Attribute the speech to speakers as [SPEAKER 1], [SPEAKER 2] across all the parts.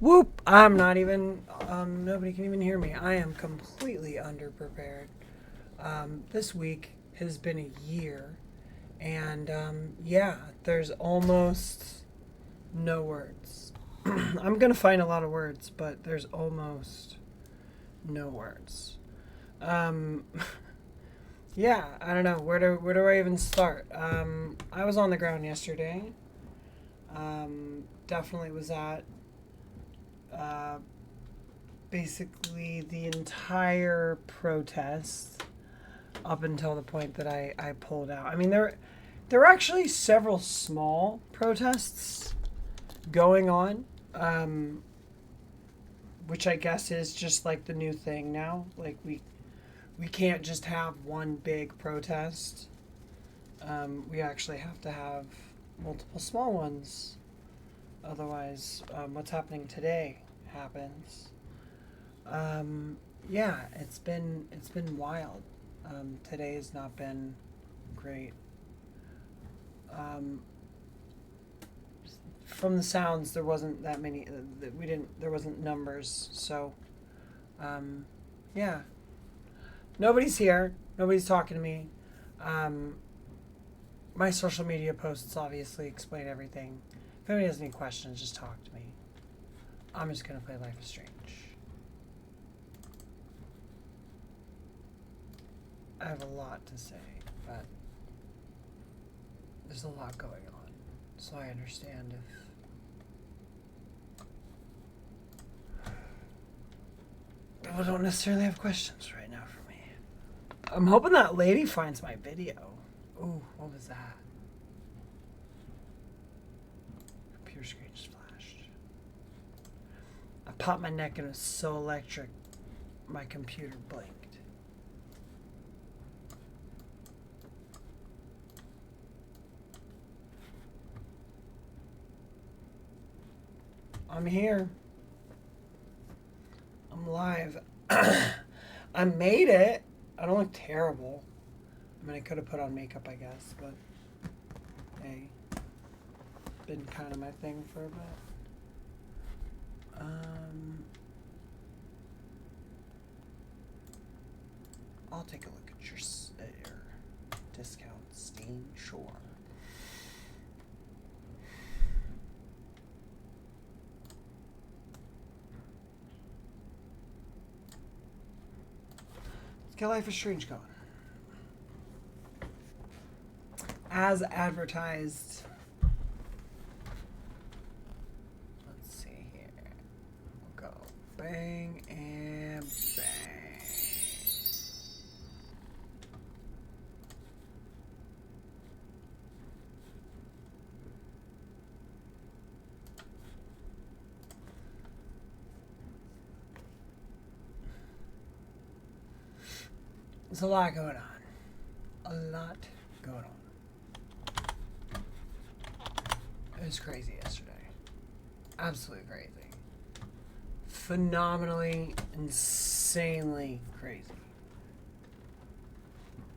[SPEAKER 1] Whoop! I'm not even, nobody can even hear me. I am completely underprepared. This week has been a year, and yeah, there's almost no words. I'm gonna find a lot of words, but there's almost no words. Um, yeah, I don't know. Where do I even start? I was on the ground yesterday. Definitely was at uh, basically the entire protest up until the point that I pulled out. I mean, there were actually several small protests going on, which I guess is just like the new thing now. Like we can't just have one big protest. We actually have to have multiple small ones. Otherwise, what's happening today happens. Um, yeah, it's been wild. Today has not been great. Um, from the sounds, there wasn't that many. We didn't. There wasn't numbers. So, um, yeah, nobody's here. Nobody's talking to me. Um, my social media posts obviously explain everything. If anybody has any questions, just talk to me. I'm just gonna play Life is Strange. I have a lot to say, but there's a lot going on, so I understand if people don't necessarily have questions right now for me. I'm hoping that lady finds my video. Ooh, what was that? Computer screen just flashed. I popped my neck and it was so electric, my computer blinked. I'm here. I'm live. I made it. I don't look terrible. I mean, I could have put on makeup, I guess, but hey, been kind of my thing for a bit. I'll take a look at your discount Steam. Sure. Let's get Life is Strange going. As advertised. Let's see here. We'll go bang and bang. There's a lot going on. A lot going on. It was crazy yesterday. Absolutely crazy. Phenomenally, insanely crazy.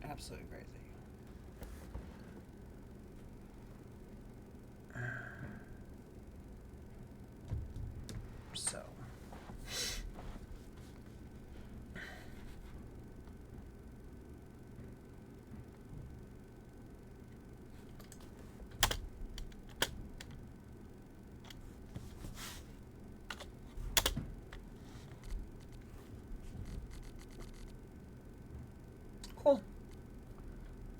[SPEAKER 1] Absolutely crazy. So. Cool.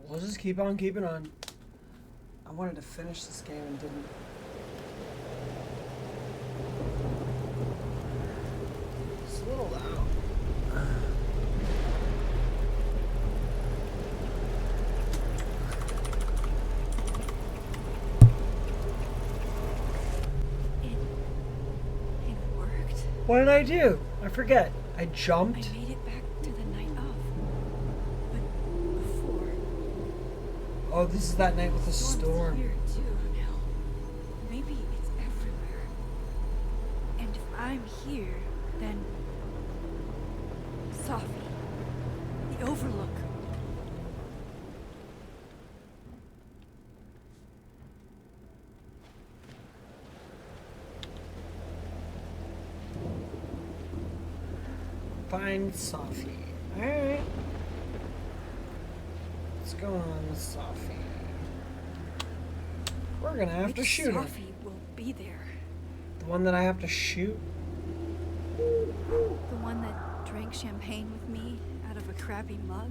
[SPEAKER 1] We'll just keep on keeping on. I wanted to finish this game and didn't. It's a little loud.
[SPEAKER 2] It worked.
[SPEAKER 1] What did I do? I forget. I
[SPEAKER 2] I
[SPEAKER 1] jumped.
[SPEAKER 2] made it back to the night of. But before,
[SPEAKER 1] Oh, this is that night with the
[SPEAKER 2] storm's
[SPEAKER 1] storm.
[SPEAKER 2] here too now. Maybe it's everywhere. And if I'm here, then Sophie, the Overlook.
[SPEAKER 1] Find Sophie. Alright. What's going on with Sophie? We're gonna have to shoot her.
[SPEAKER 2] Sophie will be there.
[SPEAKER 1] The one that I have to shoot?
[SPEAKER 2] The one that drank champagne with me out of a crappy mug.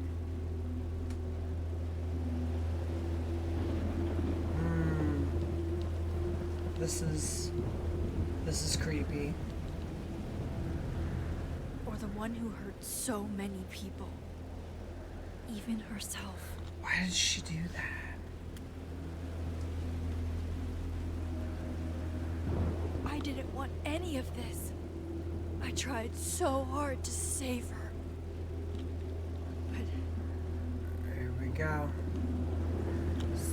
[SPEAKER 1] This is creepy.
[SPEAKER 2] Or the one who hurt so many people. Even herself.
[SPEAKER 1] Why did she do that?
[SPEAKER 2] I didn't want any of this. I tried so hard to save her. But
[SPEAKER 1] Here we go.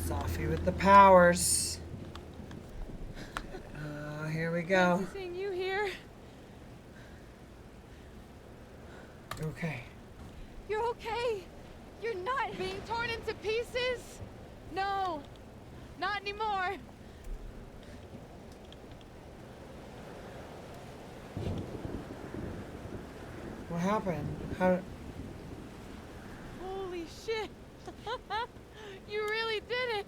[SPEAKER 1] Sophie with the powers. Here we go.
[SPEAKER 3] Nice seeing you here.
[SPEAKER 1] Okay.
[SPEAKER 2] you're okay. You're not
[SPEAKER 3] Being torn into pieces? No, not anymore.
[SPEAKER 1] What happened? How?
[SPEAKER 3] Holy shit. You really did it.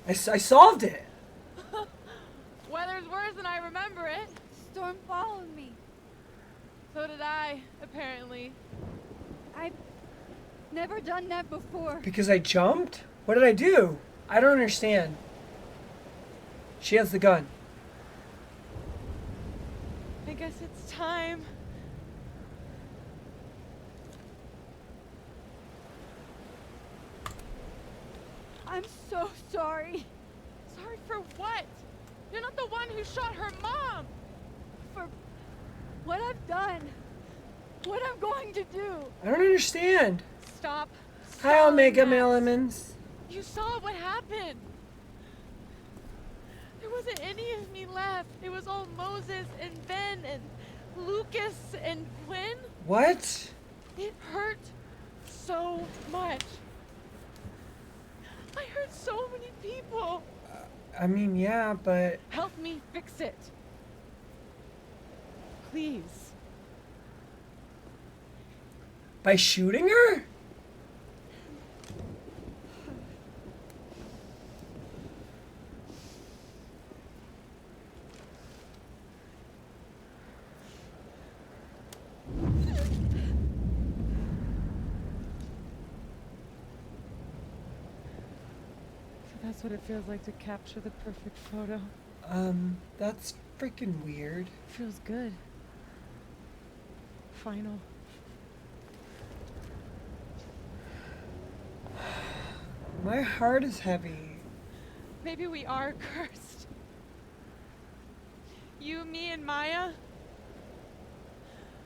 [SPEAKER 1] I solved it.
[SPEAKER 3] Weather's worse than I remember it.
[SPEAKER 2] Storm followed me.
[SPEAKER 3] So did I, apparently.
[SPEAKER 2] I've never done that before.
[SPEAKER 1] Because I jumped? What did I do? I don't understand. She has the gun.
[SPEAKER 3] I guess it's time.
[SPEAKER 2] I'm so sorry
[SPEAKER 3] Sorry for what? You're not the one who shot her mom.
[SPEAKER 2] for what I've done. What I'm going to do.
[SPEAKER 1] I don't understand.
[SPEAKER 3] Stop.
[SPEAKER 1] Hi, Omega
[SPEAKER 3] Max.
[SPEAKER 1] Elements.
[SPEAKER 3] You saw what happened. There wasn't any of me left. It was all Moses and Ben and Lucas and Quinn.
[SPEAKER 1] What?
[SPEAKER 3] It hurt so much. I hurt so many people.
[SPEAKER 1] I mean, yeah, but
[SPEAKER 3] Help me fix it. Please.
[SPEAKER 1] by shooting her?
[SPEAKER 3] So that's what it feels like to capture the perfect photo.
[SPEAKER 1] That's freaking weird.
[SPEAKER 3] Feels good. Final.
[SPEAKER 1] My heart is heavy.
[SPEAKER 3] Maybe we are cursed. You, me, and Maya.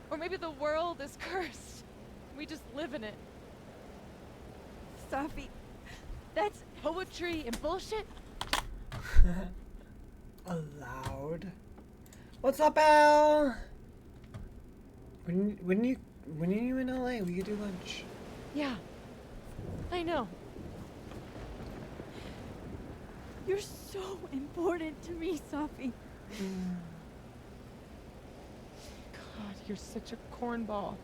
[SPEAKER 3] Or maybe the world is cursed. We just live in it.
[SPEAKER 2] Sophie, that's
[SPEAKER 3] Poetry and bullshit?
[SPEAKER 1] Allowed. What's up, Al? When you in LA, we could do lunch.
[SPEAKER 3] Yeah. I know.
[SPEAKER 2] you're so important to me, Sophie.
[SPEAKER 3] God, you're such a cornball.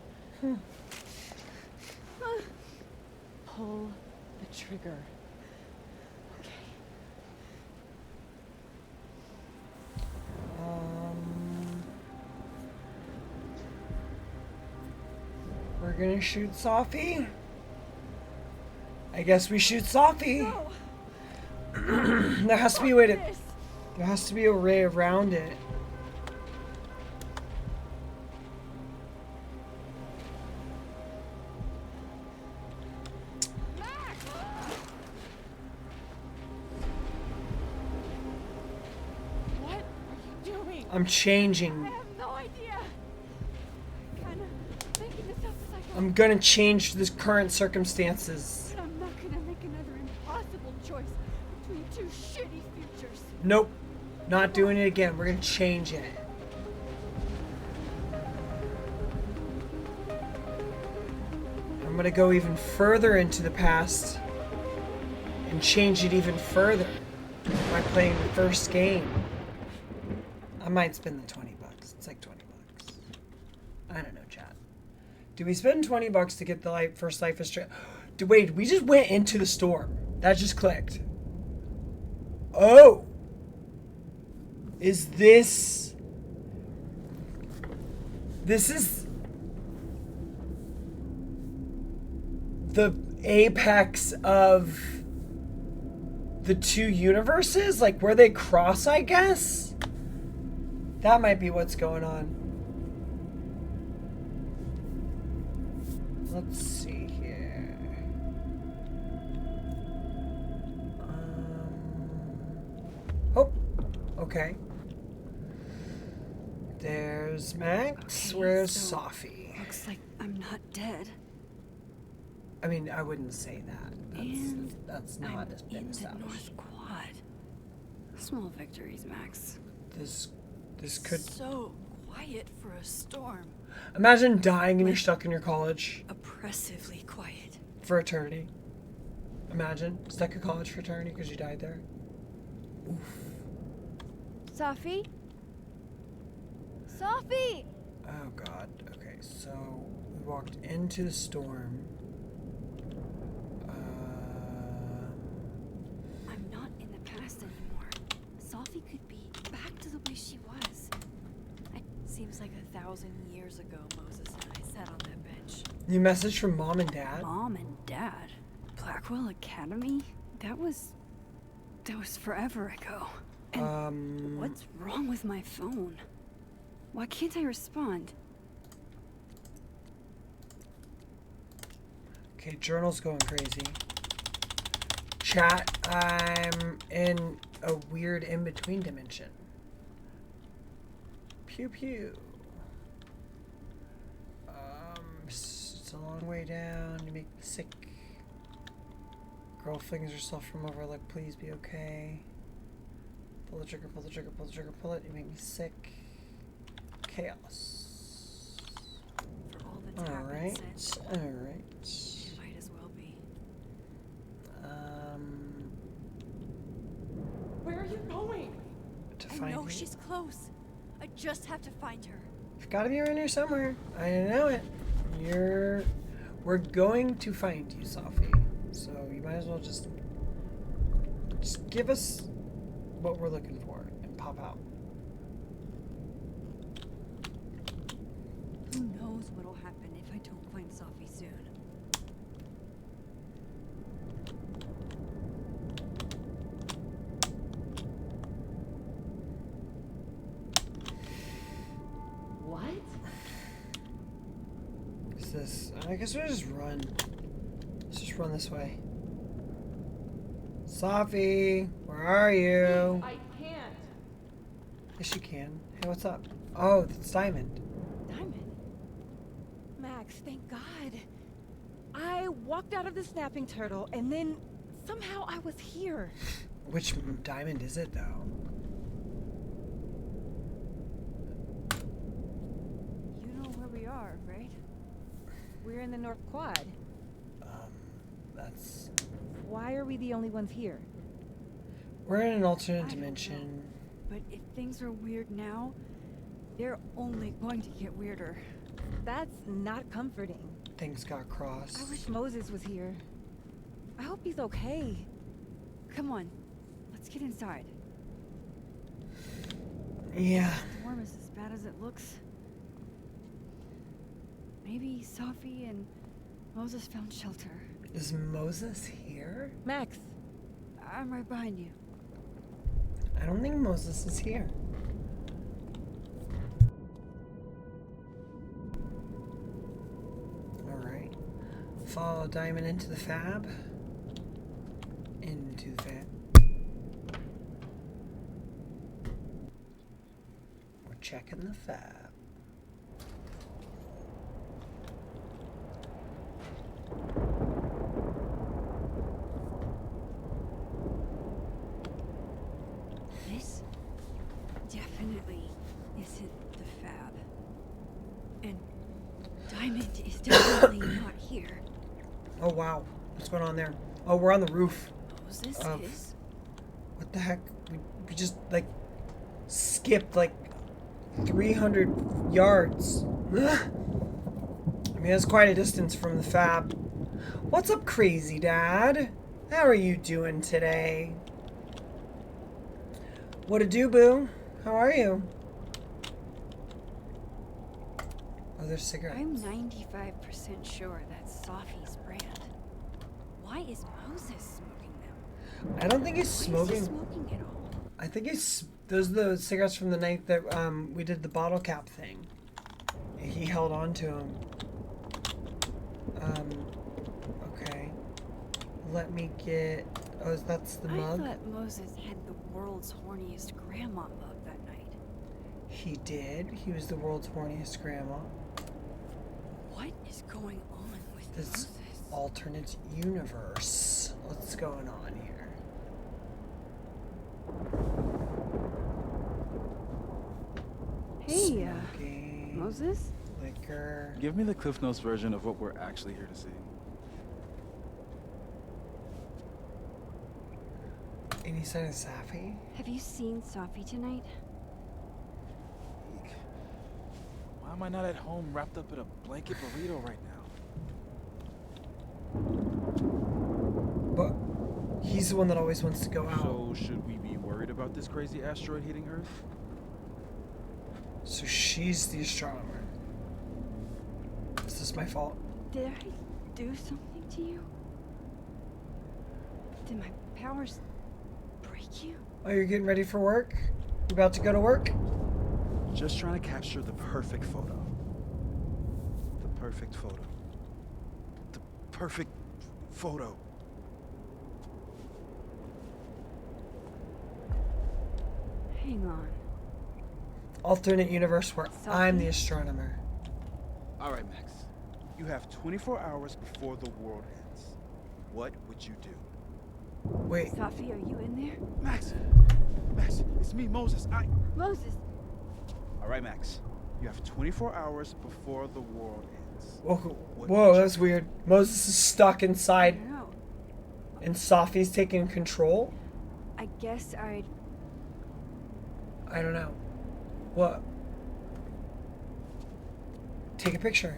[SPEAKER 3] Pull the trigger. Okay.
[SPEAKER 1] We're gonna shoot Sophie. I guess we shoot Sophie.
[SPEAKER 2] No.
[SPEAKER 1] There has to be a way to.
[SPEAKER 2] This.
[SPEAKER 1] There has to be a way around it.
[SPEAKER 3] Max! What are you doing?
[SPEAKER 1] I'm changing.
[SPEAKER 2] I have no idea. Kinda making this up as I go.
[SPEAKER 1] I'm gonna change the current circumstances.
[SPEAKER 2] But I'm not gonna make another impossible choice between two shitty futures.
[SPEAKER 1] Nope. Not doing it again. We're gonna change it. I'm gonna go even further into the past and change it even further by playing the first game. I might spend the $20. It's like $20. I don't know, chat. Do we spend $20 to get the first life is wait, we just went into the storm. That just clicked. Oh! Is this... This is... the apex of the two universes? Like, where they cross, I guess? That might be what's going on. Let's see here. Oh, okay. There's Max.
[SPEAKER 2] Okay,
[SPEAKER 1] Where's
[SPEAKER 2] so
[SPEAKER 1] Sophie?
[SPEAKER 2] Looks like I'm not dead.
[SPEAKER 1] I mean, I wouldn't say that.
[SPEAKER 2] And
[SPEAKER 1] That's
[SPEAKER 2] I'm
[SPEAKER 1] not as been
[SPEAKER 2] in the
[SPEAKER 1] established.
[SPEAKER 2] North Quad. Small victories, Max.
[SPEAKER 1] This could...
[SPEAKER 2] So quiet for a storm.
[SPEAKER 1] Imagine dying and you're stuck in your college
[SPEAKER 2] Oppressively quiet.
[SPEAKER 1] for eternity. Imagine, stuck in college for eternity because you died there. Oof.
[SPEAKER 3] Sophie? Sophie!
[SPEAKER 1] Oh god. Okay, so we walked into the storm.
[SPEAKER 2] I'm not in the past anymore. Sophie could be back to the way she was. It seems like 1,000 years ago Moses and I sat on that bench.
[SPEAKER 1] New message from Mom and Dad.
[SPEAKER 2] Mom and Dad? Blackwell Academy? That was forever ago. And what's wrong with my phone? Why can't I respond?
[SPEAKER 1] Okay, journal's going crazy. Chat, I'm in a weird in-between dimension. Pew pew. It's a long way down. You make me sick. Girl flings herself from overlook. Please be okay. Pull the trigger, pull the trigger, pull the trigger, pull it. You make me sick. Chaos.
[SPEAKER 2] For all that's happened since,
[SPEAKER 1] Alright.
[SPEAKER 2] it might as well be.
[SPEAKER 3] Where are you going?
[SPEAKER 1] To
[SPEAKER 2] I
[SPEAKER 1] find
[SPEAKER 2] know
[SPEAKER 1] you.
[SPEAKER 2] she's close. I just have to find her.
[SPEAKER 1] You've got to be around here somewhere. I know it. We're going to find you, Sophie. So you might as well just give us what we're looking for and pop out.
[SPEAKER 2] Who knows what'll happen if I don't find Sophie soon.
[SPEAKER 3] What?
[SPEAKER 1] Is this? I guess we'll just run. Let's just run this way. Sophie, where are you?
[SPEAKER 3] I can't.
[SPEAKER 1] Yes, you can. Hey, what's up? Oh, that's Diamond.
[SPEAKER 3] Diamond? Max, thank God. I walked out of the snapping turtle and then somehow I was here.
[SPEAKER 1] Which Diamond is it, though?
[SPEAKER 3] You know where we are, right? We're in the North Quad.
[SPEAKER 1] That's...
[SPEAKER 3] Why are we the only ones here?
[SPEAKER 1] We're in an alternate
[SPEAKER 2] I don't
[SPEAKER 1] dimension.
[SPEAKER 2] But if things are weird now, they're only going to get weirder.
[SPEAKER 3] That's not comforting.
[SPEAKER 1] Things got crossed.
[SPEAKER 3] I wish Moses was here. I hope he's okay.
[SPEAKER 2] Come on, let's get inside.
[SPEAKER 1] Yeah.
[SPEAKER 2] The storm is as bad as it looks. Maybe Sophie and Moses found shelter.
[SPEAKER 1] Is Moses here?
[SPEAKER 3] Max,
[SPEAKER 2] I'm right behind you.
[SPEAKER 1] I don't think Moses is here. Alright. Follow Diamond into the fab. Into the fab. We're checking the fab.
[SPEAKER 2] This definitely isn't the fab. And Diamond is definitely not here.
[SPEAKER 1] Oh wow. What's going on there? Oh, we're on the roof.
[SPEAKER 2] Moses
[SPEAKER 1] Of-
[SPEAKER 2] is?
[SPEAKER 1] What the heck? We just like skipped like 300 yards. I mean, mean, it's quite a distance from the fab. What's up, crazy dad? How are you doing today? What a do, boo? How are you? Oh, there's cigarettes.
[SPEAKER 2] I'm 95% sure that's Sophie's brand. Why is Moses smoking them?
[SPEAKER 1] I don't think he's
[SPEAKER 2] Why
[SPEAKER 1] smoking.
[SPEAKER 2] is he smoking it all?
[SPEAKER 1] I think he's. Those are the cigarettes from the night that we did the bottle cap thing. He held on to them. Okay. Let me get. Oh, that's the mug?
[SPEAKER 2] I thought Moses had the world's horniest grandma mug that night.
[SPEAKER 1] He did. He was the world's horniest grandma.
[SPEAKER 2] What is going on with
[SPEAKER 1] This
[SPEAKER 2] Moses?
[SPEAKER 1] alternate universe. What's going on here?
[SPEAKER 2] Hey,
[SPEAKER 1] Smoking,
[SPEAKER 2] Moses?
[SPEAKER 1] liquor.
[SPEAKER 4] Give me the Cliff Notes version of what we're actually here to see.
[SPEAKER 1] Any sign of Safi?
[SPEAKER 2] Have you seen Sophie tonight?
[SPEAKER 4] Eek. Why am I not at home wrapped up in a blanket burrito right now?
[SPEAKER 1] But he's the one that always wants to go out.
[SPEAKER 4] So should we be worried about this crazy asteroid hitting Earth?
[SPEAKER 1] So she's the astronomer. Is this my fault?
[SPEAKER 2] Did I do something to you? Did my powers break you?
[SPEAKER 1] Oh, you're getting ready for work? You about to go to work?
[SPEAKER 4] Just trying to capture the perfect photo. The perfect photo. The perfect photo.
[SPEAKER 2] Hang on.
[SPEAKER 1] Alternate universe where I'm
[SPEAKER 2] Sophie?
[SPEAKER 1] the astronomer.
[SPEAKER 4] All right, Max. You have 24 hours before the world ends. What would you do?
[SPEAKER 1] Wait,
[SPEAKER 2] Sophie, are you in there?
[SPEAKER 4] Max! Max, it's me, Moses.
[SPEAKER 2] Moses!
[SPEAKER 4] All right, Max. You have 24 hours before the world ends.
[SPEAKER 1] whoa,
[SPEAKER 4] What
[SPEAKER 1] whoa,
[SPEAKER 4] would you
[SPEAKER 1] that's
[SPEAKER 4] do?
[SPEAKER 1] weird. Moses is stuck
[SPEAKER 2] I
[SPEAKER 1] inside
[SPEAKER 2] don't know.
[SPEAKER 1] and Sophie's taking control?
[SPEAKER 2] I guess I'd...
[SPEAKER 1] I don't know. What? Take a picture.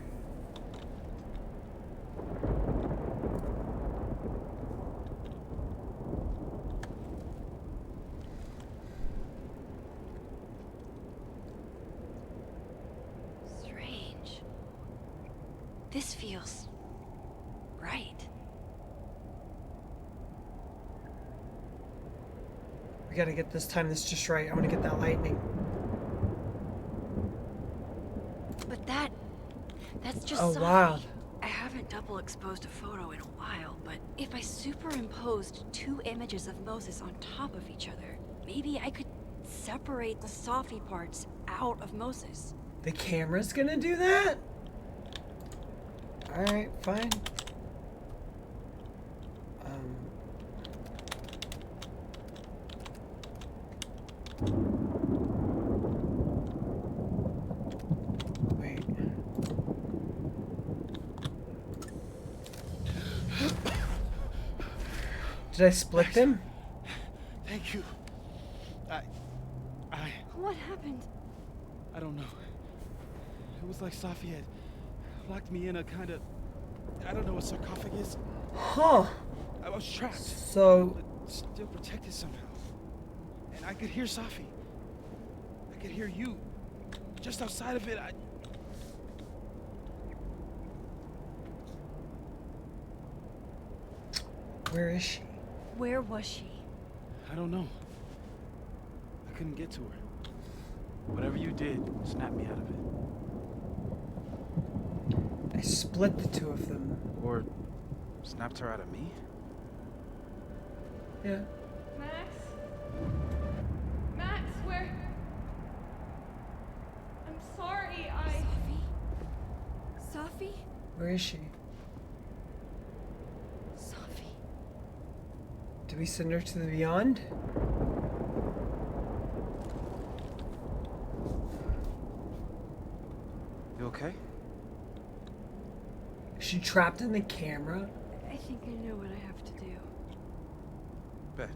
[SPEAKER 2] Strange. This feels... right.
[SPEAKER 1] We gotta get this time this just right. I wanna get that lightning.
[SPEAKER 2] But that's just
[SPEAKER 1] Oh,
[SPEAKER 2] Sophie.
[SPEAKER 1] wow.
[SPEAKER 2] I haven't double exposed a photo in a while, but if I superimposed two images of Moses on top of each other, maybe I could separate the Sophie parts out of Moses.
[SPEAKER 1] The camera's gonna do that? Alright, fine. Wait. Did I split them?
[SPEAKER 4] Thank you.
[SPEAKER 2] What happened?
[SPEAKER 4] I don't know. It was like Sophie had locked me in a kind of, I don't know, a sarcophagus.
[SPEAKER 1] Huh.
[SPEAKER 4] I was trapped,
[SPEAKER 1] So,
[SPEAKER 4] but still protected somehow. And I could hear Sophie. I could hear you. Just outside of it,
[SPEAKER 1] where is she?
[SPEAKER 2] Where was she?
[SPEAKER 4] I don't know. I couldn't get to her. Whatever you did, snapped me out of it.
[SPEAKER 1] I split the two of them.
[SPEAKER 4] Or snapped her out of me?
[SPEAKER 1] Yeah.
[SPEAKER 3] Max? Max, where? I'm sorry,
[SPEAKER 2] Sophie? Sophie?
[SPEAKER 1] Where is she?
[SPEAKER 2] Sophie.
[SPEAKER 1] Did we send her to the beyond?
[SPEAKER 4] You okay?
[SPEAKER 1] Is she trapped in the camera?
[SPEAKER 2] I think I know what I have to do.
[SPEAKER 4] Bet.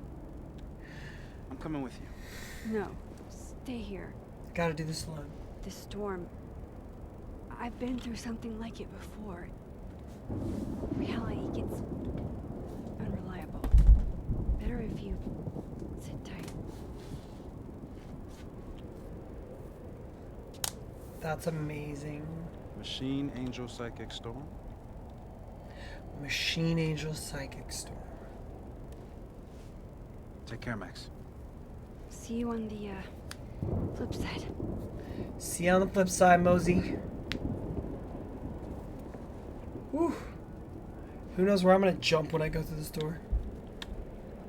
[SPEAKER 4] I'm coming with you.
[SPEAKER 2] No, stay here.
[SPEAKER 1] Gotta do this alone.
[SPEAKER 2] The storm. I've been through something like it before. Reality gets unreliable. Better if you sit tight.
[SPEAKER 1] That's amazing.
[SPEAKER 4] Machine Angel Psychic Storm.
[SPEAKER 1] Machine Angel Psychic Storm.
[SPEAKER 4] Take care, Max.
[SPEAKER 2] See you on the flip side.
[SPEAKER 1] See you on the flip side, Mosey. Whew. Who knows where I'm gonna jump when I go through this door?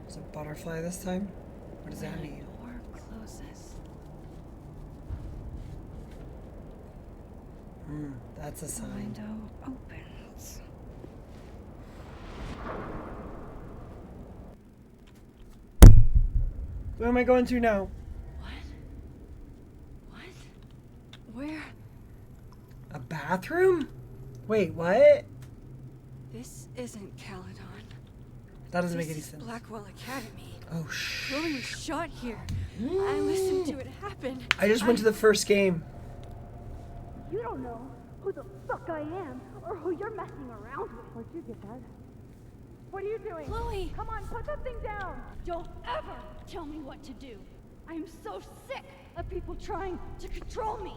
[SPEAKER 1] Is it a butterfly this time? What does that mean?
[SPEAKER 2] Door closes.
[SPEAKER 1] That's a
[SPEAKER 2] The
[SPEAKER 1] sign.
[SPEAKER 2] window opens.
[SPEAKER 1] Where am I going to now?
[SPEAKER 2] What? Where?
[SPEAKER 1] A bathroom? Wait, what?
[SPEAKER 2] This isn't Caledon.
[SPEAKER 1] That doesn't
[SPEAKER 2] This
[SPEAKER 1] make any
[SPEAKER 2] is
[SPEAKER 1] sense.
[SPEAKER 2] Blackwell Academy.
[SPEAKER 1] Oh,
[SPEAKER 2] Chloe was shot here. I listened to it happen.
[SPEAKER 1] I just went to the first game.
[SPEAKER 5] You don't know who the fuck I am or who you're messing around with. Where'd you get that? What are you doing?
[SPEAKER 2] Chloe!
[SPEAKER 5] Come on, put that thing down! Don't ever tell me what to do. I am so sick of people trying to control me.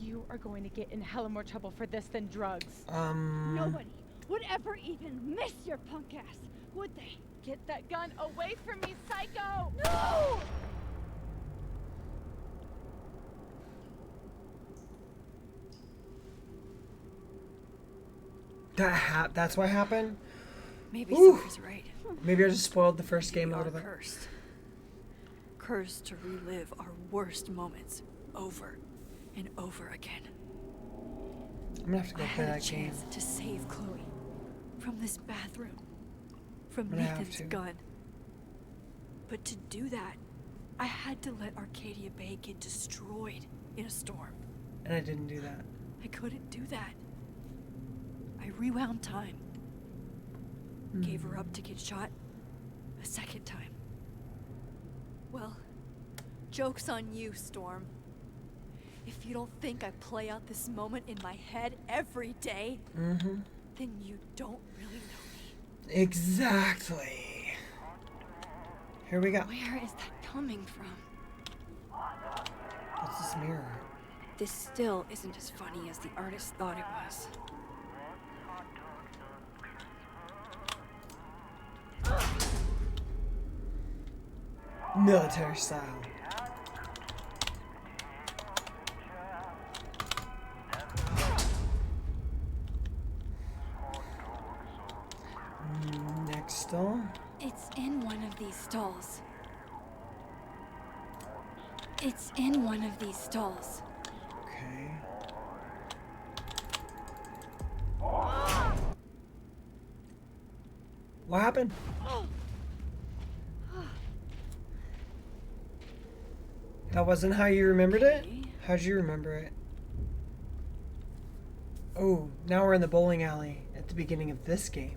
[SPEAKER 3] You are going to get in hella more trouble for this than drugs.
[SPEAKER 5] Nobody would ever even miss your punk ass, would they?
[SPEAKER 3] Get that gun away from me, psycho!
[SPEAKER 5] No!
[SPEAKER 1] That's what happened?
[SPEAKER 2] Maybe
[SPEAKER 1] Ooh.
[SPEAKER 2] Summer's right.
[SPEAKER 1] Maybe I just spoiled the first game
[SPEAKER 2] We
[SPEAKER 1] a
[SPEAKER 2] are
[SPEAKER 1] little bit.
[SPEAKER 2] cursed. Cursed to relive our worst moments over and over again.
[SPEAKER 1] I'm gonna have to go
[SPEAKER 2] I
[SPEAKER 1] play
[SPEAKER 2] had a
[SPEAKER 1] that game.
[SPEAKER 2] chance to save Chloe from this bathroom, from
[SPEAKER 1] gonna have
[SPEAKER 2] Nathan's
[SPEAKER 1] to.
[SPEAKER 2] gun. But to do that, I had to let Arcadia Bay get destroyed in a storm.
[SPEAKER 1] And I didn't do that.
[SPEAKER 2] I couldn't do that. I rewound time. Gave her up to get shot a second time. Well, joke's on you, Storm. If you don't think I play out this moment in my head every day, then you don't really know me.
[SPEAKER 1] Exactly. Here we go.
[SPEAKER 2] Where is that coming from?
[SPEAKER 1] What's this mirror?
[SPEAKER 2] This still isn't as funny as the artist thought it was.
[SPEAKER 1] Military style. Next stall.
[SPEAKER 2] It's in one of these stalls. It's in one of these stalls.
[SPEAKER 1] Okay. What happened? That wasn't how you remembered it?
[SPEAKER 2] Okay.
[SPEAKER 1] How'd you remember it? Oh, now we're in the bowling alley at the beginning of this game.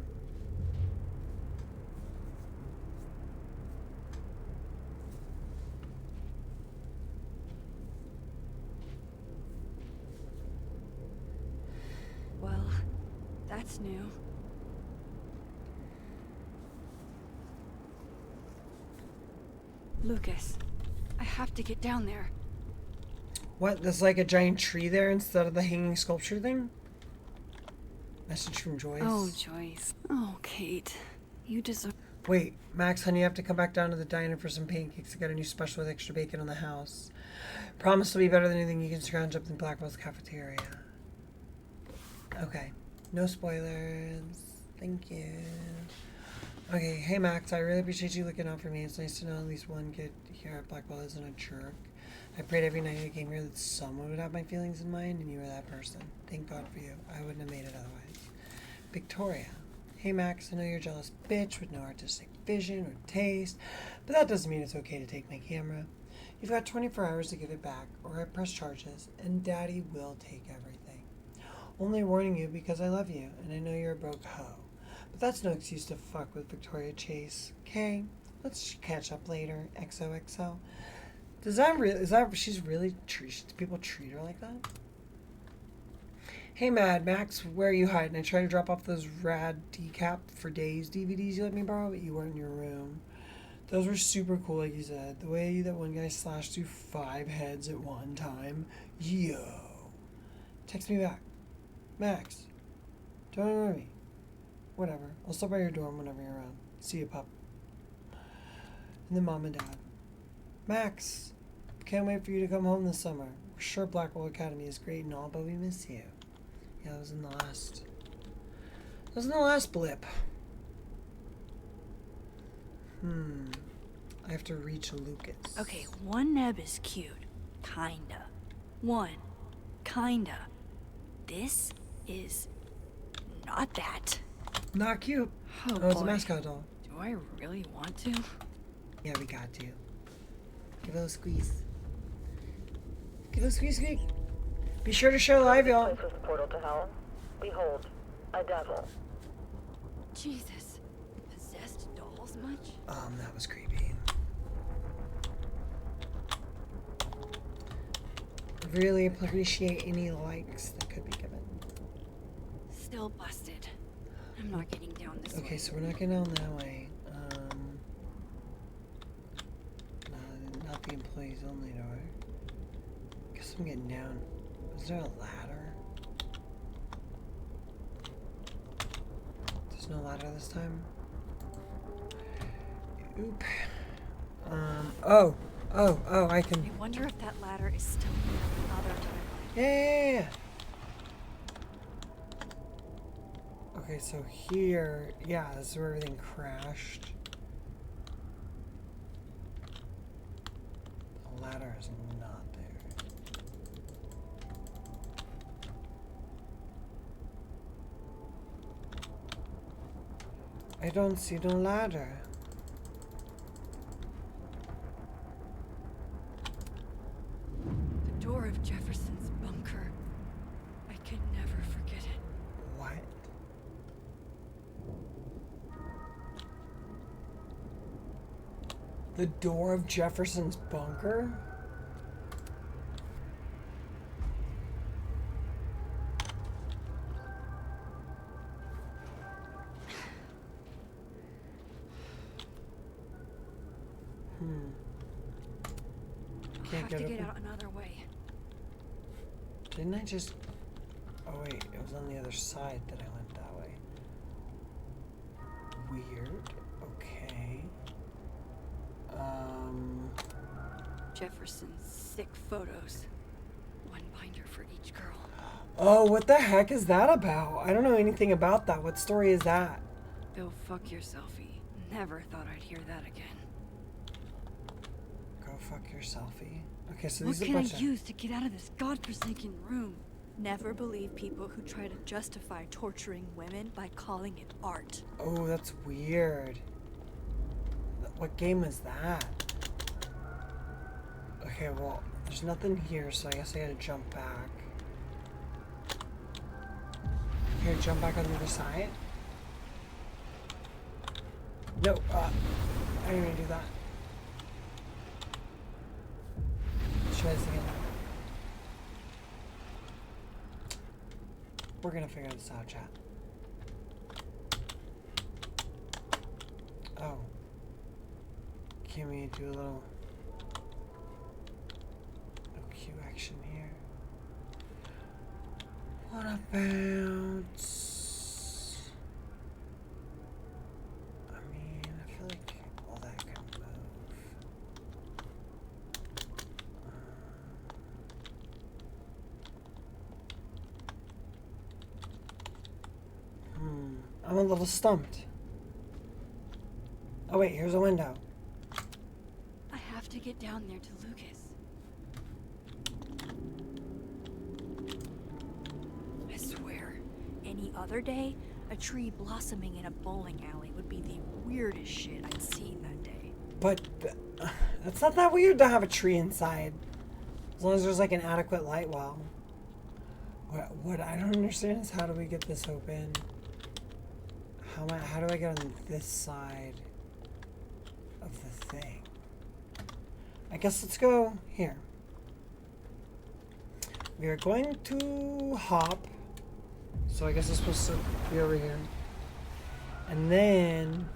[SPEAKER 2] Well, that's new. Lucas, I have to get down there.
[SPEAKER 1] What? There's like a giant tree there instead of the hanging sculpture thing? Message from Joyce.
[SPEAKER 2] Oh, Joyce. Oh, Kate. You deserve.
[SPEAKER 1] Wait, Max, honey, you have to come back down to the diner for some pancakes. I got a new special with extra bacon on the house. Promise to be better than anything you can scrounge up in Blackwell's cafeteria. Okay. No spoilers. Thank you. Okay, hey Max, I really appreciate you looking out for me. It's nice to know at least one kid here at Blackwell isn't a jerk. I prayed every night I came here that someone would have my feelings in mind, and you were that person. Thank God for you. I wouldn't have made it otherwise. Victoria. Hey Max, I know you're a jealous bitch with no artistic vision or taste, but that doesn't mean it's okay to take my camera. You've got 24 hours to give it back, or I press charges, and Daddy will take everything. Only warning you because I love you, and I know you're a broke hoe. But that's no excuse to fuck with Victoria Chase. Okay, let's catch up later. XOXO. Does that really? She's really? Do people treat her like that? Hey Mad Max, where are you hiding? I tried to drop off those rad Decap for Days DVDs you let me borrow, but you weren't in your room. Those were super cool, like you said. The way that one guy slashed through 5 heads at one time. Yo. Text me back. Max. Don't ignore me. Whatever. I'll stop by your dorm whenever you're around. See you, pup. And then Mom and Dad. Max. Can't wait for you to come home this summer. We're sure Blackwell Academy is great and all, but we miss you. Yeah, that was in the last... That was in the last blip. I have to reach Lucas.
[SPEAKER 2] Okay, one neb is cute. Kinda. One. Kinda. This is not that.
[SPEAKER 1] Not cute.
[SPEAKER 2] Oh,
[SPEAKER 1] Oh, it's a
[SPEAKER 2] boy.
[SPEAKER 1] mascot doll.
[SPEAKER 2] Do I really want to?
[SPEAKER 1] Yeah, we got to. Give it a little squeeze. Give it a squeeze, squeak. Be sure to share live, y'all.
[SPEAKER 6] This was the portal to hell. Behold, a devil.
[SPEAKER 2] Jesus. Possessed dolls much?
[SPEAKER 1] That was creepy. Really appreciate any likes that could be given.
[SPEAKER 2] Still busted. I'm not getting down this way.
[SPEAKER 1] Okay, so we're not getting down that way. Not the employees only door. Guess I'm getting down. Is there a ladder? There's no ladder this time. Oop. Oh, I can.
[SPEAKER 2] I wonder if that ladder is still in the other timeline.
[SPEAKER 1] Yeah. Okay, so here, yeah, this is where everything crashed. The ladder is not there. I don't see no ladder.
[SPEAKER 2] The door of Jefferson's bunker. I can never forget it.
[SPEAKER 1] What? The door of Jefferson's bunker?
[SPEAKER 2] I'll
[SPEAKER 1] Can't
[SPEAKER 2] have to
[SPEAKER 1] get
[SPEAKER 2] get
[SPEAKER 1] open.
[SPEAKER 2] out another way.
[SPEAKER 1] Didn't I just... Oh wait, it was on the other side that I went that way. Weird. Okay.
[SPEAKER 2] Jefferson's sick photos. One binder for each girl.
[SPEAKER 1] Oh, what the heck is that about? I don't know anything about that. What story is that?
[SPEAKER 2] Go fuck your selfie. Never thought I'd hear that again.
[SPEAKER 1] Go fuck your selfie. Okay, so
[SPEAKER 2] What
[SPEAKER 1] these are a
[SPEAKER 2] can I
[SPEAKER 1] bunch of...
[SPEAKER 2] use to get out of this godforsaken room? Never believe people who try to justify torturing women by calling it art.
[SPEAKER 1] Oh, that's weird. What game is that? Okay, well, there's nothing here, so I guess I gotta jump back. Here, jump back on the other side. No, I didn't even do that. Let's try this again. We're gonna figure this out, chat. Oh. Can we do a little Q action here? What about... I mean, I feel like all that can move. I'm a little stumped. Oh wait, here's a window.
[SPEAKER 2] I have to get down there to Lucas. I swear, any other day, a tree blossoming in a bowling alley would be the weirdest shit I'd seen that day.
[SPEAKER 1] But it's not that weird to have a tree inside. As long as there's like an adequate light well. What I don't understand is how do we get this open? How do I get on this side of the thing? I guess let's go here. We are going to hop So I guess it's supposed to be over here. And then...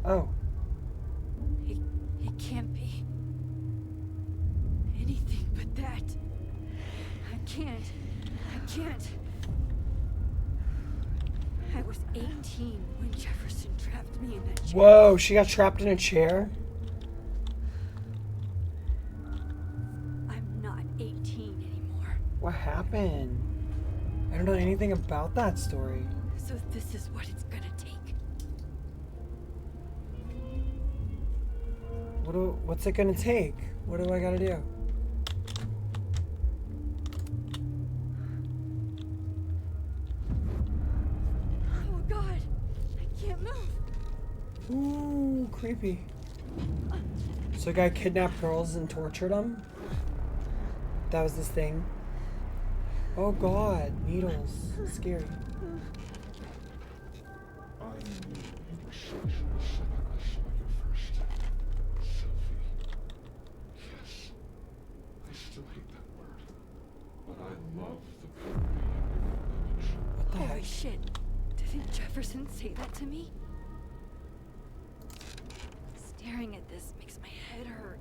[SPEAKER 1] Oh.
[SPEAKER 2] It can't be anything but that. I can't. I was 18 when Jefferson trapped me in that chair.
[SPEAKER 1] Whoa, she got trapped in a chair?
[SPEAKER 2] I'm not 18 anymore.
[SPEAKER 1] What happened? I don't know anything about that story.
[SPEAKER 2] So this is what it's gonna take.
[SPEAKER 1] What's it gonna take? What do I gotta do?
[SPEAKER 2] Oh God, I can't move.
[SPEAKER 1] Ooh, creepy. So a guy kidnapped girls and tortured them? That was this thing? Oh God, needles. Scary.
[SPEAKER 7] I knew you were social the second I saw your first selfie. Yes, I still hate that word, but I love the purity in your image.
[SPEAKER 1] What the
[SPEAKER 2] Holy
[SPEAKER 1] heck?
[SPEAKER 2] shit. Didn't Jefferson say that to me? Staring at this makes my head hurt.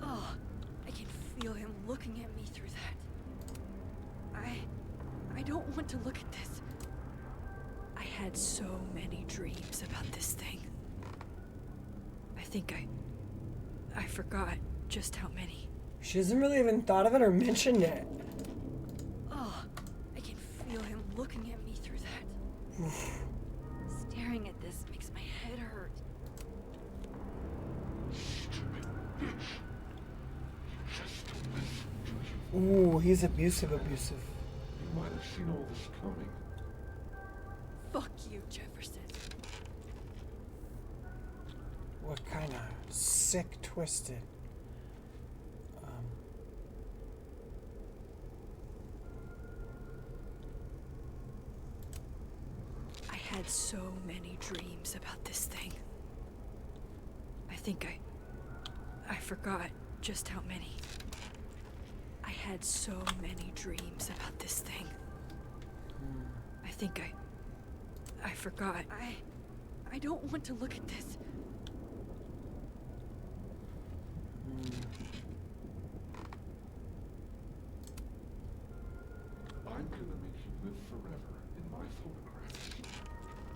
[SPEAKER 2] Oh, I can feel him looking at me through that. I don't want to look at this. I had so many dreams about this thing. I think I forgot just how many.
[SPEAKER 1] She hasn't really even thought of it or mentioned it.
[SPEAKER 2] Oh, I can feel him looking at me through that. Staring at this makes my head hurt.
[SPEAKER 7] Stupid bitch. You just don't listen, do you?
[SPEAKER 1] Ooh, he's abusive.
[SPEAKER 7] You might have seen all this coming.
[SPEAKER 2] Fuck you, Jefferson.
[SPEAKER 1] What kind of sick, twisted?
[SPEAKER 2] I had so many dreams about this thing. I think I forgot just how many. I had so many dreams about this thing. I think I forgot. I don't want to look at this.
[SPEAKER 7] I'm gonna make you live forever in my photographs.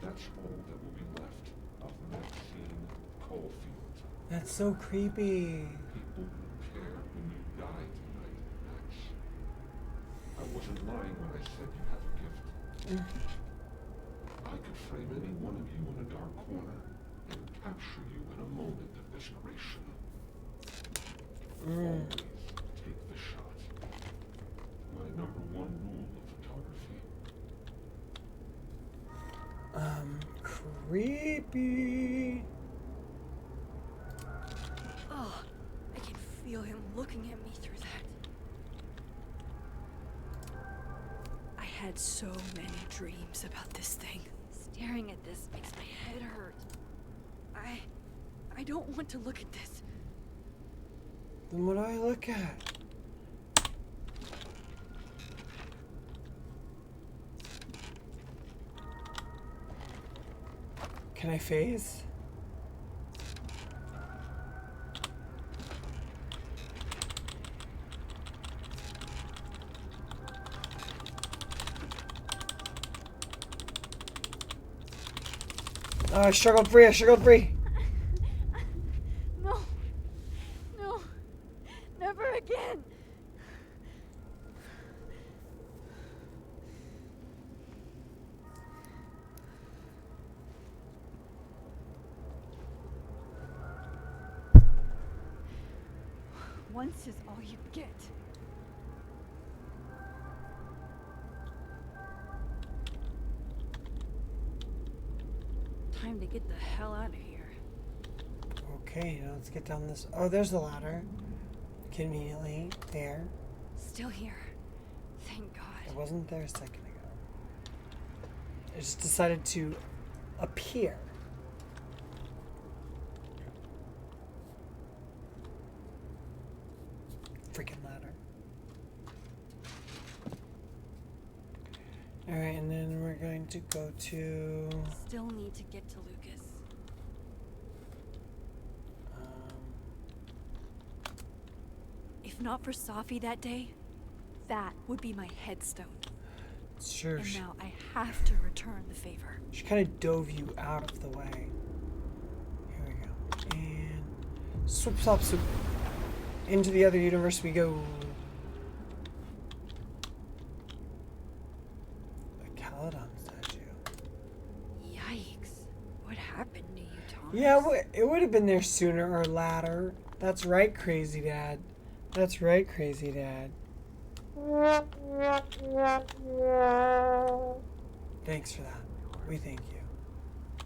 [SPEAKER 7] That's all that will be left of Maxine Caulfield.
[SPEAKER 1] That's so creepy.
[SPEAKER 7] People will care when you die tonight, Max. I wasn't lying when I said you have a gift. I could frame any one of you in a dark corner and capture you in a moment of desperation. Always take the shot. My number one rule of photography.
[SPEAKER 1] Creepy.
[SPEAKER 2] Oh, I can feel him looking at me through that. I had so many dreams about this thing. Staring at this makes my head hurt. I don't want to look at this.
[SPEAKER 1] Then what do I look at? Can I phase? Oh, I struggled free.
[SPEAKER 2] No. No. Never again. Once is all you get. Time to get the hell out of here.
[SPEAKER 1] Okay, now let's get down this. Oh, there's the ladder. Conveniently there.
[SPEAKER 2] Still here. Thank
[SPEAKER 1] It
[SPEAKER 2] God.
[SPEAKER 1] wasn't there a second ago. It just decided to appear. freaking ladder. Alright, and then we're going to go to...
[SPEAKER 2] Still need to get to Lucas. If not for Safi that day, that would be my headstone.
[SPEAKER 1] Sure.
[SPEAKER 2] And now I have to return the favor.
[SPEAKER 1] She kind of dove you out of the way. Here we go. And swoop, slop, swoop. Into the other universe we go. A Caledon statue.
[SPEAKER 2] Yikes. What happened to you, Thomas?
[SPEAKER 1] Yeah, it would have been there sooner or later. That's right, Crazy Dad. That's right, Crazy Dad. Thanks for that. We thank you.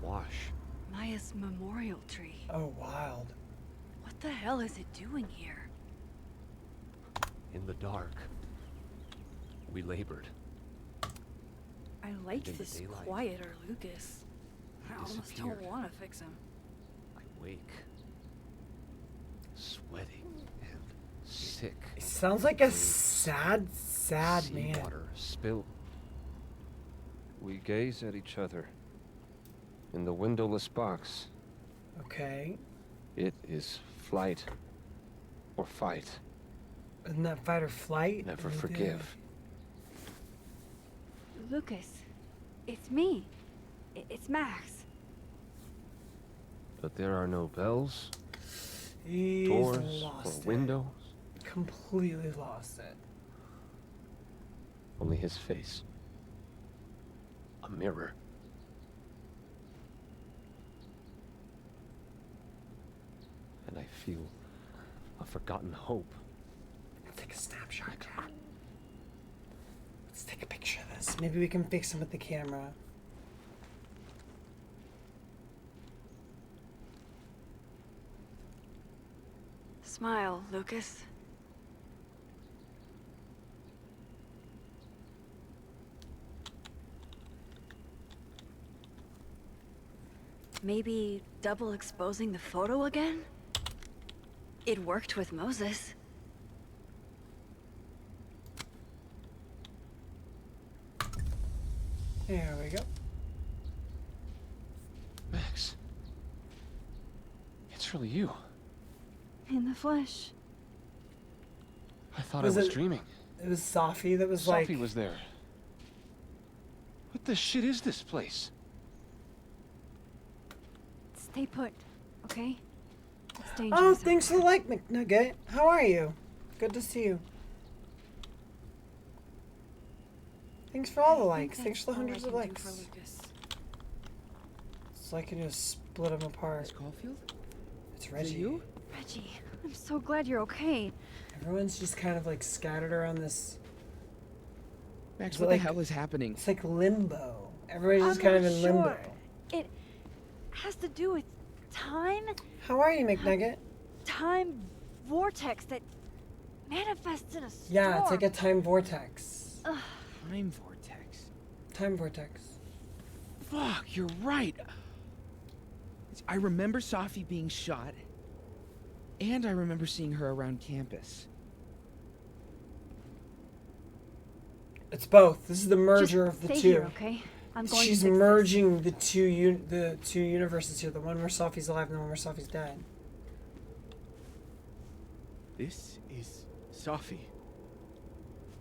[SPEAKER 8] Wash.
[SPEAKER 2] Maya's memorial tree.
[SPEAKER 1] Oh, wild.
[SPEAKER 2] What the hell is it doing here?
[SPEAKER 8] In the dark. We labored.
[SPEAKER 2] I liked
[SPEAKER 8] In the
[SPEAKER 2] this
[SPEAKER 8] daylight.
[SPEAKER 2] quieter Lucas. I
[SPEAKER 8] He
[SPEAKER 2] almost don't
[SPEAKER 8] disappeared.
[SPEAKER 2] want to fix him.
[SPEAKER 8] I wake. Sweating and sick.
[SPEAKER 1] It sounds like a sad man.
[SPEAKER 8] Seawater spill. We gaze at each other. In the windowless box.
[SPEAKER 1] Okay.
[SPEAKER 8] It is flight or fight.
[SPEAKER 1] Isn't that fight or flight?
[SPEAKER 8] Never
[SPEAKER 1] We do.
[SPEAKER 8] forgive.
[SPEAKER 2] Lucas, it's me. It's Max.
[SPEAKER 8] But there are no bells,
[SPEAKER 1] He's
[SPEAKER 8] doors, or
[SPEAKER 1] lost it.
[SPEAKER 8] windows.
[SPEAKER 1] Completely lost it.
[SPEAKER 8] Only his face. A mirror. And I feel a forgotten hope.
[SPEAKER 1] Let's take a snapshot, Dad. Let's take a picture of this. Maybe we can fix him with the camera.
[SPEAKER 2] Smile, Lucas. Maybe double exposing the photo again? It worked with Moses.
[SPEAKER 1] There we go.
[SPEAKER 8] Max. It's really you.
[SPEAKER 2] In the flesh.
[SPEAKER 8] I thought
[SPEAKER 1] Was
[SPEAKER 8] I was
[SPEAKER 1] it-
[SPEAKER 8] dreaming.
[SPEAKER 1] It was Safi that was
[SPEAKER 8] Sophie
[SPEAKER 1] like...
[SPEAKER 8] was there. What the shit is this place?
[SPEAKER 2] Stay put, okay? It's dangerous.
[SPEAKER 1] Oh,
[SPEAKER 2] out
[SPEAKER 1] thanks for
[SPEAKER 2] there.
[SPEAKER 1] the like, McNugget. How are you? Good to see you. Thanks for all the
[SPEAKER 2] I think
[SPEAKER 1] likes. Thanks for the
[SPEAKER 2] that's
[SPEAKER 1] hundreds of
[SPEAKER 2] all I can do
[SPEAKER 1] likes.
[SPEAKER 2] for Lucas.
[SPEAKER 1] So I can just split them apart.
[SPEAKER 9] Miss Caulfield?
[SPEAKER 1] It's
[SPEAKER 9] Is
[SPEAKER 1] Reggie.
[SPEAKER 9] it you?
[SPEAKER 2] Reggie, I'm so glad you're okay.
[SPEAKER 1] Everyone's just kind of like scattered around this.
[SPEAKER 9] Max,
[SPEAKER 1] Is it
[SPEAKER 9] what
[SPEAKER 1] like-
[SPEAKER 9] the hell is happening?
[SPEAKER 1] It's like limbo. Everybody's just
[SPEAKER 2] I'm
[SPEAKER 1] kind of
[SPEAKER 2] not
[SPEAKER 1] in limbo.
[SPEAKER 2] sure. It has to do with time?
[SPEAKER 1] How are you, McNugget?
[SPEAKER 2] Time vortex that manifests in a storm.
[SPEAKER 1] Yeah, it's like a time vortex.
[SPEAKER 9] Time vortex.
[SPEAKER 1] Time vortex.
[SPEAKER 9] Fuck, you're right. I remember Safi being shot, and I remember seeing her around campus.
[SPEAKER 1] It's both. This is the merger
[SPEAKER 2] Just
[SPEAKER 1] of the
[SPEAKER 2] stay
[SPEAKER 1] two.
[SPEAKER 2] Here, okay? I'm going
[SPEAKER 1] She's
[SPEAKER 2] to fix
[SPEAKER 1] merging the two universes here. The one where Safi's alive and the one where Safi's dead.
[SPEAKER 9] This is Safi.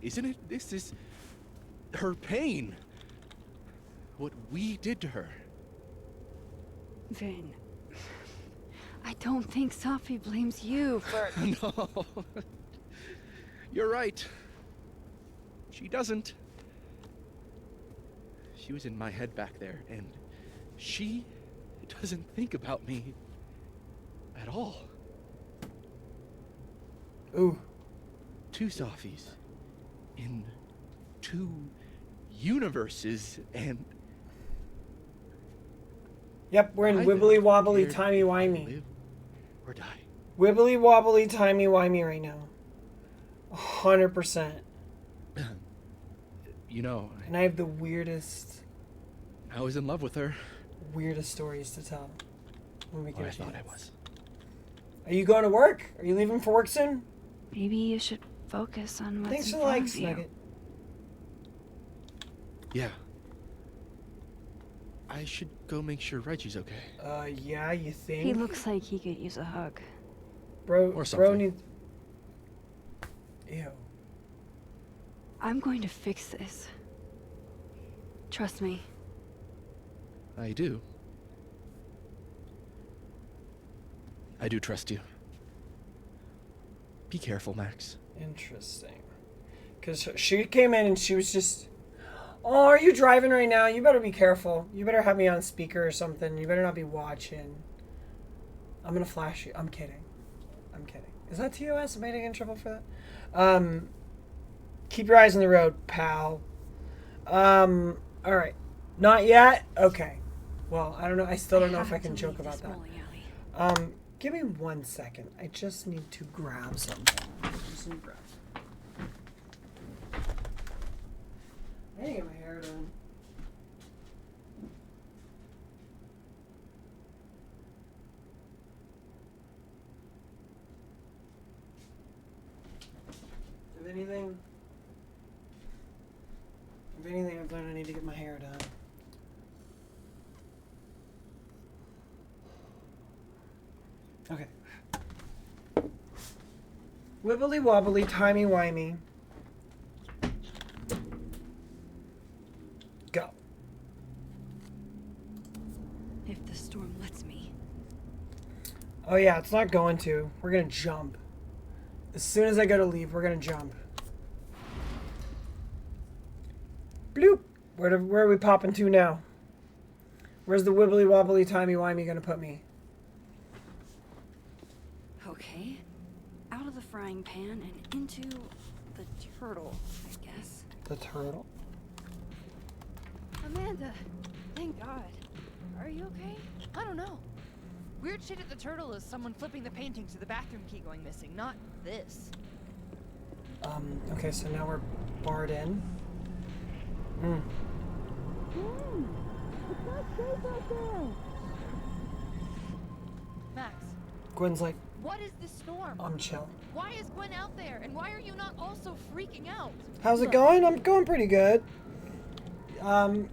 [SPEAKER 9] Isn't it? This is her pain. What we did to her.
[SPEAKER 2] this. Vin, I don't think Safi blames you for...
[SPEAKER 9] No. You're right. She doesn't. She was in my head back there, and she doesn't think about me at all.
[SPEAKER 1] Ooh.
[SPEAKER 9] Two Safis in two universes, and
[SPEAKER 1] Yep, we're in
[SPEAKER 9] I
[SPEAKER 1] wibbly
[SPEAKER 9] think
[SPEAKER 1] wobbly
[SPEAKER 9] here
[SPEAKER 1] timey
[SPEAKER 9] to
[SPEAKER 1] wimey.
[SPEAKER 9] live or die.
[SPEAKER 1] Wibbly wobbly timey wimey right now. 100%.
[SPEAKER 9] You know,
[SPEAKER 1] And I have the weirdest
[SPEAKER 9] I was in love with her.
[SPEAKER 1] stories to tell when we
[SPEAKER 9] Or
[SPEAKER 1] get
[SPEAKER 9] I
[SPEAKER 1] a
[SPEAKER 9] thought I
[SPEAKER 1] chance.
[SPEAKER 9] was.
[SPEAKER 1] Are you going to work? Are you leaving for work soon?
[SPEAKER 2] Maybe you should focus on what's
[SPEAKER 1] Thanks
[SPEAKER 2] in
[SPEAKER 1] for the
[SPEAKER 2] front
[SPEAKER 1] likes,
[SPEAKER 2] of you.
[SPEAKER 1] Nugget.
[SPEAKER 9] Yeah. I should go make sure Reggie's okay.
[SPEAKER 1] Yeah, you think?
[SPEAKER 2] He looks like he could use a hug.
[SPEAKER 1] Bro,
[SPEAKER 9] Or
[SPEAKER 1] bro
[SPEAKER 9] something.
[SPEAKER 1] needs... Ew.
[SPEAKER 2] I'm going to fix this. Trust me.
[SPEAKER 9] I do. I do trust you. Be careful, Max.
[SPEAKER 1] Interesting. Because she came in and she was just... Oh, are you driving right now? You better be careful. You better have me on speaker or something. You better not be watching. I'm going to flash you. I'm kidding. I'm kidding. Is that TOS? Am I getting in trouble for that? Keep your eyes on the road, pal. Alright. Not yet? Okay. Well, I don't know. I still don't know if I can joke about that. Give me 1 second. I just need to grab something. Just need to grab. I need to get my hair done. If anything, I've learned I need to get my hair done. Okay. Wibbly wobbly, timey wimey. Go.
[SPEAKER 2] If the storm lets me.
[SPEAKER 1] Oh yeah, it's not going to. We're gonna jump. As soon as I go to leave, we're gonna jump. Bloop! Where are we popping to now? Where's the wibbly wobbly timey wimey gonna put me?
[SPEAKER 2] Okay. Out of the frying pan and into the turtle, I guess.
[SPEAKER 1] The turtle?
[SPEAKER 3] Amanda, thank God. Are you okay? I don't know. Weird shit at the turtle is someone flipping the painting to the bathroom key going missing, not this.
[SPEAKER 1] Okay, so now we're barred in.
[SPEAKER 3] It's not safe out there. Max,
[SPEAKER 1] Gwen's like,
[SPEAKER 3] what is this storm?
[SPEAKER 1] I'm chilling.
[SPEAKER 3] Why is Gwen out there? And why are you not also freaking out?
[SPEAKER 1] How's it going? I'm going pretty good.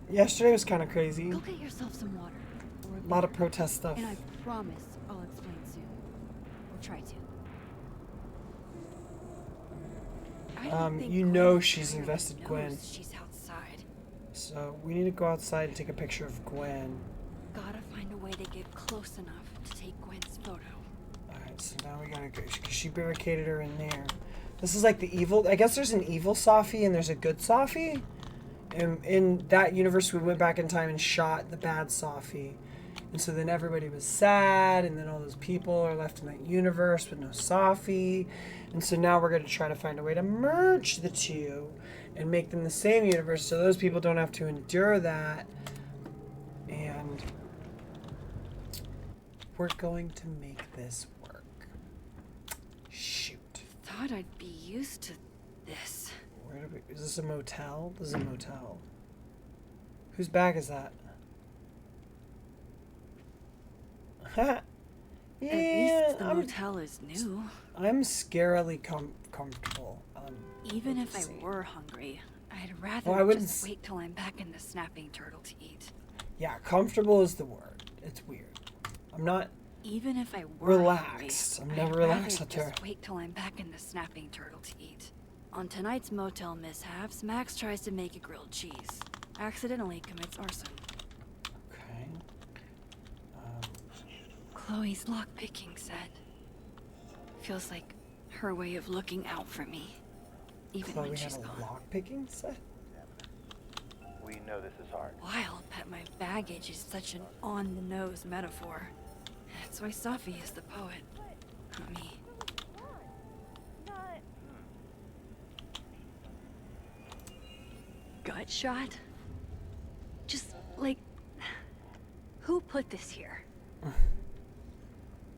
[SPEAKER 1] Yesterday was kind of crazy.
[SPEAKER 2] Go get yourself some water. Or
[SPEAKER 1] A lot of protest stuff.
[SPEAKER 2] And I promise I'll explain soon. Or try to. I don't think
[SPEAKER 1] you know
[SPEAKER 2] Gwen
[SPEAKER 1] she's
[SPEAKER 2] really
[SPEAKER 1] invested
[SPEAKER 2] knows
[SPEAKER 1] Gwen.
[SPEAKER 2] She's outside.
[SPEAKER 1] So we need to go outside and take a picture of Gwen.
[SPEAKER 2] Gotta find a way to get close enough to take Gwen's photo.
[SPEAKER 1] Alright, so now we gotta go, because she barricaded her in there. This is like the evil, I guess there's an evil Safi and there's a good Safi. And in that universe, we went back in time and shot the bad Safi. And so then everybody was sad, and then all those people are left in that universe with no Safi. And so now we're going to try to find a way to merge the two and make them the same universe so those people don't have to endure that. And we're going to make this work. Shoot.
[SPEAKER 2] Thought I'd be used to this.
[SPEAKER 1] Where do we, is this a motel? This is a motel. Whose bag is that? Yeah,
[SPEAKER 2] At least the motel is new.
[SPEAKER 1] I'm scarily comfortable.
[SPEAKER 2] Even if I
[SPEAKER 1] let's see.
[SPEAKER 2] were hungry, I'd rather
[SPEAKER 1] Well, I wouldn't
[SPEAKER 2] just wait till I'm back in the snapping turtle to eat.
[SPEAKER 1] Yeah, comfortable is the word. It's weird. I'm not
[SPEAKER 2] Even if I were
[SPEAKER 1] relaxed.
[SPEAKER 2] hungry,
[SPEAKER 1] I'm never
[SPEAKER 2] I'd
[SPEAKER 1] relaxed
[SPEAKER 2] rather
[SPEAKER 1] out there.
[SPEAKER 2] just wait till I'm back in the snapping turtle to eat. On tonight's motel mishaps, Max tries to make a grilled cheese. Accidentally commits arson.
[SPEAKER 1] Okay.
[SPEAKER 2] Chloe's lockpicking set. Feels like her way of looking out for me. Even
[SPEAKER 1] Chloe
[SPEAKER 2] when
[SPEAKER 1] had
[SPEAKER 2] she's
[SPEAKER 1] a
[SPEAKER 2] gone.
[SPEAKER 1] lockpicking set?
[SPEAKER 10] We know this is hard.
[SPEAKER 2] Wild that my baggage is such an on-the-nose metaphor. That's why Safi is the poet, not me. Gut shot? Just, like... Who put this here?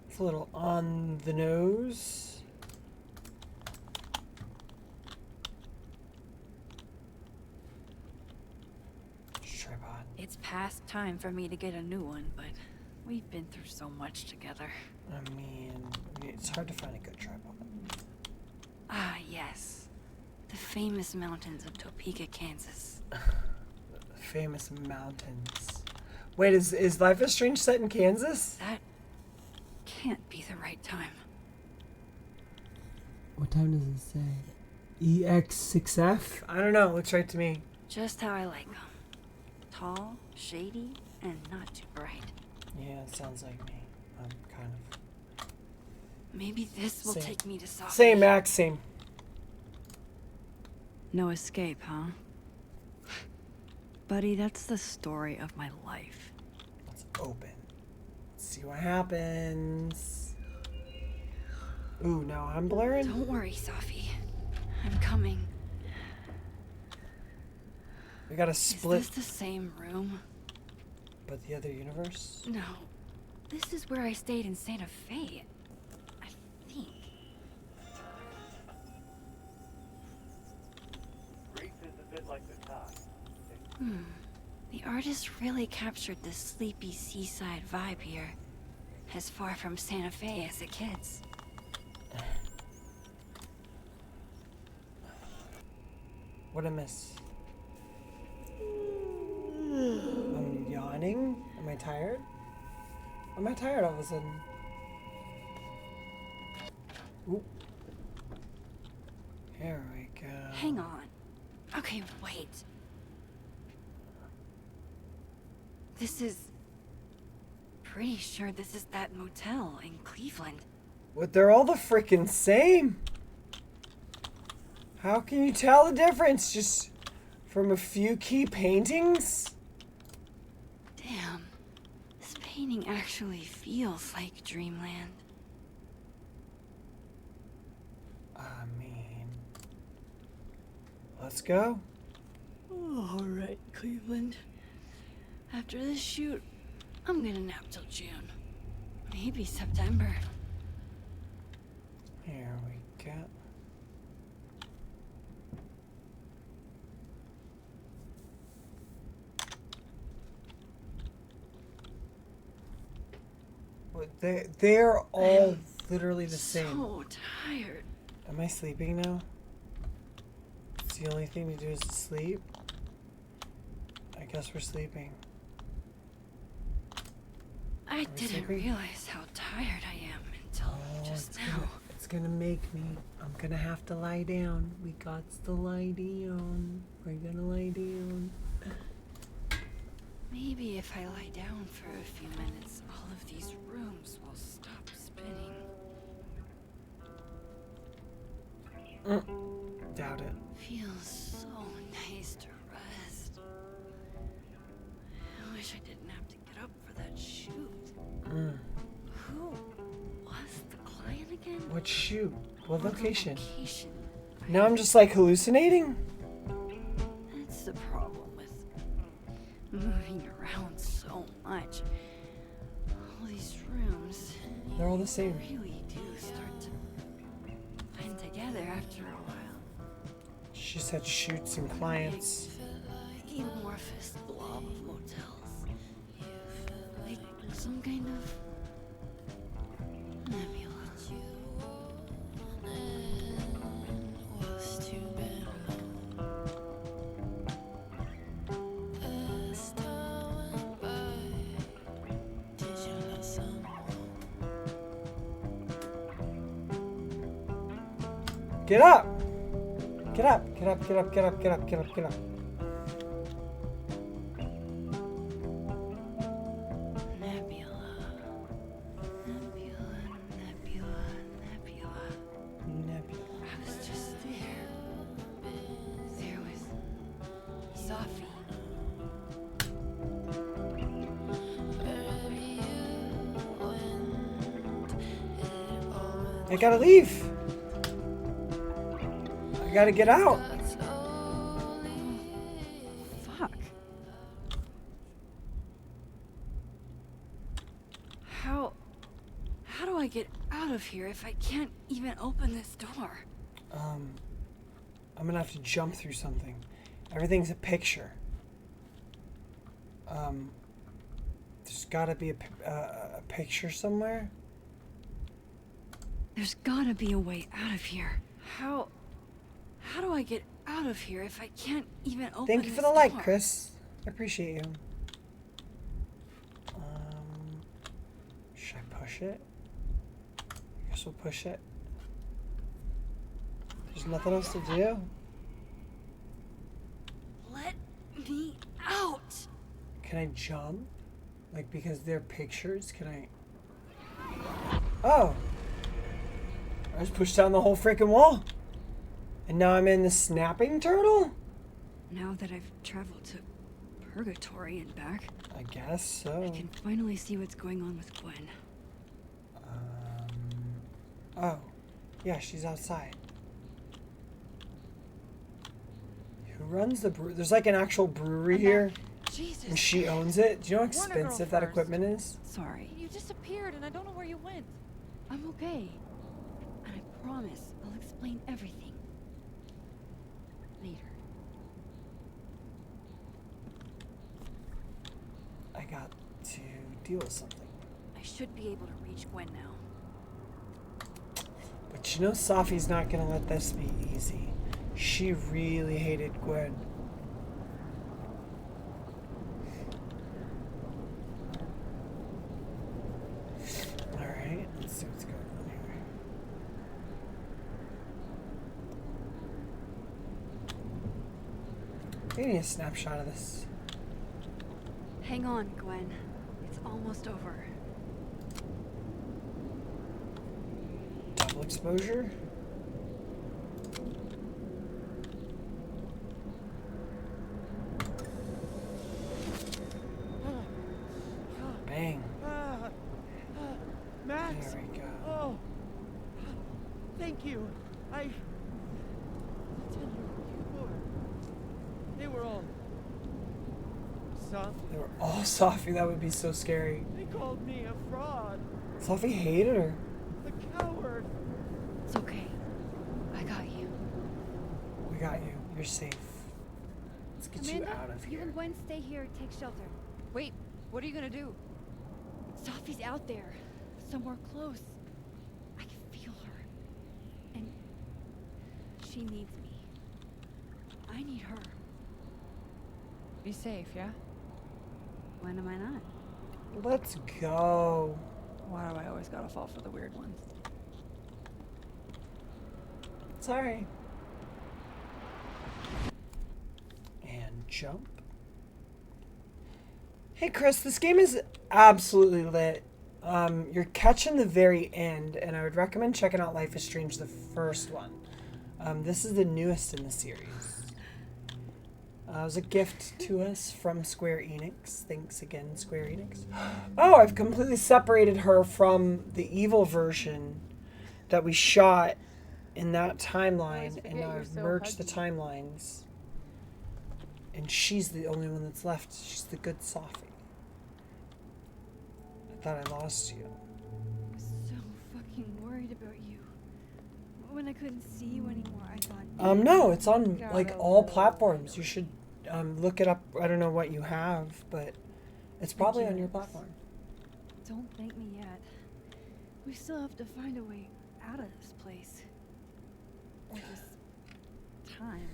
[SPEAKER 1] It's a little on the nose.
[SPEAKER 2] It's past time for me to get a new one, but We've been through so much together.
[SPEAKER 1] I mean, it's hard to find a good tripod.
[SPEAKER 2] Ah, yes. The famous mountains of Topeka, Kansas.
[SPEAKER 1] Famous mountains. Wait, is Life is Strange set in Kansas?
[SPEAKER 2] That can't be the right time.
[SPEAKER 1] What time does it say? EX6F? I don't know. Looks right to me.
[SPEAKER 2] Just how I like them. Tall, shady, and not too bright.
[SPEAKER 1] Yeah, it sounds like me. I'm kind of...
[SPEAKER 2] Maybe this will
[SPEAKER 1] Same.
[SPEAKER 2] take me to Sophie.
[SPEAKER 1] Same, Max, same.
[SPEAKER 2] No escape, huh? Buddy, that's the story of my life.
[SPEAKER 1] Let's open. Let's see what happens. Ooh, no, I'm blurring.
[SPEAKER 2] Don't worry, Sophie. I'm coming.
[SPEAKER 1] We gotta split.
[SPEAKER 2] Is this the same room?
[SPEAKER 1] But the other universe?
[SPEAKER 2] No. This is where I stayed in Santa Fe. I think.
[SPEAKER 10] Greece is a bit like the top.
[SPEAKER 2] The artist really captured the sleepy seaside vibe here. As far from Santa Fe as it gets.
[SPEAKER 1] What'd I miss? I'm yawning? Am I tired? Am I tired all of a sudden? Oop. Here we go.
[SPEAKER 2] Hang on. Okay, wait. This is... Pretty sure this is that motel in Cleveland.
[SPEAKER 1] What, they're all the frickin' same? How can you tell the difference just from a few key paintings?
[SPEAKER 2] Damn. This painting actually feels like dreamland.
[SPEAKER 1] I mean... Let's go.
[SPEAKER 2] Alright, Cleveland. After this shoot, I'm gonna nap till June. Maybe September.
[SPEAKER 1] Here we go. They're all literally the same.
[SPEAKER 2] So tired.
[SPEAKER 1] Am I sleeping now? It's the only thing to do is to sleep. I guess we're sleeping.
[SPEAKER 2] I
[SPEAKER 1] we
[SPEAKER 2] didn't
[SPEAKER 1] sleeping?
[SPEAKER 2] realize how tired I am until just now.
[SPEAKER 1] It's gonna make me. I'm gonna have to lie down. We got to lie down. We're gonna lie down.
[SPEAKER 2] Maybe if I lie down for a few minutes, all of these rooms will stop spinning.
[SPEAKER 1] Doubt it.
[SPEAKER 2] Feels so nice to rest. I wish I didn't have to get up for that shoot. Who was the client again?
[SPEAKER 1] What shoot? What location?
[SPEAKER 2] Location.
[SPEAKER 1] Now I'm just like hallucinating?
[SPEAKER 2] That's the problem with moving around so much. All these rooms.
[SPEAKER 1] They're all the same.
[SPEAKER 2] Really do start to blend together after a while.
[SPEAKER 1] She said shoots and clients.
[SPEAKER 2] Amorphous blob of motels. Like some kind of nebula.
[SPEAKER 1] Get up! Get up! Get up! Get up! Get up! Get up! Get up! Get up!
[SPEAKER 2] Nebula. Nebula. Nebula. Nebula.
[SPEAKER 1] Nebula.
[SPEAKER 2] I was just there. There was Sophie.
[SPEAKER 1] I gotta leave! I gotta get out!
[SPEAKER 2] Fuck. How do I get out of here if I can't even open this door?
[SPEAKER 1] I'm gonna have to jump through something. Everything's a picture. There's gotta be a picture somewhere.
[SPEAKER 2] There's gotta be a way out of here. How do I get out of here if I can't even open
[SPEAKER 1] Thank you for
[SPEAKER 2] this
[SPEAKER 1] the like,
[SPEAKER 2] door?
[SPEAKER 1] Chris. I appreciate you. Should I push it? I guess we'll push it. There's nothing else to do.
[SPEAKER 2] Let me out!
[SPEAKER 1] Can I jump? Like, because they're pictures, can I? Oh! I just pushed down the whole freaking wall. And now I'm in the snapping turtle?
[SPEAKER 2] Now that I've traveled to Purgatory and back,
[SPEAKER 1] I guess so.
[SPEAKER 2] I can finally see what's going on with Gwen.
[SPEAKER 1] Oh. Yeah, she's outside. Who runs the brewery? There's like an actual brewery here.
[SPEAKER 3] Jesus.
[SPEAKER 1] And she owns it. Do you know how
[SPEAKER 3] Warner Girl
[SPEAKER 1] expensive that
[SPEAKER 3] first.
[SPEAKER 1] equipment is?
[SPEAKER 2] Sorry.
[SPEAKER 3] You disappeared and I don't know where you went.
[SPEAKER 2] I'm okay. And I promise I'll explain everything. Later.
[SPEAKER 1] I got to deal with something.
[SPEAKER 2] I should be able to reach Gwen now.
[SPEAKER 1] But you know Safi's not gonna let this be easy. She really hated Gwen. Alright, let's see what's going on here. We need a snapshot of this.
[SPEAKER 2] Hang on, Gwen. It's almost over.
[SPEAKER 1] Double exposure. Bang.
[SPEAKER 9] Max!
[SPEAKER 1] There we go.
[SPEAKER 9] Oh! Thank you. I'll tell you who you were. They were all soft.
[SPEAKER 1] They were all Safi. That would be so scary.
[SPEAKER 9] They called me a fraud.
[SPEAKER 1] Safi hated her.
[SPEAKER 9] A coward.
[SPEAKER 2] It's okay. I got you.
[SPEAKER 1] We got you. You're safe. Let's get you
[SPEAKER 2] Amanda,
[SPEAKER 1] out of
[SPEAKER 2] you
[SPEAKER 1] here.
[SPEAKER 2] and Gwen stay here, take shelter.
[SPEAKER 3] Wait, what are you gonna do?
[SPEAKER 2] Sophie's out there, somewhere close. I can feel her. And she needs me. I need her.
[SPEAKER 3] Be safe, yeah?
[SPEAKER 2] When am I not?
[SPEAKER 1] Let's go.
[SPEAKER 3] Why do I always gotta fall for the weird ones?
[SPEAKER 1] Sorry. And jump. Hey Chris, this game is absolutely lit. You're catching the very end, and I would recommend checking out Life is Strange, the first one. This is the newest in the series. It was a gift to us from Square Enix. Thanks again, Square Enix. Oh, I've completely separated her from the evil version that we shot in that timeline, and now I've merged the timelines. And she's the only one that's left. She's the good Safi. I thought I lost you.
[SPEAKER 2] I was so fucking worried about you. When I couldn't see you anymore, I thought...
[SPEAKER 1] No, it's on like all platforms. You should look it up. I don't know what you have, but it's probably on your platform.
[SPEAKER 2] Don't thank me yet. We still have to find a way out of this place. Or just time.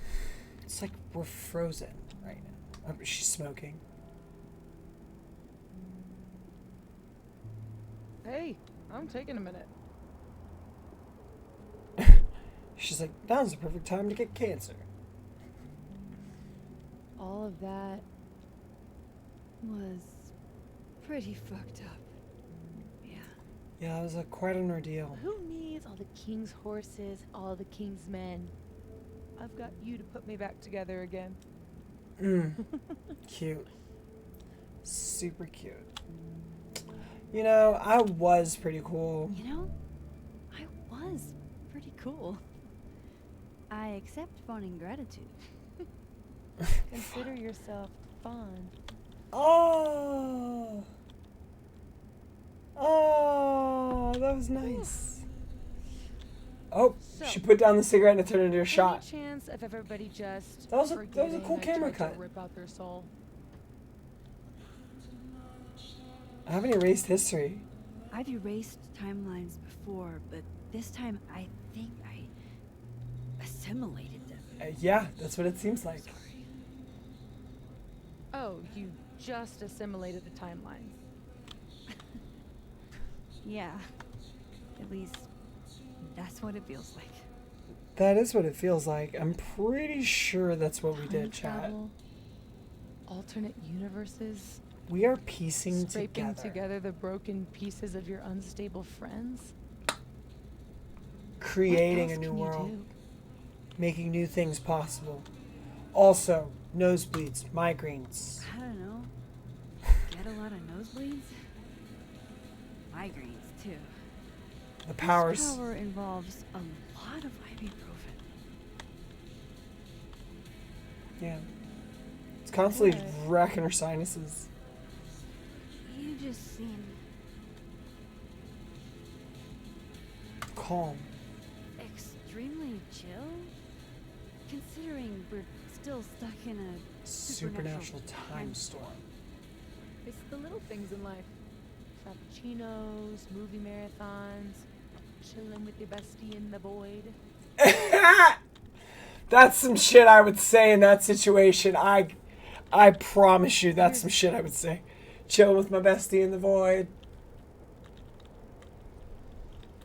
[SPEAKER 1] It's like we're frozen right now. Oh, she's smoking.
[SPEAKER 3] Hey, I'm taking a minute.
[SPEAKER 1] She's like, now's the perfect time to get cancer.
[SPEAKER 2] All of that was pretty fucked up. Yeah.
[SPEAKER 1] Yeah, it was quite an ordeal.
[SPEAKER 11] Who needs all the king's horses, all the king's men? I've got you to put me back together again.
[SPEAKER 1] Cute. Super cute. You know, I was pretty cool.
[SPEAKER 2] You know, I was pretty cool. I accept fawning gratitude.
[SPEAKER 11] Consider yourself fond.
[SPEAKER 1] Oh! Oh, that was nice. Oh,
[SPEAKER 11] So,
[SPEAKER 1] she put down the cigarette and it turned into a
[SPEAKER 11] any
[SPEAKER 1] shot.
[SPEAKER 11] chance of everybody just
[SPEAKER 1] That was a
[SPEAKER 11] forgetting
[SPEAKER 1] cool
[SPEAKER 11] I
[SPEAKER 1] camera
[SPEAKER 11] tried
[SPEAKER 1] cut.
[SPEAKER 11] to rip out their soul?
[SPEAKER 1] I haven't erased history.
[SPEAKER 2] I've erased timelines before, but this time I think I assimilated them.
[SPEAKER 1] Yeah, that's what it seems like.
[SPEAKER 11] Oh, you just assimilated the timelines.
[SPEAKER 2] Yeah. At least that's what it feels like.
[SPEAKER 1] That is what it feels like. I'm pretty sure that's what we
[SPEAKER 11] Time
[SPEAKER 1] did, chat.
[SPEAKER 11] travel, alternate universes,
[SPEAKER 1] We are piecing
[SPEAKER 11] scraping
[SPEAKER 1] together.
[SPEAKER 11] together the broken pieces of your unstable friends.
[SPEAKER 1] Creating
[SPEAKER 11] What
[SPEAKER 1] a
[SPEAKER 11] else
[SPEAKER 1] new
[SPEAKER 11] can you
[SPEAKER 1] world.
[SPEAKER 11] do?
[SPEAKER 1] Making new things possible. Also, nosebleeds, migraines.
[SPEAKER 2] I don't know. Get a lot of nosebleeds? Migraines, too.
[SPEAKER 1] The powers.
[SPEAKER 2] This power involves a lot of ibuprofen.
[SPEAKER 1] Yeah. It's constantly
[SPEAKER 11] Good.
[SPEAKER 1] wrecking her sinuses.
[SPEAKER 2] You just seem
[SPEAKER 1] Calm.
[SPEAKER 2] extremely chill, considering we're still stuck in a
[SPEAKER 1] Supernatural time storm.
[SPEAKER 11] It's the little things in life. Frappuccinos, movie marathons, chilling with your bestie in the void.
[SPEAKER 1] That's some shit I would say in that situation. I promise you that's some shit I would say. Chilling with my bestie in the void.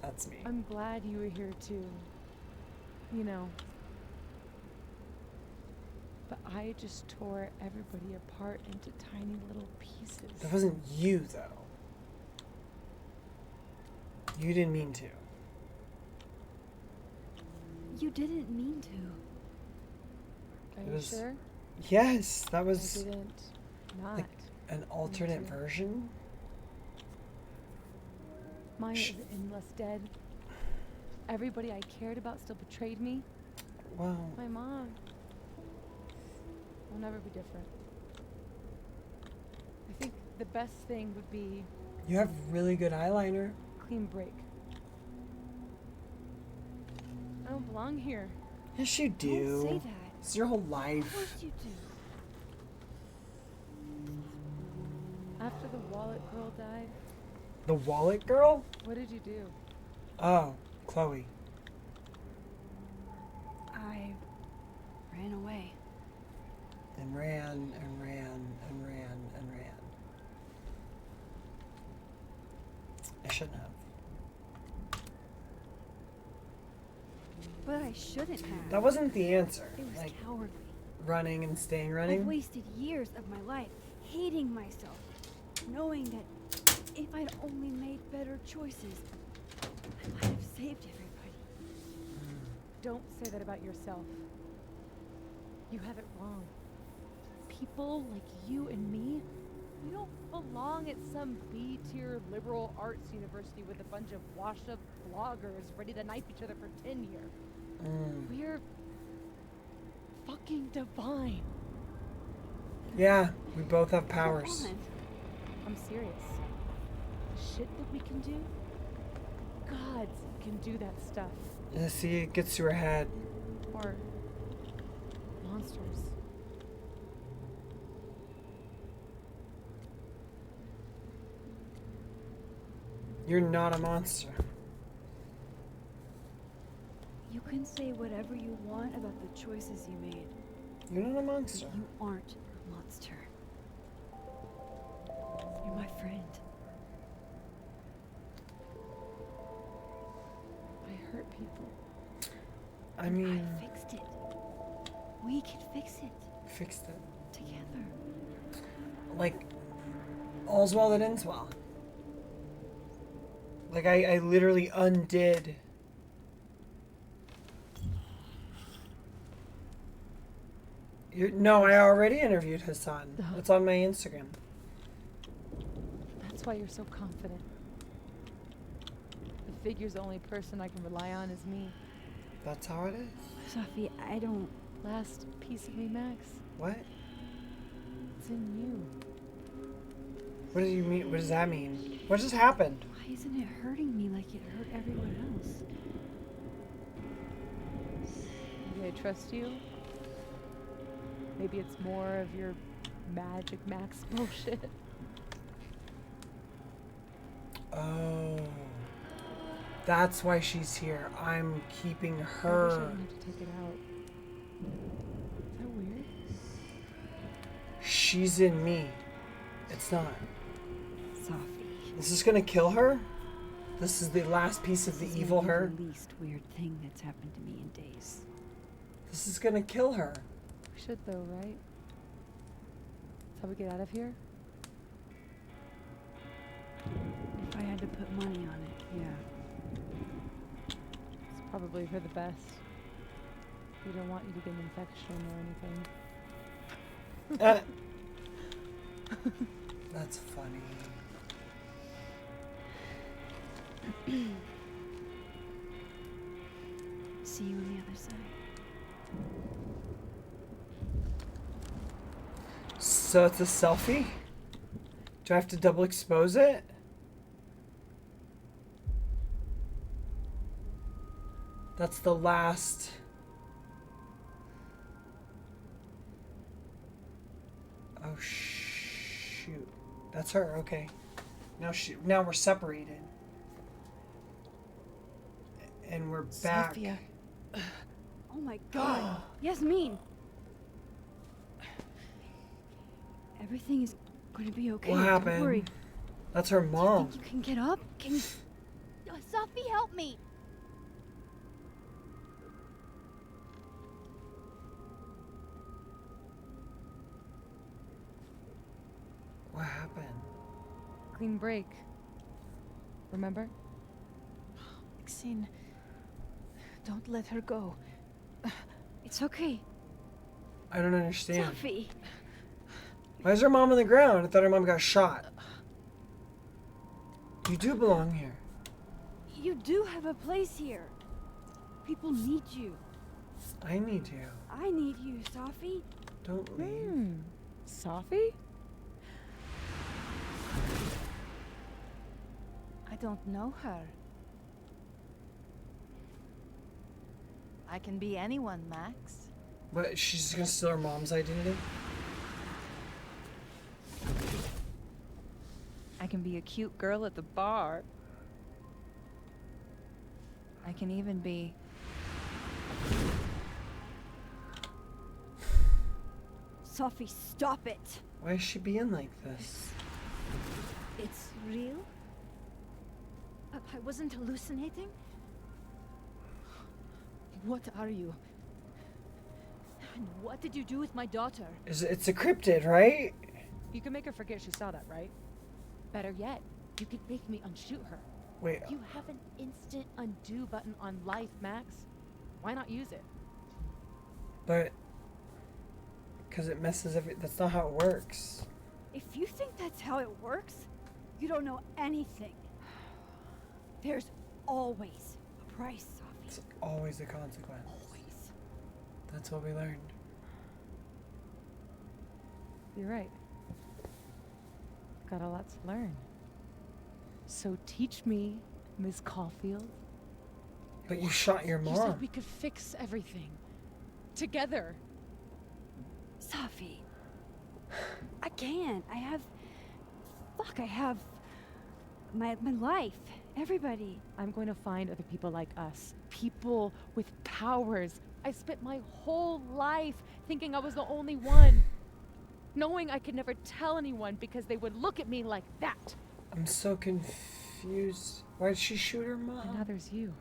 [SPEAKER 1] That's me.
[SPEAKER 11] I'm glad you were here too. You know. But I just tore everybody apart into tiny little pieces.
[SPEAKER 1] That wasn't you, though. You didn't mean to.
[SPEAKER 2] You didn't mean to.
[SPEAKER 11] Are
[SPEAKER 1] It
[SPEAKER 11] you
[SPEAKER 1] was-
[SPEAKER 11] sure?
[SPEAKER 1] Yes, that
[SPEAKER 11] I
[SPEAKER 1] was
[SPEAKER 11] didn't. Not.
[SPEAKER 1] like an alternate
[SPEAKER 11] too.
[SPEAKER 1] version.
[SPEAKER 11] Maya is endless dead. Everybody I cared about still betrayed me.
[SPEAKER 1] Wow.
[SPEAKER 11] My mom will never be different. I think the best thing would be
[SPEAKER 1] You have really good eyeliner.
[SPEAKER 11] clean break. I don't belong here.
[SPEAKER 1] Yes, you do.
[SPEAKER 2] Don't say that.
[SPEAKER 1] It's your whole
[SPEAKER 2] Of
[SPEAKER 1] life.
[SPEAKER 2] course you do.
[SPEAKER 11] After the wallet girl died,
[SPEAKER 1] The wallet girl?
[SPEAKER 11] what did you do?
[SPEAKER 1] Oh, Chloe.
[SPEAKER 2] I ran away.
[SPEAKER 1] And ran and ran and ran and ran. I shouldn't have.
[SPEAKER 2] But I shouldn't have.
[SPEAKER 1] That wasn't the answer.
[SPEAKER 2] It was
[SPEAKER 1] Like
[SPEAKER 2] cowardly.
[SPEAKER 1] running and staying
[SPEAKER 2] I've
[SPEAKER 1] running.
[SPEAKER 2] wasted years of my life hating myself, knowing that if I'd only made better choices, I might have saved everybody.
[SPEAKER 11] Don't say that about yourself. You have it wrong. People like you and me, we don't belong at some B-tier liberal arts university with a bunch of washed-up bloggers ready to knife each other for tenure. We're fucking divine.
[SPEAKER 1] Yeah, we both have powers.
[SPEAKER 2] Come on.
[SPEAKER 11] I'm serious. The shit that we can do, gods can do that stuff.
[SPEAKER 1] Yeah, see, it gets to her head.
[SPEAKER 11] Or monsters.
[SPEAKER 1] You're not a monster.
[SPEAKER 2] You can say whatever you want about the choices you made,
[SPEAKER 1] You're not a
[SPEAKER 2] but
[SPEAKER 1] monster.
[SPEAKER 2] you aren't a monster. You're my friend.
[SPEAKER 11] I hurt people.
[SPEAKER 1] I mean,
[SPEAKER 2] I fixed it. We can fix it
[SPEAKER 1] fixed it.
[SPEAKER 2] together.
[SPEAKER 1] Like, all's well that ends well. Like, I literally undid. No, I already interviewed Hasan. It's on my Instagram.
[SPEAKER 11] That's why you're so confident. The figure's the only person I can rely on is me.
[SPEAKER 1] That's how it is.
[SPEAKER 2] Sophie, I don't.
[SPEAKER 11] Last piece of me, Max.
[SPEAKER 1] What?
[SPEAKER 11] It's in you.
[SPEAKER 1] What do you mean? What does that mean? What just happened?
[SPEAKER 2] Why isn't it hurting me like it hurt everyone else?
[SPEAKER 11] Maybe I trust you. Maybe it's more of your magic Max bullshit.
[SPEAKER 1] Oh. That's why she's here. I'm keeping
[SPEAKER 11] I wish I
[SPEAKER 1] her.
[SPEAKER 11] didn't have to take it out. Is that weird?
[SPEAKER 1] She's in me. It's not.
[SPEAKER 2] Sophie.
[SPEAKER 1] Is this gonna kill her? This is the last piece of the
[SPEAKER 2] This is
[SPEAKER 1] evil
[SPEAKER 2] maybe
[SPEAKER 1] her.
[SPEAKER 2] the least weird thing that's happened to me in days.
[SPEAKER 1] This is gonna kill her.
[SPEAKER 11] We should though, right? That's how we get out of here?
[SPEAKER 2] If I had to put money on it, yeah.
[SPEAKER 11] It's probably for the best. We don't want you to get an infection or anything.
[SPEAKER 1] That's funny.
[SPEAKER 2] See you on the other side.
[SPEAKER 1] So it's a selfie? Do I have to double expose it? That's the last. Oh shoot. That's her, okay. Now we're separated. And we're back.
[SPEAKER 2] Sophia. Oh my god. Yasmin. Everything is going to be okay.
[SPEAKER 1] What
[SPEAKER 2] Don't
[SPEAKER 1] happened?
[SPEAKER 2] worry.
[SPEAKER 1] That's her
[SPEAKER 2] Do you
[SPEAKER 1] mom.
[SPEAKER 2] think you can get up? Can you...
[SPEAKER 5] Sophie, help me!
[SPEAKER 1] What happened?
[SPEAKER 11] Clean break. Remember?
[SPEAKER 3] Maxine, don't let her go.
[SPEAKER 2] It's okay.
[SPEAKER 1] I don't understand.
[SPEAKER 2] Sophie.
[SPEAKER 1] Why is her mom on the ground? I thought her mom got shot. You do belong here.
[SPEAKER 2] You do have a place here. People need you.
[SPEAKER 1] I need you.
[SPEAKER 2] I need you, Sophie.
[SPEAKER 1] Don't leave.
[SPEAKER 11] Sophie?
[SPEAKER 3] I don't know her. I can be anyone, Max.
[SPEAKER 1] But she's gonna steal her mom's identity?
[SPEAKER 3] I can be a cute girl at the bar. I can even be...
[SPEAKER 2] Sophie, stop it.
[SPEAKER 1] Why is she being like this?
[SPEAKER 2] It's real? I wasn't hallucinating?
[SPEAKER 3] What are you? And what did you do with my daughter?
[SPEAKER 1] It's encrypted, right?
[SPEAKER 11] You can make her forget she saw that, right? Better yet, you could make me unshoot her.
[SPEAKER 1] Wait.
[SPEAKER 11] You have an instant undo button on life, Max. Why not use it?
[SPEAKER 1] But because it messes that's not how it works.
[SPEAKER 2] If you think that's how it works, you don't know anything. There's always a price, Sophie.
[SPEAKER 1] It's always a consequence.
[SPEAKER 2] Always.
[SPEAKER 1] That's what we learned.
[SPEAKER 11] You're right. Got a lot to learn. So teach me, Miss Caulfield.
[SPEAKER 1] But you shot your
[SPEAKER 11] You
[SPEAKER 1] mom.
[SPEAKER 11] said we could fix everything. Together.
[SPEAKER 2] Sophie. I can't. I have my life. Everybody.
[SPEAKER 11] I'm going to find other people like us. People with powers. I spent my whole life thinking I was the only one. Knowing I could never tell anyone because they would look at me like that.
[SPEAKER 1] I'm so confused. Why did she shoot her mom?
[SPEAKER 11] And now there's you.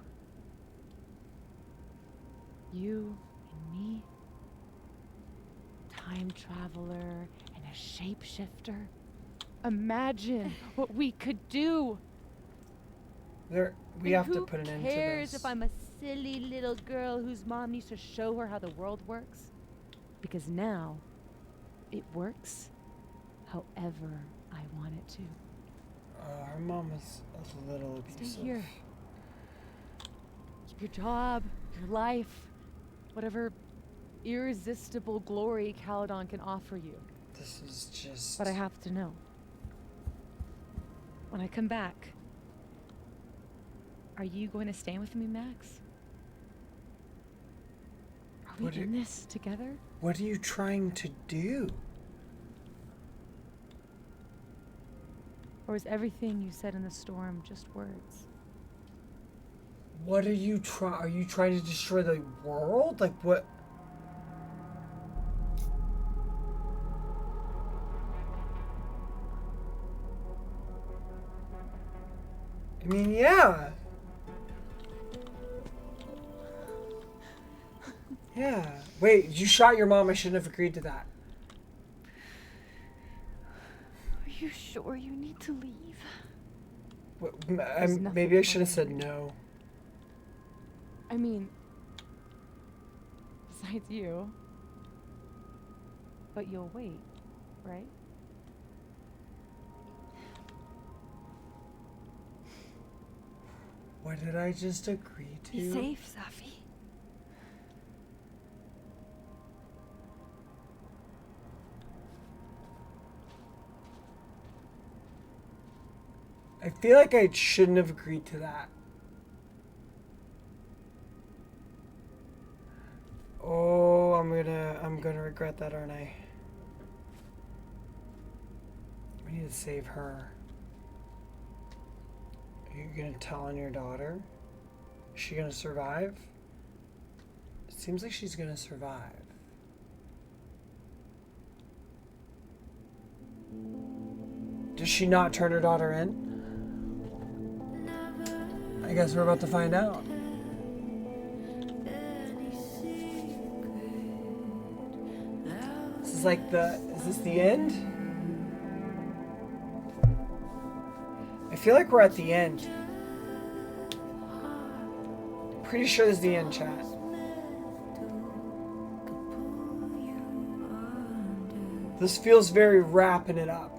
[SPEAKER 11] You and me. Time traveler and a shapeshifter. Imagine what we could do.
[SPEAKER 1] We have to put an end to this.
[SPEAKER 11] Who cares if I'm a silly little girl whose mom needs to show her how the world works? Because now, it works however I want it to.
[SPEAKER 1] Her mom is a little abusive.
[SPEAKER 11] Stay here. Keep your job, your life, whatever irresistible glory Caledon can offer you.
[SPEAKER 1] This is just...
[SPEAKER 11] But I have to know. When I come back, are you going to stay with me, Max? Are we in this together?
[SPEAKER 1] What are you trying to do?
[SPEAKER 11] Or is everything you said in the storm just words?
[SPEAKER 1] What are you Are you trying to destroy the world? Like what? I mean, yeah. Yeah. Wait, you shot your mom. I shouldn't have agreed to that.
[SPEAKER 2] Are you sure you need to leave?
[SPEAKER 1] Maybe I should have said no.
[SPEAKER 11] I mean, besides you. But you'll wait, right?
[SPEAKER 1] What did I just agree to?
[SPEAKER 2] Be safe, Safi.
[SPEAKER 1] I feel like I shouldn't have agreed to that. Oh, I'm gonna regret that, aren't I? We need to save her. Are you gonna tell on your daughter? Is she gonna survive? It seems like she's gonna survive. Does she not turn her daughter in? I guess we're about to find out. This is like is this the end? I feel like we're at the end. Pretty sure this is the end, chat. This feels very wrapping it up.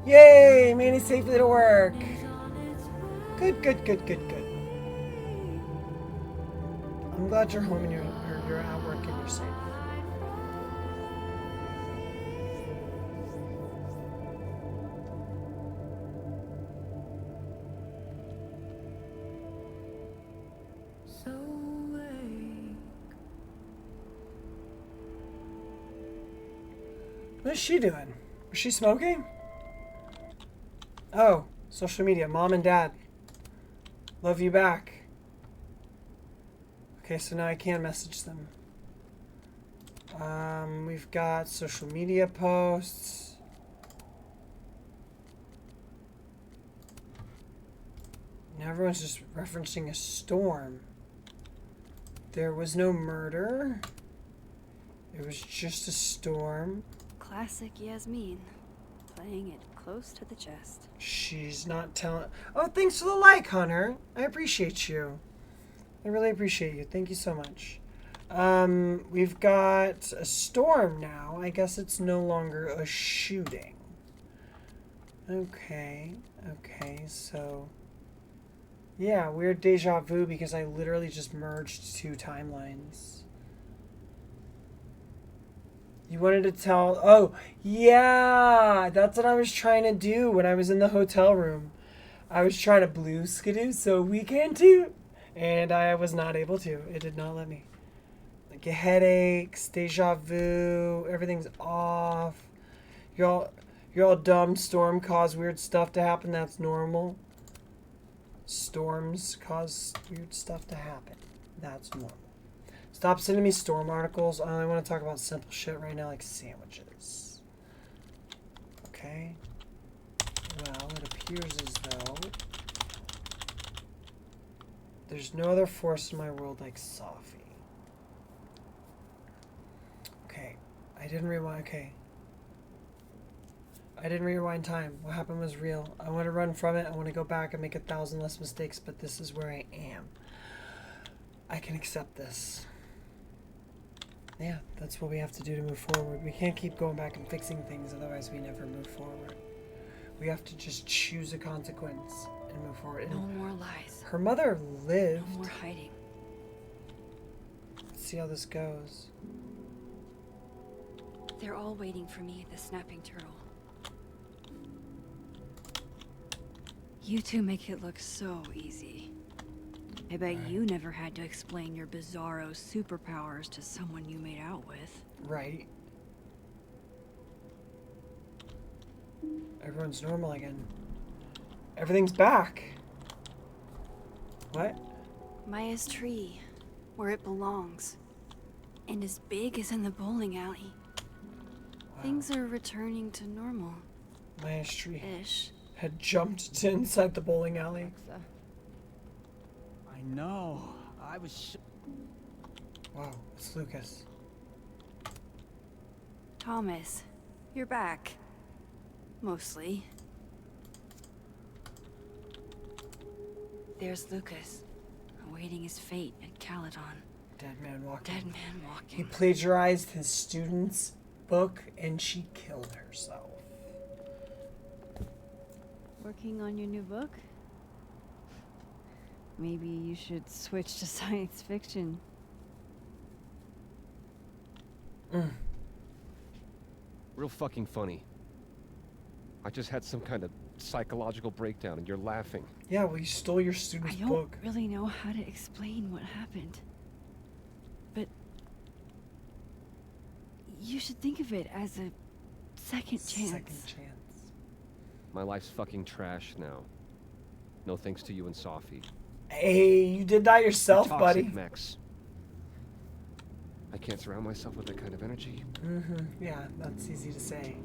[SPEAKER 1] Yay! Made it safely to work. Good, good, good, good, good. I'm glad you're home and you're at work and you're safe. What is she doing? Was she smoking? Oh, social media. Mom and Dad. Love you back. Okay, so now I can message them. We've got social media posts. Now everyone's just referencing a storm. There was no murder. It was just a storm.
[SPEAKER 2] Classic Yasmin. Playing it close to the chest.
[SPEAKER 1] She's not telling... Oh, thanks for the like, Hunter. I appreciate you. I really appreciate you. Thank you so much. We've got a storm now. I guess it's no longer a shooting. Okay, so... Yeah, weird deja vu because I literally just merged two timelines. You wanted to tell... Oh, yeah! That's what I was trying to do when I was in the hotel room. I was trying to blue skidoo so we can too. And I was not able to. It did not let me. Like headaches, deja vu, everything's off. You're all dumb. Storm caused weird stuff to happen. That's normal. Storms cause weird stuff to happen. That's normal. Stop sending me storm articles. I only want to talk about simple shit right now, like sandwiches. Okay. Well, it appears as though there's no other force in my world like Safi. Okay. I didn't rewind. Okay. I didn't rewind time. What happened was real. I want to run from it. I want to go back and make 1,000 less mistakes, but this is where I am. I can accept this. Yeah, that's what we have to do to move forward. We can't keep going back and fixing things, otherwise we never move forward. We have to just choose a consequence and move forward.
[SPEAKER 2] No more lies.
[SPEAKER 1] Her mother lived.
[SPEAKER 2] No more hiding.
[SPEAKER 1] Let's see how this goes.
[SPEAKER 2] They're all waiting for me at the snapping turtle. You two make it look so easy. I bet you never had to explain your bizarro superpowers to someone you made out with.
[SPEAKER 1] Right. Everyone's normal again. Everything's back. What?
[SPEAKER 2] Maya's tree, where it belongs. And as big as in the bowling alley.
[SPEAKER 1] Wow.
[SPEAKER 2] Things are returning to normal.
[SPEAKER 1] Maya's tree
[SPEAKER 2] Ish.
[SPEAKER 1] had jumped to inside the bowling alley.
[SPEAKER 4] I know. I was
[SPEAKER 1] Wow, it's Lucas.
[SPEAKER 2] Thomas, you're back. Mostly. There's Lucas, awaiting his fate at Caledon.
[SPEAKER 1] Dead man walking.
[SPEAKER 2] Dead man walking.
[SPEAKER 1] He plagiarized his student's book and she killed herself.
[SPEAKER 2] Working on your new book? Maybe you should switch to science fiction.
[SPEAKER 8] Real fucking funny. I just had some kind of psychological breakdown and you're laughing.
[SPEAKER 1] Yeah, well, you stole your
[SPEAKER 2] I
[SPEAKER 1] student's
[SPEAKER 2] don't
[SPEAKER 1] book.
[SPEAKER 2] really know how to explain what happened. But you should think of it as a second chance.
[SPEAKER 1] Second chance.
[SPEAKER 8] My life's fucking trash now. No thanks to you and Sophie.
[SPEAKER 1] Hey, you did that yourself,
[SPEAKER 8] You're toxic,
[SPEAKER 1] buddy.
[SPEAKER 8] Max. I can't surround myself with that kind of energy.
[SPEAKER 1] Yeah, that's easy to say.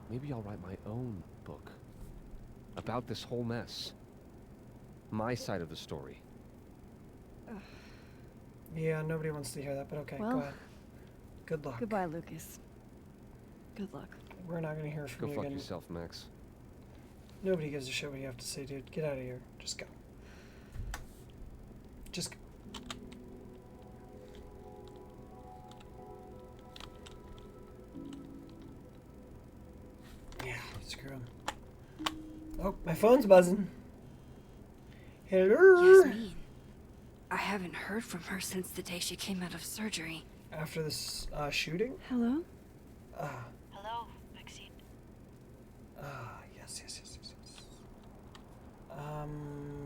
[SPEAKER 8] Maybe I'll write my own book. About this whole mess. My side of the story.
[SPEAKER 1] Yeah, nobody wants to hear that, but okay,
[SPEAKER 2] Well,
[SPEAKER 1] go ahead. Good luck.
[SPEAKER 2] Goodbye, Lucas. Good luck.
[SPEAKER 1] We're not gonna hear from
[SPEAKER 8] Go
[SPEAKER 1] you
[SPEAKER 8] fuck
[SPEAKER 1] again.
[SPEAKER 8] yourself, Max.
[SPEAKER 1] Nobody gives a shit what you have to say, dude. Get out of here. Just go. Just go. Yeah, screw him. Oh, my phone's buzzing. Hello?
[SPEAKER 2] Yasmin. I haven't heard from her since the day she came out of surgery.
[SPEAKER 1] After this shooting?
[SPEAKER 2] Hello?
[SPEAKER 6] Hello, Maxine.
[SPEAKER 1] Yes.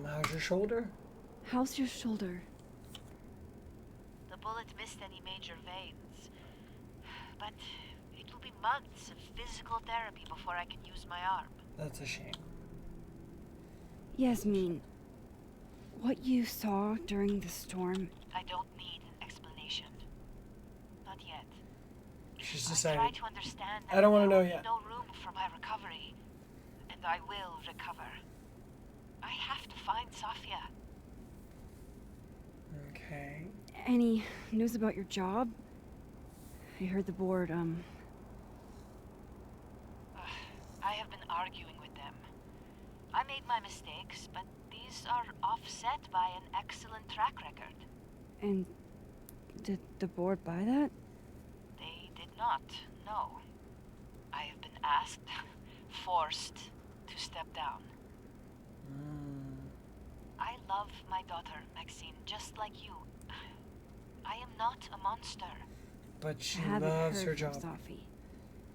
[SPEAKER 1] How's your shoulder?
[SPEAKER 2] How's your shoulder?
[SPEAKER 6] The bullet missed any major veins. But it will be months of physical therapy before I can use my arm.
[SPEAKER 1] That's a shame.
[SPEAKER 2] Yasmin, what you saw during the storm,
[SPEAKER 6] I don't need an explanation. Not yet.
[SPEAKER 1] She's
[SPEAKER 6] I
[SPEAKER 1] decided.
[SPEAKER 6] try to understand that
[SPEAKER 1] I don't want to
[SPEAKER 6] there
[SPEAKER 1] know
[SPEAKER 6] will be
[SPEAKER 1] yet.
[SPEAKER 6] no room for my recovery. And I will recover. I have to find Sofia.
[SPEAKER 1] Okay.
[SPEAKER 2] any news about your job? I heard the board,
[SPEAKER 6] I have been arguing with them. I made my mistakes, but these are offset by an excellent track record.
[SPEAKER 2] And did the board buy that?
[SPEAKER 6] They did not, no. I have been asked, forced to step down. I love my daughter, Maxine, just like you. I am not a monster.
[SPEAKER 1] But she
[SPEAKER 2] I haven't
[SPEAKER 1] loves
[SPEAKER 2] heard
[SPEAKER 1] her
[SPEAKER 2] from
[SPEAKER 1] job.
[SPEAKER 2] Sophie,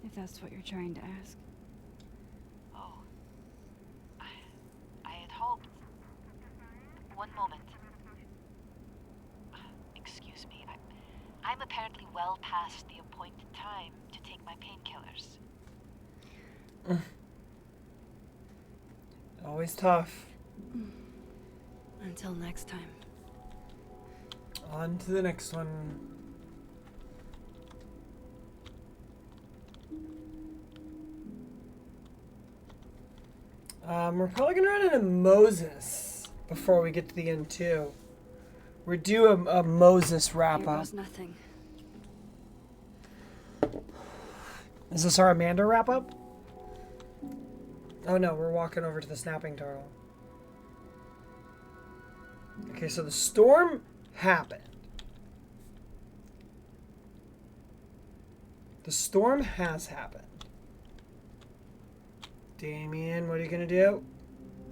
[SPEAKER 2] if that's what you're trying to ask.
[SPEAKER 6] Oh. I had hoped. One moment. Excuse me. I'm apparently well past the appointed time to take my painkillers.
[SPEAKER 1] Always tough.
[SPEAKER 2] Until next time.
[SPEAKER 1] On to the next one. We're probably gonna run into Moses before we get to the end too. We're due a Moses wrap
[SPEAKER 2] Here
[SPEAKER 1] up.
[SPEAKER 2] goes nothing.
[SPEAKER 1] Is this our Amanda wrap up? Oh no, we're walking over to the snapping turtle. Okay, so the storm happened. The storm has happened. Damien, what are you gonna do?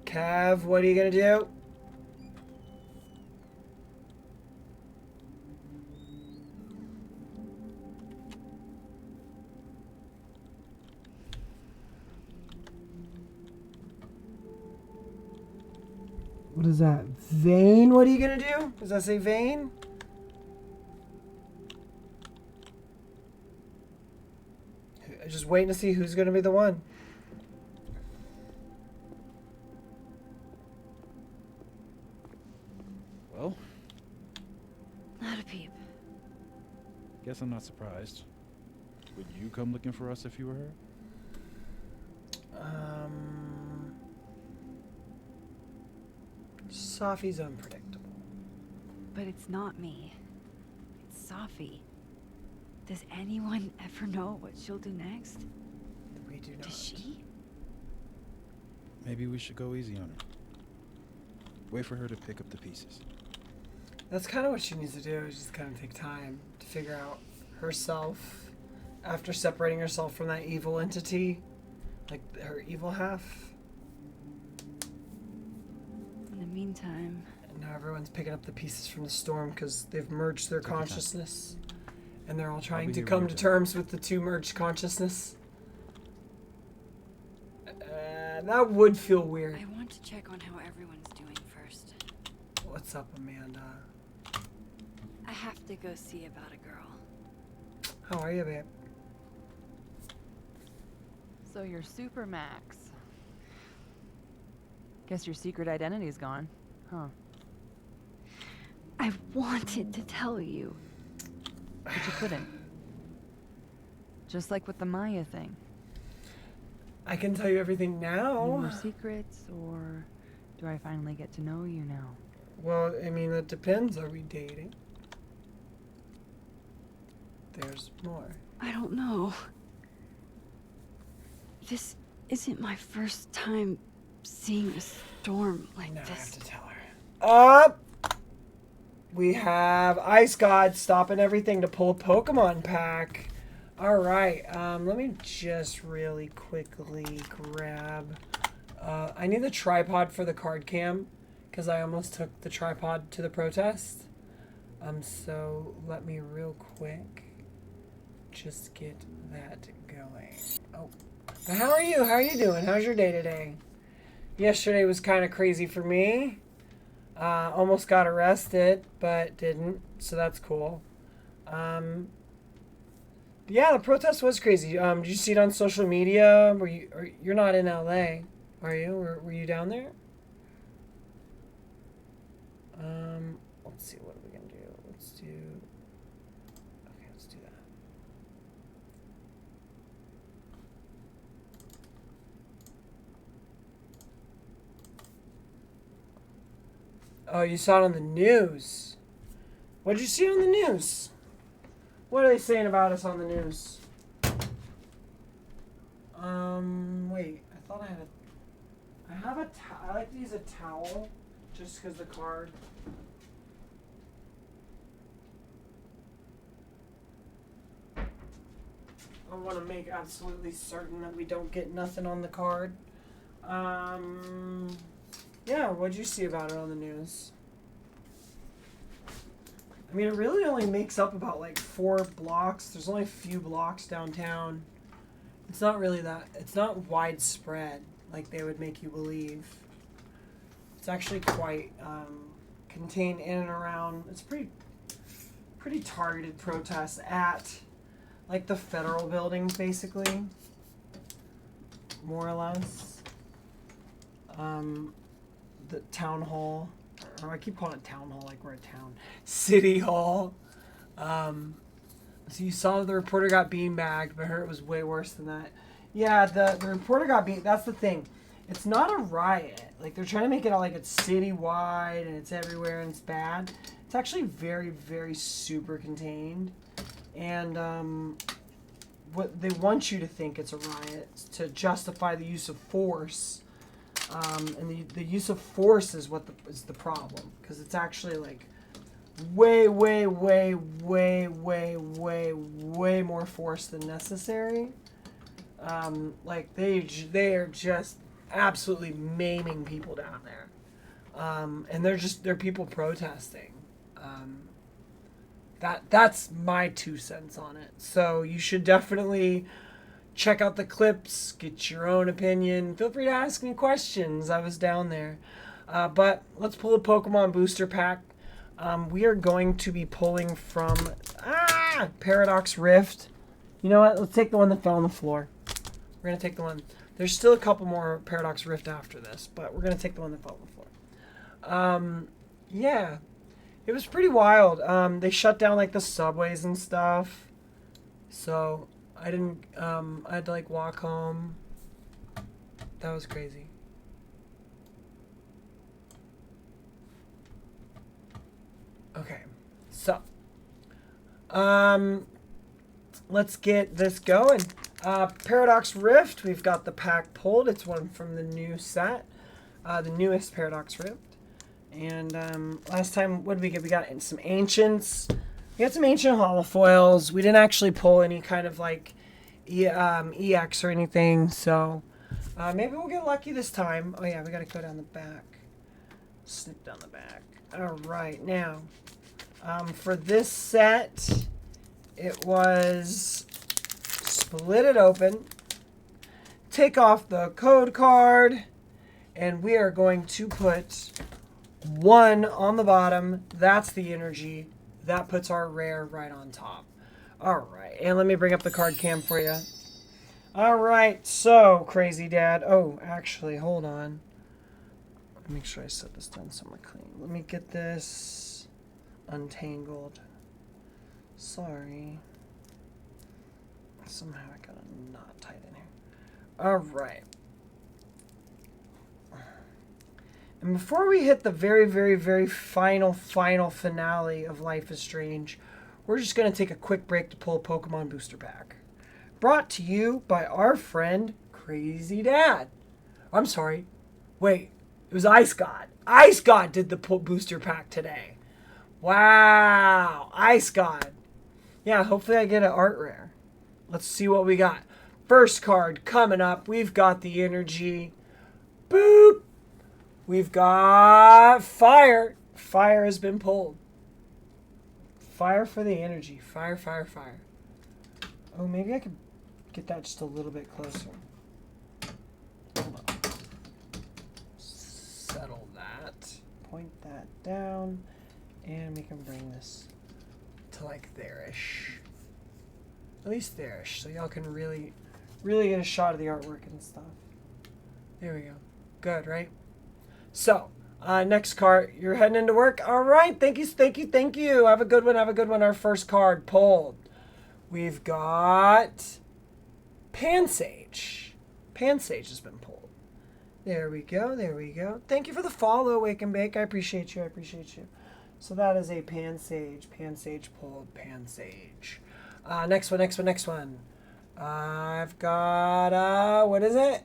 [SPEAKER 1] Cav, what are you gonna do? What is that? Vane? What are you gonna do? Does that say Vane? Just waiting to see who's gonna be the one.
[SPEAKER 4] Well,
[SPEAKER 2] Not a peep.
[SPEAKER 4] guess I'm not surprised. Would you come looking for us if you were her?
[SPEAKER 1] Safi's unpredictable.
[SPEAKER 2] But it's not me. It's Safi. Does anyone ever know what she'll do next?
[SPEAKER 1] We do not.
[SPEAKER 2] Does she?
[SPEAKER 4] Maybe we should go easy on her. Wait for her to pick up the pieces.
[SPEAKER 1] That's kind of what she needs to do, is just kind of take time to figure out herself after separating herself from that evil entity, like her evil half.
[SPEAKER 2] In the meantime...
[SPEAKER 1] And now everyone's picking up the pieces from the storm because they've merged their consciousness. And they're all trying to come to terms with the two merged consciousness. That would feel weird.
[SPEAKER 2] I want to check on how everyone's doing first.
[SPEAKER 1] What's up, Amanda?
[SPEAKER 2] I have to go see about a girl.
[SPEAKER 1] How are you, babe?
[SPEAKER 11] So you're Super Max. Guess your secret identity's gone, huh?
[SPEAKER 2] I wanted to tell you.
[SPEAKER 11] But you couldn't. Just like with the Maya thing.
[SPEAKER 1] I can tell you everything now.
[SPEAKER 11] Any more secrets, or do I finally get to know you now?
[SPEAKER 1] Well, I mean, it depends. Are we dating? There's more.
[SPEAKER 2] I don't know. This isn't my first time seeing a storm like
[SPEAKER 1] Now I have
[SPEAKER 2] this.
[SPEAKER 1] to tell her. Up! We have Ice God stopping everything to pull a Pokemon pack. Alright, let me just really quickly grab... I need the tripod for the card cam, because I almost took the tripod to the protest. So let me real quick just get that going. Oh, how are you? How are you doing? How's your day today? Yesterday was kind of crazy for me. Almost got arrested, but didn't, so that's cool. Yeah, the protest was crazy. Did you see it on social media? You're not in LA, are you? Were you down there? Let's see, what are we gonna do? Let's do... Okay, let's do that. Oh, you saw it on the news. What did you see on the news? What are they saying about us on the news? Wait. I thought I had a... I have a I like to use a towel just because the card... I want to make absolutely certain that we don't get nothing on the card. Yeah, what'd you see about it on the news? I mean, it really only makes up about like 4 blocks. There's only a few blocks downtown. It's not really that, it's not widespread like they would make you believe. It's actually quite contained in and around. It's pretty targeted protests at like the federal buildings, basically, more or less. The town hall, or I keep calling it town hall like we're a town. City hall. So you saw the reporter got beanbagged, but I heard it was way worse than that. Yeah, the reporter got that's the thing. It's not a riot. Like, they're trying to make it out like it's citywide and it's everywhere and it's bad. It's actually very, very super contained. And what they want you to think it's a riot to justify the use of force. And the use of force is what is the problem, because it's actually like way more force than necessary. Like they are just absolutely maiming people down there, and they're people protesting. That's my 2 cents on it. So you should definitely check out the clips, get your own opinion. Feel free to ask me questions. I was down there. But let's pull a Pokemon booster pack. We are going to be pulling from Paradox Rift. You know what? Let's take the one that fell on the floor. We're going to take the one. There's still a couple more Paradox Rift after this, but we're going to take the one that fell on the floor. Yeah. It was pretty wild. They shut down like the subways and stuff. So I didn't, I had to like walk home. That was crazy. Okay. So, let's get this going. Paradox Rift, we've got the pack pulled. It's one from the new set, the newest Paradox Rift. And last time, what did we get? We got some Ancients. We got some Ancient Holofoils. We didn't actually pull any kind of like EX or anything, so maybe we'll get lucky this time. Oh yeah, we gotta go down the back. Snip down the back. All right, now for this set, it was split it open, take off the code card, and we are going to put 1 on the bottom. That's the energy. That puts our rare right on top. All right, and let me bring up the card cam for you. All right, so Crazy Dad. Oh, actually, hold on. Let me make sure I set this down somewhere clean. Let me get this untangled. Sorry. Somehow I got a knot tied in here. All right. And before we hit the very, very, very final finale of Life is Strange, we're just going to take a quick break to pull a Pokemon booster pack. Brought to you by our friend, Crazy Dad. I'm sorry. Wait, it was Ice God. Ice God did the booster pack today. Wow, Ice God. Yeah, hopefully I get an art rare. Let's see what we got. First card coming up, we've got the energy. Boop. We've got fire. Fire has been pulled. Fire for the energy. Fire, fire, fire. Oh, maybe I could get that just a little bit closer. Hold on. Settle that. Point that down. And we can bring this to like there-ish. At least there-ish. So y'all can really get a shot of the artwork and stuff. There we go. Good, right? So, next card. You're heading into work? All right. Thank you, thank you, thank you. Have a good one, have a good one. Our first card pulled. We've got Pansage. Pansage has been pulled. There we go, there we go. Thank you for the follow, Wake and Bake. I appreciate you, I appreciate you. So that is a Pansage. Pansage pulled, Pansage. Next one, next one, next one. I've got, what is it?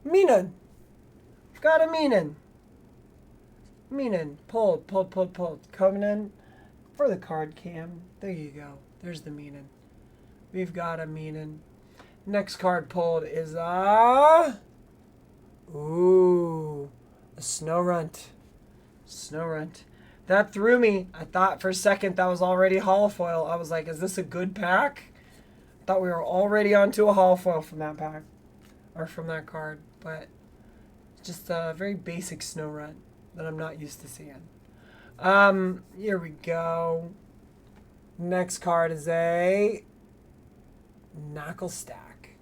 [SPEAKER 1] Meenan. Got a Meenan. Meenan. Pulled, pulled, pulled, pulled. Coming in for the card cam. There you go. There's the Meenan. We've got a Meenan. Next card pulled is ooh, a Snorunt. Snorunt. That threw me. I thought for a second that was already holofoil. I was like, is this a good pack? I thought we were already onto a holofoil from that pack. Or from that card. But just a very basic Snorunt that I'm not used to seeing. Here we go. Next card is a Knacklestack.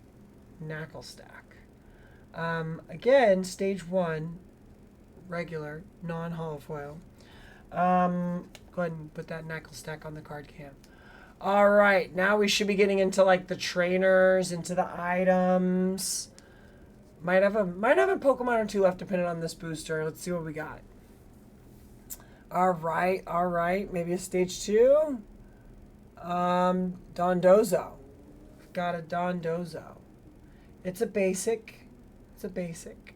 [SPEAKER 1] Knacklestack. Again, stage 1, regular, non-holofoil. Go ahead and put that Knacklestack on the card cam. All right, now we should be getting into like the trainers, into the items. Might have a Pokemon or two left depending on this booster. Let's see what we got. All right. Maybe a stage 2. Dondozo. Got a Dondozo. It's a basic. It's a basic.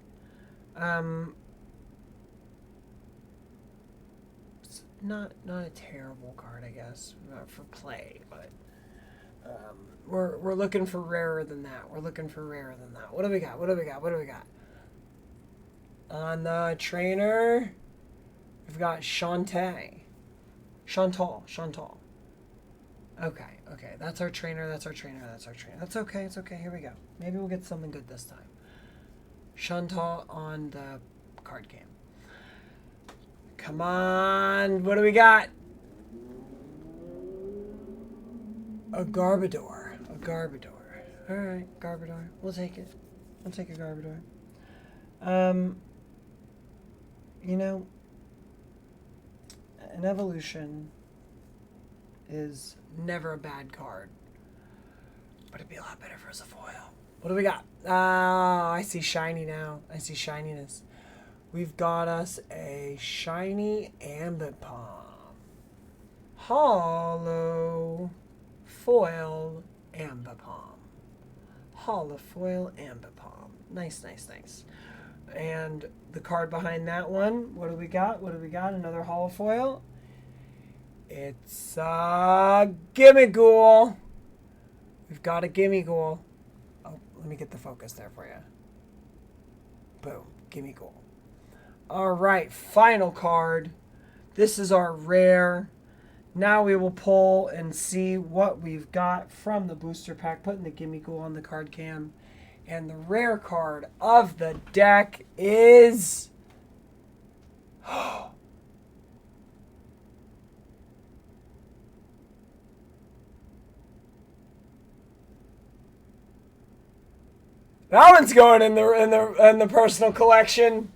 [SPEAKER 1] It's not a terrible card, I guess, not for play, but we're looking for rarer than that. We're looking for rarer than that. What do we got? What do we got? What do we got? On the trainer, we've got Chantal. Okay. That's our trainer. That's okay. It's okay. Here we go. Maybe we'll get something good this time. Chantal on the card game. Come on, what do we got? A Garbodor. A Garbodor. Alright, Garbodor. We'll take it. We'll take a Garbodor. You know, an evolution is never a bad card. But it'd be a lot better if it was a foil. What do we got? Oh, I see shiny now. I see shininess. We've got us a shiny Ambipom. Hollow foil Ambipom. Hollow foil Ambipom. Nice, nice, nice. And the card behind that one, what do we got? What do we got? Another hollow foil. It's a Gimmighoul. We've got a Gimmighoul. Oh, let me get the focus there for you. Boom. Gimmighoul. All right, final card. This is our rare. Now we will pull and see what we've got from the booster pack, putting the Gimmighoul on the card cam. And the rare card of the deck is... That one's going in the personal collection.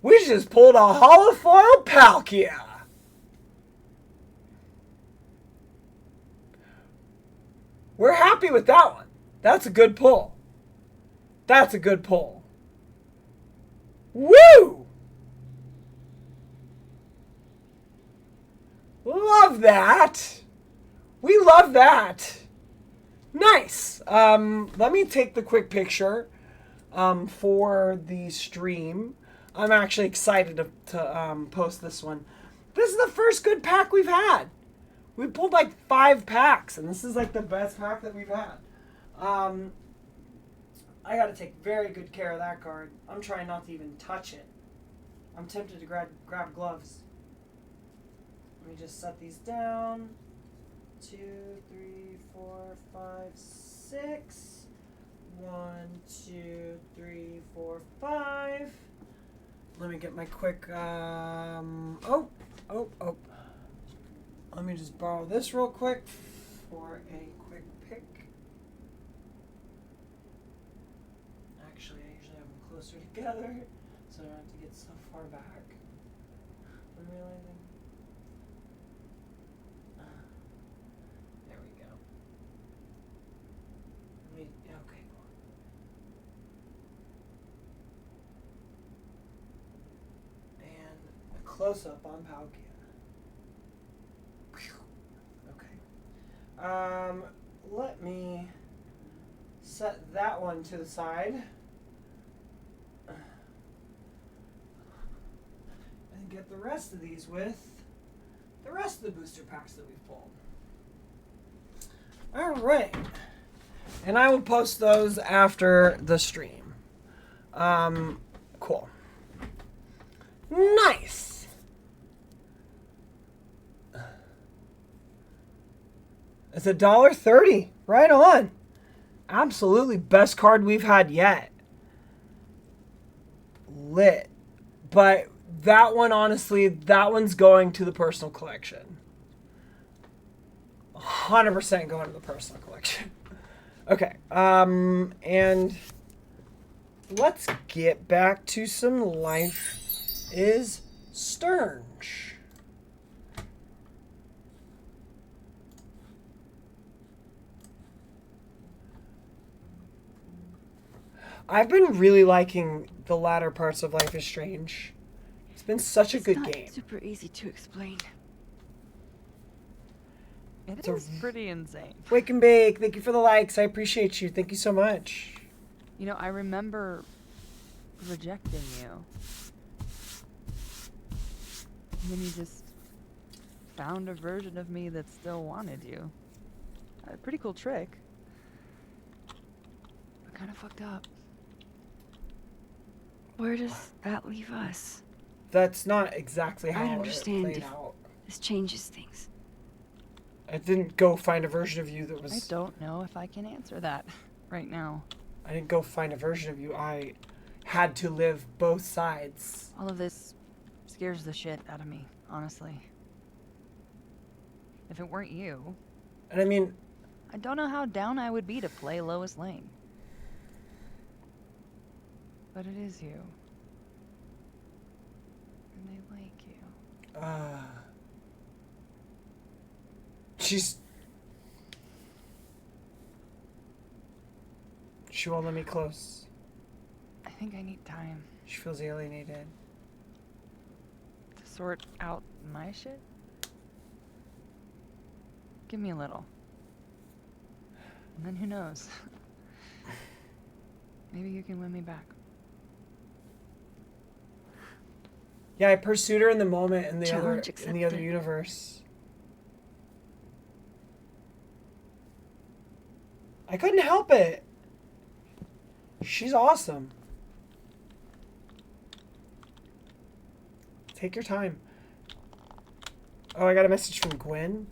[SPEAKER 1] We just pulled a holofoil Palkia. We're happy with that one. That's a good pull. That's a good pull. Woo! Love that. We love that. Nice. Let me take the quick picture for the stream. I'm actually excited to post this one. This is the first good pack we've had. We pulled like 5 packs, and this is like the best pack that we've had. I got to take very good care of that card. I'm trying not to even touch it. I'm tempted to grab gloves. Let me just set these down. 2, 3, 4, 5, 6. 1, 2, 3, 4, 5. Let me get my quick, oh. Let me just borrow this real quick for a quick pick. Actually, I usually have them closer together, so I don't have to get so far back. I'm realizing. There we go. Okay, cool. And a close-up on Palkia. Let me set that one to the side and get the rest of these with the rest of the booster packs that we've pulled. All right, and I will post those after the stream. Cool. Nice. It's $1.30. Right on. Absolutely best card we've had yet. Lit. But that one, honestly, that one's going to the personal collection. 100% going to the personal collection. Okay. And let's get back to some Life is Strange. I've been really liking the latter parts of Life is Strange. It's been such a good game.
[SPEAKER 2] It's super easy to explain.
[SPEAKER 3] It is pretty insane.
[SPEAKER 1] Wake and Bake, thank you for the likes. I appreciate you. Thank you so much.
[SPEAKER 3] You know, I remember rejecting you. And then you just found a version of me that still wanted you. A pretty cool trick.
[SPEAKER 2] But kind of fucked up. Where does that leave us?
[SPEAKER 1] That's not exactly how
[SPEAKER 2] I
[SPEAKER 1] it
[SPEAKER 2] understand
[SPEAKER 1] played
[SPEAKER 2] if
[SPEAKER 1] out.
[SPEAKER 2] this changes things.
[SPEAKER 1] I didn't go find a version of you that was...
[SPEAKER 3] I don't know if I can answer that right now.
[SPEAKER 1] I didn't go find a version of you. had to live both sides.
[SPEAKER 2] All of this scares the shit out of me, honestly. If it weren't you,
[SPEAKER 1] And I mean,
[SPEAKER 2] I don't know how down I would be to play Lois Lane. But it is you. And they like you.
[SPEAKER 1] She won't let me close.
[SPEAKER 2] I think I need time
[SPEAKER 1] She feels alienated.
[SPEAKER 2] to sort out my shit. Give me a little. And then who knows? Maybe you can win me back.
[SPEAKER 1] Yeah, I pursued her in the moment in the
[SPEAKER 2] Challenge
[SPEAKER 1] other
[SPEAKER 2] accepted.
[SPEAKER 1] universe. I couldn't help it. She's awesome. Take your time. Oh, I got a message from Gwen.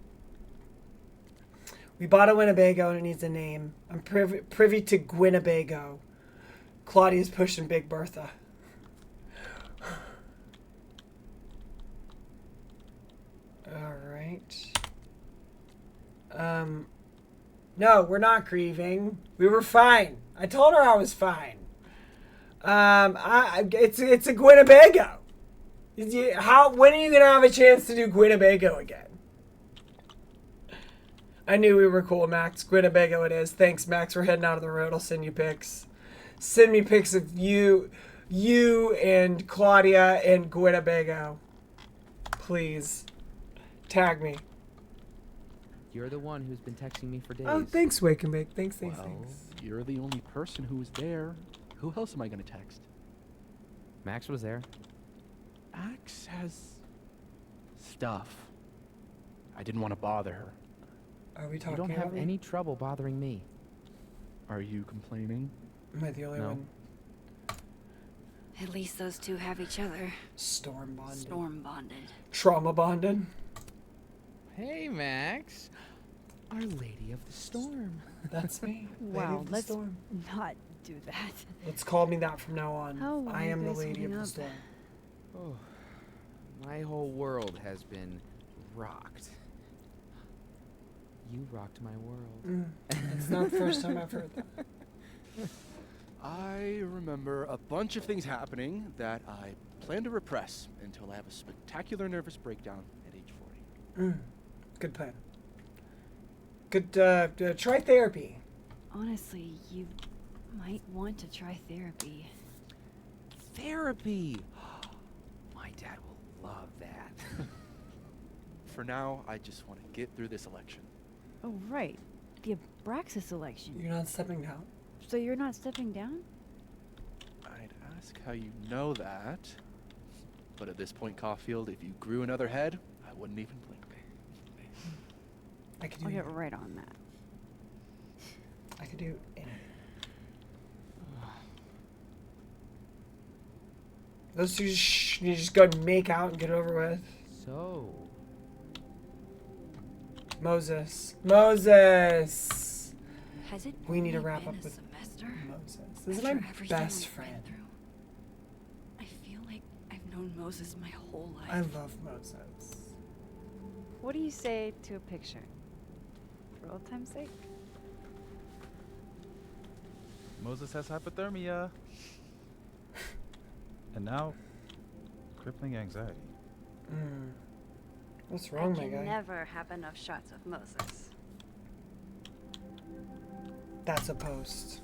[SPEAKER 1] We bought a Winnebago and it needs a name. I'm privy to Gwinnebago. Claudia's pushing Big Bertha. Alright. No, we're not grieving. We were fine. I told her I was fine. It's a Gwinnebago. When are you gonna have a chance to do Gwinnebago again? I knew we were cool, Max. Gwinnebago it is. Thanks, Max. We're heading out of the road. I'll send you pics. Send me pics of you and Claudia and Gwinnebago. Please. Tag me.
[SPEAKER 12] You're the one who's been texting me for days.
[SPEAKER 1] Oh, thanks, Wake and Bake. Thanks.
[SPEAKER 9] You're the only person who was there. Who else am I going to text?
[SPEAKER 12] Max was there.
[SPEAKER 9] Max has stuff. I didn't want to bother her.
[SPEAKER 1] Are we
[SPEAKER 12] You
[SPEAKER 1] talking
[SPEAKER 12] don't have
[SPEAKER 1] about me?
[SPEAKER 12] any trouble bothering me.
[SPEAKER 9] Are you complaining?
[SPEAKER 1] Am I the only
[SPEAKER 12] No.
[SPEAKER 1] one?
[SPEAKER 2] At least those two have each other.
[SPEAKER 1] Storm bonded.
[SPEAKER 2] Storm bonded.
[SPEAKER 1] Trauma bonded.
[SPEAKER 12] Hey, Max. Our Lady of the Storm.
[SPEAKER 1] That's me. Lady
[SPEAKER 3] Wow,
[SPEAKER 1] of the
[SPEAKER 3] let's
[SPEAKER 1] Storm.
[SPEAKER 3] not do that.
[SPEAKER 1] Let's call me that from now on.
[SPEAKER 3] How long
[SPEAKER 1] I
[SPEAKER 3] are
[SPEAKER 1] am
[SPEAKER 3] you
[SPEAKER 1] the
[SPEAKER 3] guys
[SPEAKER 1] Lady of
[SPEAKER 3] hooking
[SPEAKER 1] the
[SPEAKER 3] up?
[SPEAKER 1] Storm.
[SPEAKER 12] Oh, my whole world has been rocked. You rocked my world.
[SPEAKER 1] It's not the first time I've heard that.
[SPEAKER 9] I remember a bunch of things happening that I plan to repress until I have a spectacular nervous breakdown at age 40.
[SPEAKER 1] Good plan. Good, try therapy.
[SPEAKER 2] Honestly, you might want to try therapy.
[SPEAKER 12] Therapy! My dad will love that.
[SPEAKER 9] For now, I just want to get through this election.
[SPEAKER 2] Oh, right. The Abraxas election.
[SPEAKER 1] You're not stepping down?
[SPEAKER 2] So you're not stepping down?
[SPEAKER 9] I'd ask how you know that. But at this point, Caulfield, if you grew another head, I wouldn't even blink.
[SPEAKER 1] I could do
[SPEAKER 2] I'll get
[SPEAKER 1] anything.
[SPEAKER 2] right on that.
[SPEAKER 1] I could do anything. Those two, you just go and make out and get it over with.
[SPEAKER 12] So,
[SPEAKER 1] Moses.
[SPEAKER 2] Has it
[SPEAKER 1] We need to
[SPEAKER 2] only
[SPEAKER 1] wrap
[SPEAKER 2] been
[SPEAKER 1] up
[SPEAKER 2] a
[SPEAKER 1] with
[SPEAKER 2] semester?
[SPEAKER 1] Moses. This is
[SPEAKER 2] After
[SPEAKER 1] my
[SPEAKER 2] everything
[SPEAKER 1] best
[SPEAKER 2] we've been
[SPEAKER 1] friend.
[SPEAKER 2] through, I feel like I've known Moses my whole life.
[SPEAKER 1] I love Moses.
[SPEAKER 3] What do you say to a picture? For old time's sake?
[SPEAKER 4] Moses has hypothermia. And now, crippling anxiety.
[SPEAKER 1] What's wrong, my
[SPEAKER 11] I can
[SPEAKER 1] guy?
[SPEAKER 11] never have enough shots of Moses.
[SPEAKER 1] That's a post.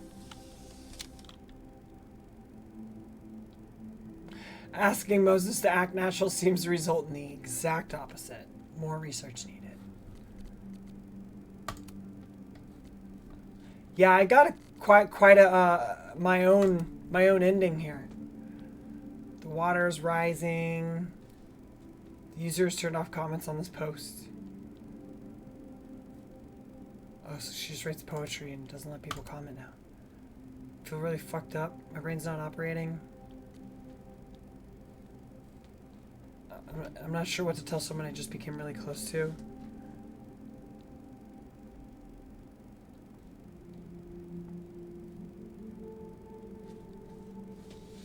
[SPEAKER 1] Asking Moses to act natural seems to result in the exact opposite. More research needed. Yeah, I got quite a my own ending here. The water is rising. The users turned off comments on this post. Oh, so she just writes poetry and doesn't let people comment now. I feel really fucked up. My brain's not operating. I'm not sure what to tell someone I just became really close to.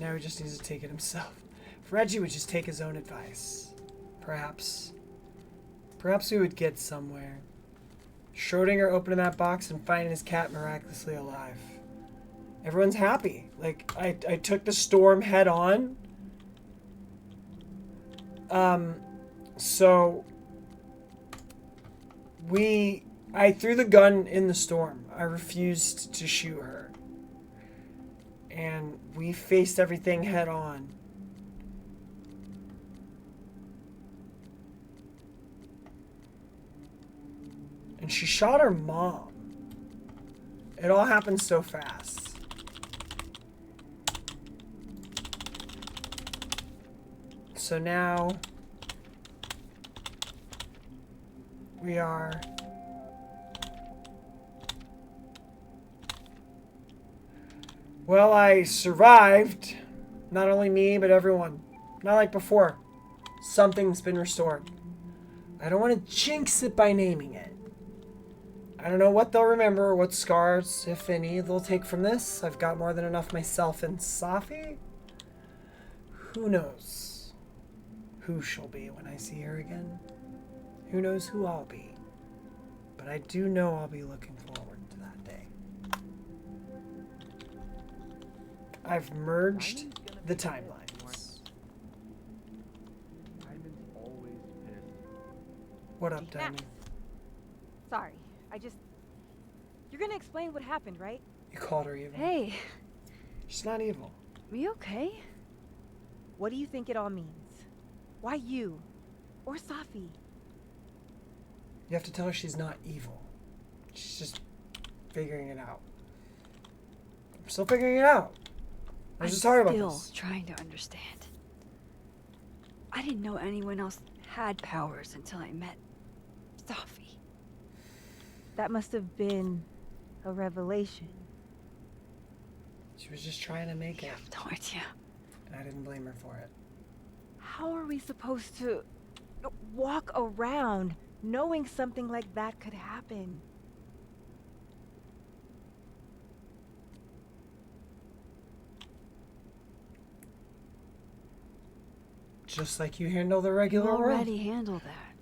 [SPEAKER 1] Now he just needs to take it himself. If Reggie would just take his own advice, perhaps we would get somewhere. Schrodinger opening that box and finding his cat miraculously alive. Everyone's happy. Like, I took the storm head on. So I threw the gun in the storm. I refused to shoot her. And we faced everything head on. And she shot her mom. It all happened so fast. So now we are well, I survived. Not only me, but everyone. Not like before. Something's been restored. I don't want to jinx it by naming it. I don't know what they'll remember or what scars, if any, they'll take from this. I've got more than enough myself and Safi. Who knows who she'll be when I see her again? Who knows who I'll be? But I do know I'll be looking forward to that day. I've merged the timelines.
[SPEAKER 8] Diamond's always pissed.
[SPEAKER 1] What up, Diamond?
[SPEAKER 3] Sorry, you're gonna explain what happened, right?
[SPEAKER 1] You called her evil.
[SPEAKER 2] Hey,
[SPEAKER 1] She's not evil.
[SPEAKER 2] we okay?
[SPEAKER 3] What do you think it all means? Why you? Or Safi?
[SPEAKER 1] You have to tell her she's not evil. She's just figuring it out. I'm still figuring it out. I was just talking about this.
[SPEAKER 2] Still trying to understand. I didn't know anyone else had powers until I met Safi.
[SPEAKER 3] That must have been a revelation.
[SPEAKER 1] She was just trying to make
[SPEAKER 2] I
[SPEAKER 1] it.
[SPEAKER 2] have no idea.
[SPEAKER 1] And I didn't blame her for it.
[SPEAKER 3] How are we supposed to walk around knowing something like that could happen?
[SPEAKER 1] Just like you handle the regular
[SPEAKER 2] You
[SPEAKER 1] world.
[SPEAKER 2] already handle that.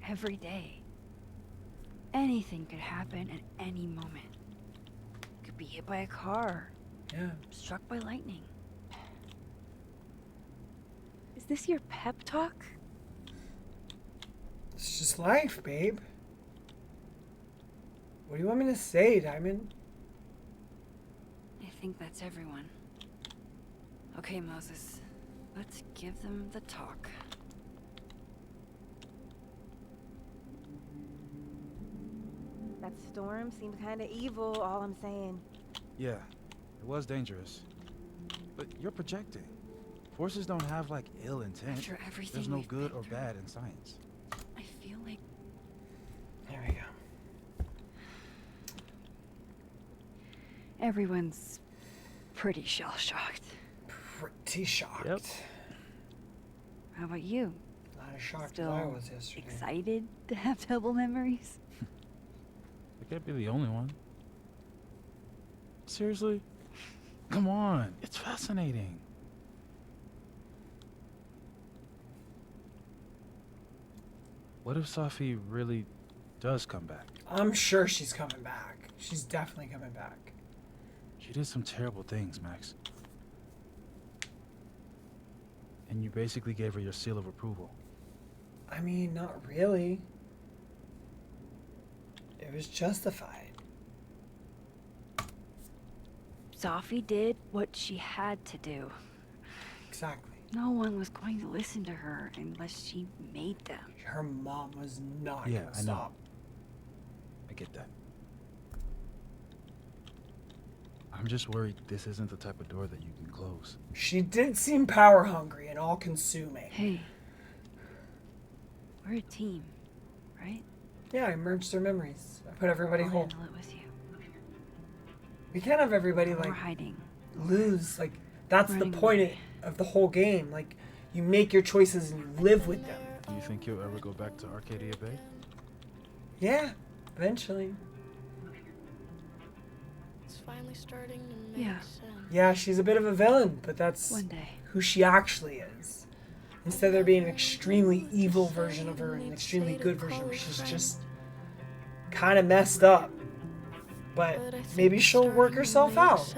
[SPEAKER 2] Every day. Anything could happen at any moment. Could be hit by a car.
[SPEAKER 1] Yeah.
[SPEAKER 2] Struck by lightning. Is this your pep talk?
[SPEAKER 1] It's just life, babe. What do you want me to say, Diamond?
[SPEAKER 2] I think that's everyone. Okay, Moses. Let's give them the talk.
[SPEAKER 3] That storm seemed kind of evil, all I'm saying.
[SPEAKER 4] Yeah, it was dangerous. But you're projecting. Forces don't have, like, ill intent.
[SPEAKER 2] After everything
[SPEAKER 4] There's no
[SPEAKER 2] we've
[SPEAKER 4] good
[SPEAKER 2] been
[SPEAKER 4] or
[SPEAKER 2] through,
[SPEAKER 4] bad in science.
[SPEAKER 2] I feel like
[SPEAKER 1] There we go.
[SPEAKER 2] everyone's pretty shell-shocked.
[SPEAKER 1] Pretty shocked.
[SPEAKER 4] Yep.
[SPEAKER 2] How about you?
[SPEAKER 1] Not as shocked
[SPEAKER 2] Still
[SPEAKER 1] as I was yesterday.
[SPEAKER 2] excited to have double memories?
[SPEAKER 4] I can't be the only one. Seriously? Come on, it's fascinating. What if Safi really does come back?
[SPEAKER 1] I'm sure she's coming back. She's definitely coming back.
[SPEAKER 4] She did some terrible things, Max. And you basically gave her your seal of approval.
[SPEAKER 1] I mean, not really. It was justified.
[SPEAKER 2] Safi did what she had to do.
[SPEAKER 1] Exactly.
[SPEAKER 2] No one was going to listen to her unless she made them.
[SPEAKER 1] Her mom was not
[SPEAKER 4] Yeah,
[SPEAKER 1] gonna
[SPEAKER 4] I know.
[SPEAKER 1] stop.
[SPEAKER 4] I get that. I'm just worried this isn't the type of door that you can close.
[SPEAKER 1] She did seem power hungry and all consuming.
[SPEAKER 2] Hey, we're a team, right?
[SPEAKER 1] Yeah, I merged their memories. I put everybody
[SPEAKER 2] I'll
[SPEAKER 1] home.
[SPEAKER 2] handle it with you.
[SPEAKER 1] We can't have everybody
[SPEAKER 2] No more
[SPEAKER 1] like
[SPEAKER 2] hiding.
[SPEAKER 1] lose. Like that's the
[SPEAKER 2] Running
[SPEAKER 1] point
[SPEAKER 2] away.
[SPEAKER 1] of the whole game. Like you make your choices and you live with them.
[SPEAKER 4] Do you think you'll ever go back to Arcadia Bay?
[SPEAKER 1] Yeah, eventually.
[SPEAKER 2] Yeah,
[SPEAKER 1] Yeah, she's a bit of a villain, but that's
[SPEAKER 2] one day.
[SPEAKER 1] who she actually is. Instead of there being an extremely evil version of her and an extremely good version of her, she's just kind of messed up. But maybe she'll work herself out.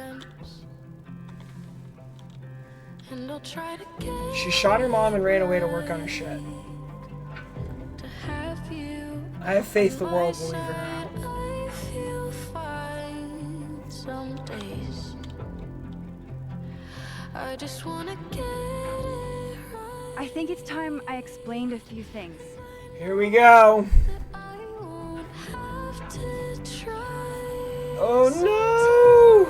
[SPEAKER 1] She shot her mom and ran away to work on her shit. I have faith the world will leave her now.
[SPEAKER 2] I think it's time I explained a few things.
[SPEAKER 1] Here we go. Oh no!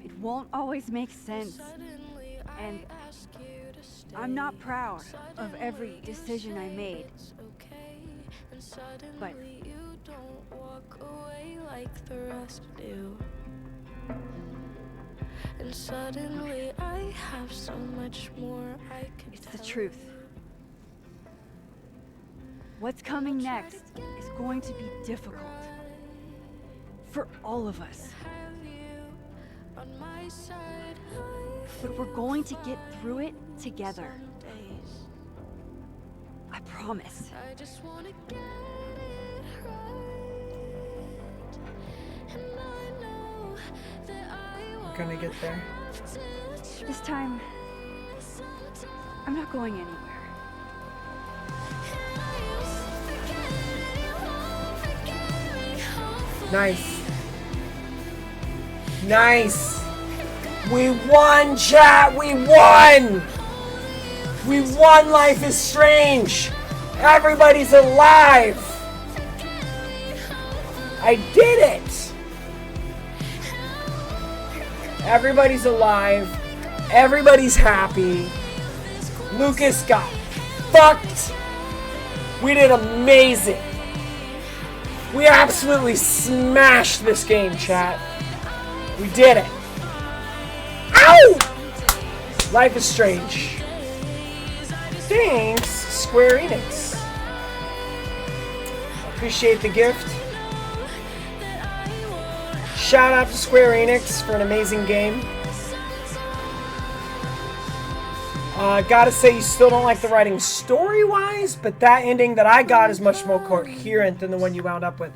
[SPEAKER 2] It won't always make sense. And I'm not proud of every decision I made. But
[SPEAKER 13] and suddenly I have so much more I could
[SPEAKER 2] it's the truth. What's coming next is going to be difficult. For all of us. But we're going to get through it together. I promise.
[SPEAKER 13] I just want to get it right. And I know that
[SPEAKER 1] We're gonna get there.
[SPEAKER 2] This time, I'm not going anywhere.
[SPEAKER 1] Nice. Nice. We won, chat. We won. We won. Life is Strange. Everybody's alive. I did it. Everybody's alive. Everybody's happy. Lucas got fucked. We did amazing. We absolutely smashed this game, chat. We did it. Ow! Life is Strange. Thanks, Square Enix. Appreciate the gift. Shout out to Square Enix for an amazing game. Gotta say, you still don't like the writing story-wise, but that ending that I got is much more coherent than the one you wound up with.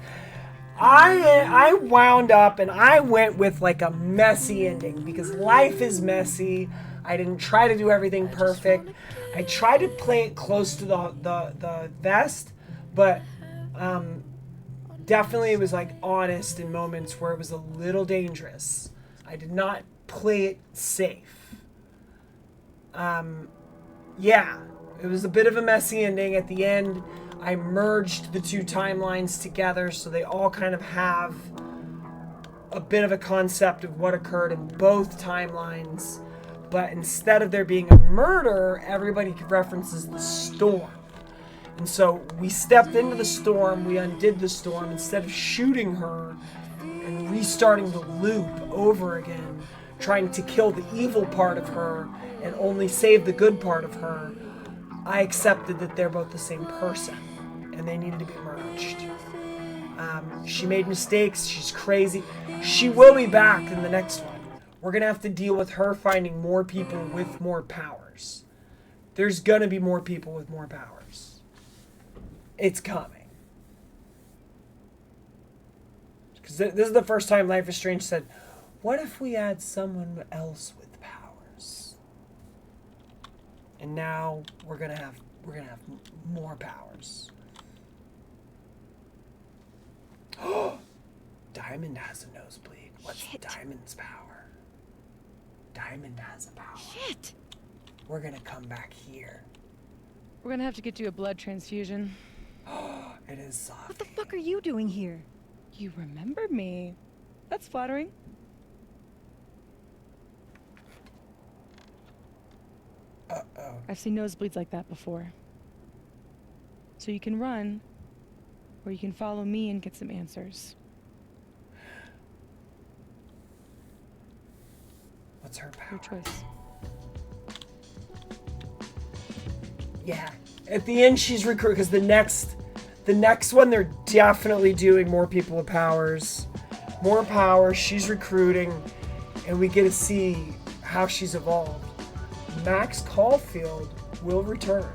[SPEAKER 1] I wound up and I went with like a messy ending because life is messy. I didn't try to do everything perfect. I tried to play it close to the vest, but definitely it was like honest in moments where it was a little dangerous. I did not play it safe. Yeah, it was a bit of a messy ending at the end. I merged the two timelines together so they all kind of have a bit of a concept of what occurred in both timelines. But instead of there being a murder, everybody references the storm. And so we stepped into the storm, we undid the storm. Instead of shooting her and restarting the loop over again, trying to kill the evil part of her and only save the good part of her, I accepted that they're both the same person and they needed to be merged. She made mistakes, she's crazy. She will be back in the next one. We're gonna have to deal with her finding more people with more powers. There's gonna be more people with more powers. It's coming. Because this is the first time Life is Strange said, what if we add someone else with powers? And now we're gonna have more powers. Diamond has a nosebleed. What's Diamond's power? Diamond has a power.
[SPEAKER 11] Shit!
[SPEAKER 1] We're gonna come back here.
[SPEAKER 11] We're gonna have to get you a blood transfusion.
[SPEAKER 1] It is Sophie.
[SPEAKER 11] What the fuck are you doing here? You remembered me. That's flattering.
[SPEAKER 1] Uh-oh.
[SPEAKER 11] I've seen nosebleeds like that before. So you can run, or you can follow me and get some answers.
[SPEAKER 1] What's her power?
[SPEAKER 11] Your choice.
[SPEAKER 1] Yeah, At the end, she's recruiting because the next one they're definitely doing more people with powers, more power. She's recruiting, and we get to see how she's evolved. Max Caulfield will return.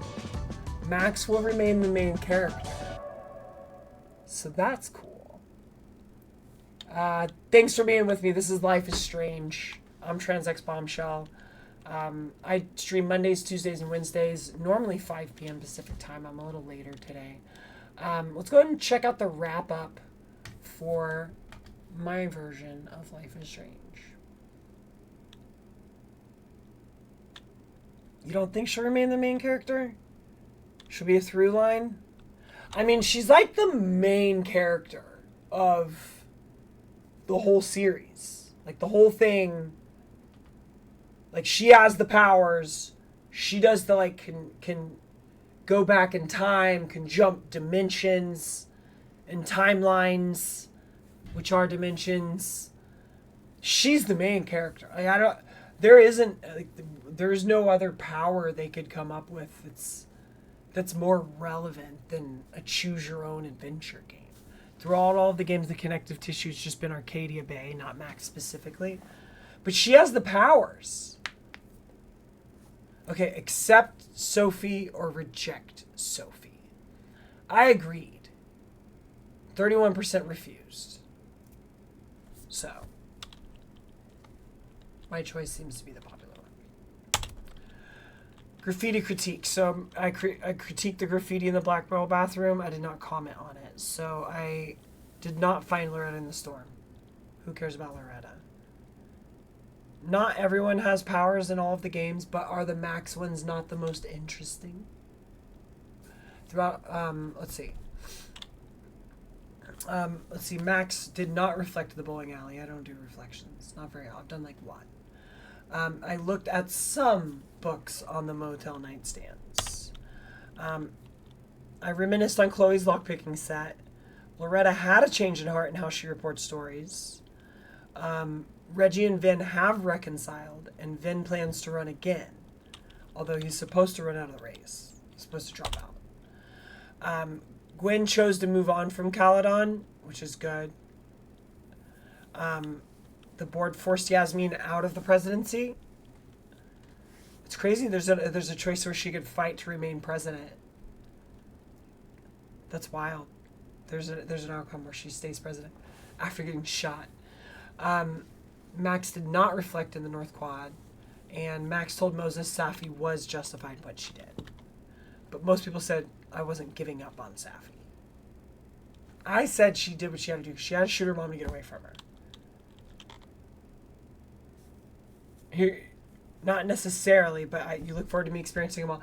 [SPEAKER 1] Max will remain the main character. So that's cool. Thanks for being with me. This is Life is Strange. I'm TransX Bombshell. I stream Mondays, Tuesdays, and Wednesdays, normally 5 p.m. Pacific time. I'm a little later today. Let's go ahead and check out the wrap-up for my version of Life is Strange. You don't think she'll remain the main character? She'll be a through line? I mean, she's like the main character of the whole series. Like, the whole thing. Like, she has the powers. She does the, like, can go back in time, can jump dimensions and timelines, which are dimensions. She's the main character. Like, there's no other power they could come up with that's more relevant than a choose your own adventure game. Throughout all of the games, the connective tissue's just been Arcadia Bay, not Max specifically. But she has the powers. Okay, accept Sophie or reject Sophie. I agreed. 31% refused. So, my choice seems to be the popular one. Graffiti critique. So, I critiqued the graffiti in the Black Barrel bathroom. I did not comment on it. So, I did not find Loretta in the storm. Who cares about Loretta? Not everyone has powers in all of the games, but are the Max ones not the most interesting? Throughout, let's see. Max did not reflect the bowling alley. I don't do reflections. Not very. I've done like one. I looked at some books on the motel nightstands. I reminisced on Chloe's lockpicking set. Loretta had a change in heart in how she reports stories. Reggie and Vin have reconciled, and Vin plans to run again. Although he's supposed to run out of the race. He's supposed to drop out. Gwen chose to move on from Caledon, which is good. The board forced Yasmin out of the presidency. It's crazy. There's a choice where she could fight to remain president. That's wild. There's an outcome where she stays president after getting shot. Max did not reflect in the North Quad, and Max told Moses Safi was justified in what she did. But most people said I wasn't giving up on Safi. I said she did what she had to do. She had to shoot her mom to get away from her. Here, not necessarily, but you look forward to me experiencing them all.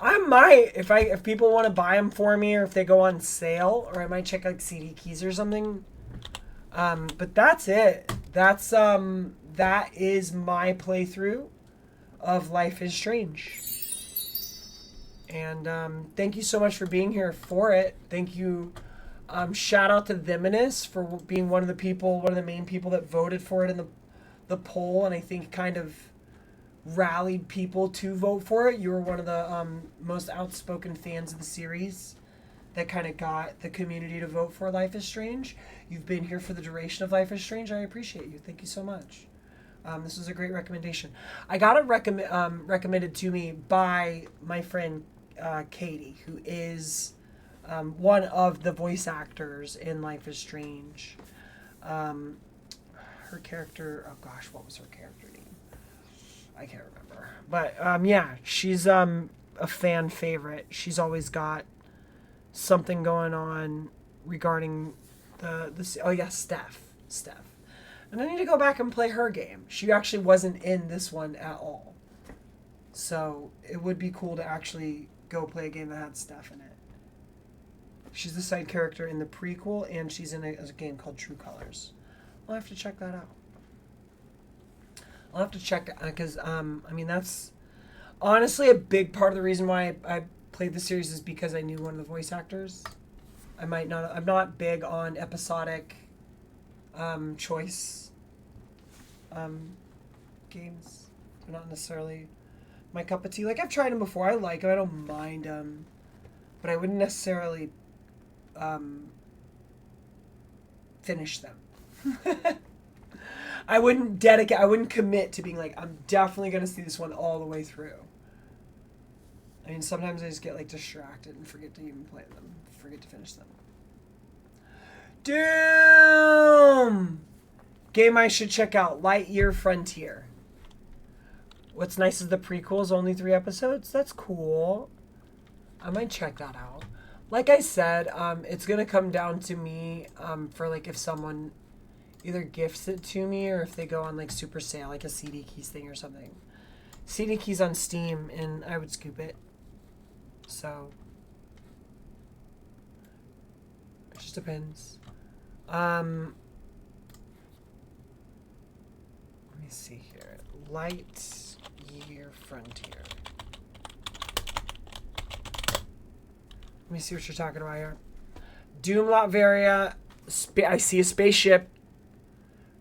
[SPEAKER 1] I might, if people want to buy them for me, or if they go on sale, or I might check like CD keys or something. But that's it. That is my playthrough of Life is Strange. And thank you so much for being here for it. Thank you. Shout out to Theminus for being one of the main people that voted for it in the poll, and I think kind of rallied people to vote for it. You were one of the most outspoken fans of the series that kind of got the community to vote for Life is Strange. You've been here for the duration of Life is Strange. I appreciate you. Thank you so much. This was a great recommendation. I got it recommended to me by my friend Katie, who is one of the voice actors in Life is Strange. Her character, oh gosh, what was her character name? I can't remember. But yeah, she's a fan favorite. She's always got something going on regarding Steph. And I need to go back and play her game. She actually wasn't in this one at all. So it would be cool to actually go play a game that had Steph in it. She's the side character in the prequel, and she's in a game called True Colors. I'll have to check that out. I'll have to check, because, that's honestly a big part of the reason why I played the series is because I knew one of the voice actors. I'm not big on episodic choice games. They're not necessarily my cup of tea. Like, I've tried them before. I like them. I don't mind them. but I wouldn't necessarily finish them. I wouldn't commit to being like, I'm definitely going to see this one all the way through. I mean, sometimes I just get like distracted and forget to even play them, forget to finish them. Doom! Game I should check out, Lightyear Frontier. What's nice is the prequel's only 3 episodes. That's cool. I might check that out. Like I said, it's going to come down to me for like if someone either gifts it to me or if they go on like super sale, like a CD keys thing or something. CD keys on Steam, and I would scoop it. So it just depends. Let me see here. Lightyear Frontier. Let me see what you're talking about here. Doom Latveria. I see a spaceship.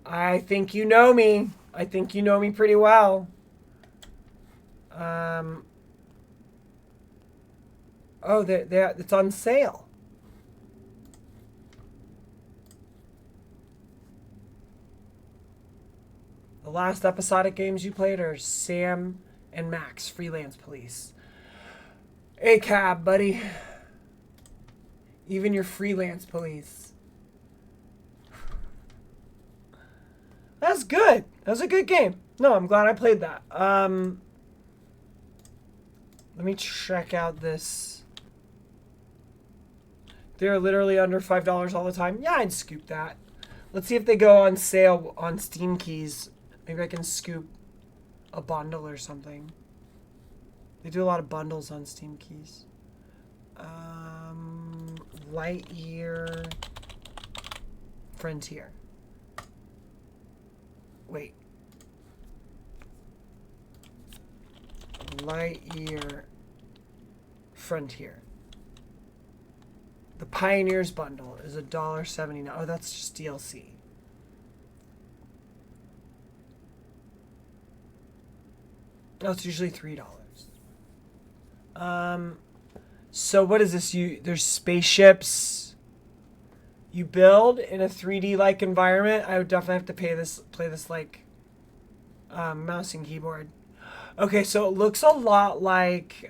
[SPEAKER 1] I think you know me. I think you know me pretty well. Oh, it's on sale. The last episodic games you played are Sam and Max, Freelance Police. Hey, cab, buddy. Even your freelance police. That's good. That was a good game. No, I'm glad I played that. Let me check out this. They're literally under $5 all the time. Yeah, I'd scoop that. Let's see if they go on sale on Steam Keys. Maybe I can scoop a bundle or something. They do a lot of bundles on Steam Keys. Lightyear Frontier. Wait. Lightyear Frontier. The Pioneers bundle is $1.79. Oh, that's just DLC. Oh, it's usually $3. So what is this? There's spaceships. You build in a 3D like environment. I would definitely have to play this like mouse and keyboard. Okay, so it looks a lot like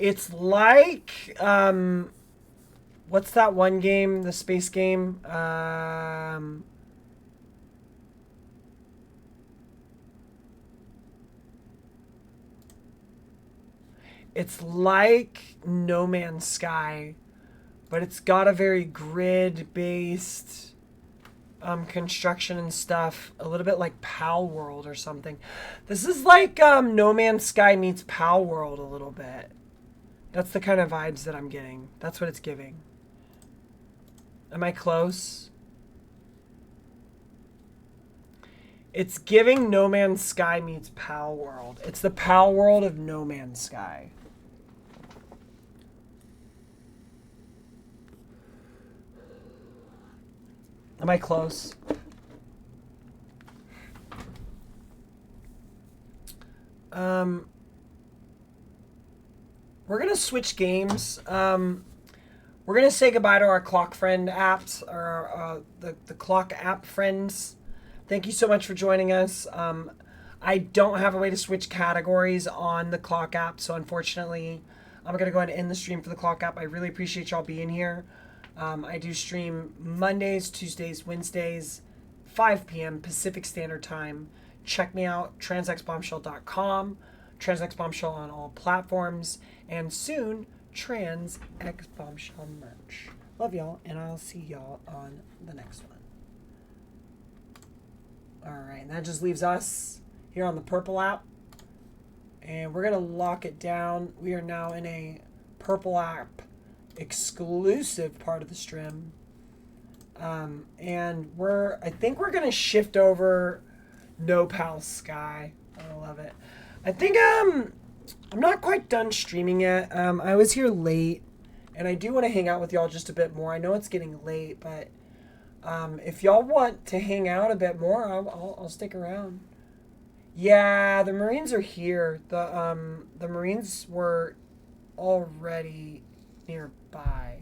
[SPEAKER 1] it's like what's that one game, the space game? It's like No Man's Sky, but it's got a very grid-based construction and stuff. A little bit like Pal World or something. This is like No Man's Sky meets Pal World a little bit. That's the kind of vibes that I'm getting. That's what it's giving. Am I close? It's giving No Man's Sky meets Pal World. It's the Pal World of No Man's Sky. Am I close? We're going to switch games. We're going to say goodbye to our Clock Friend apps, or the Clock app friends. Thank you so much for joining us. I don't have a way to switch categories on the Clock app, so unfortunately, I'm going to go ahead and end the stream for the Clock app. I really appreciate y'all being here. I do stream Mondays, Tuesdays, Wednesdays, 5 p.m. Pacific Standard Time. Check me out, transxbombshell.com, transxbombshell on all platforms, and soon, transxbombshell merch. Love y'all, and I'll see y'all on the next one. Alright, and that just leaves us here on the Purple app. And we're going to lock it down. We are now in a Purple app exclusive part of the stream. And I think we're going to shift over No Pal Sky. I love it. I think I'm not quite done streaming yet. I was here late, and I do want to hang out with y'all just a bit more. I know it's getting late, but if y'all want to hang out a bit more, I'll stick around. Yeah, the Marines are here. The Marines were already nearby.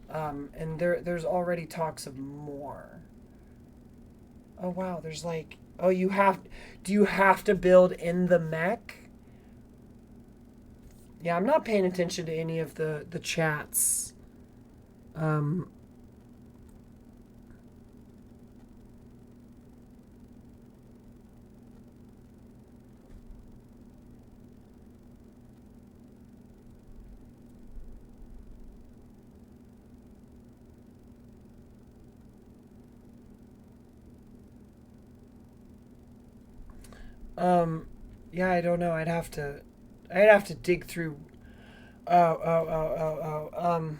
[SPEAKER 1] And there's already talks of more. Oh wow, there's like, oh, do you have to build in the mech? Yeah, I'm not paying attention to any of the chats. Um yeah, I don't know. I'd have to dig through. Oh.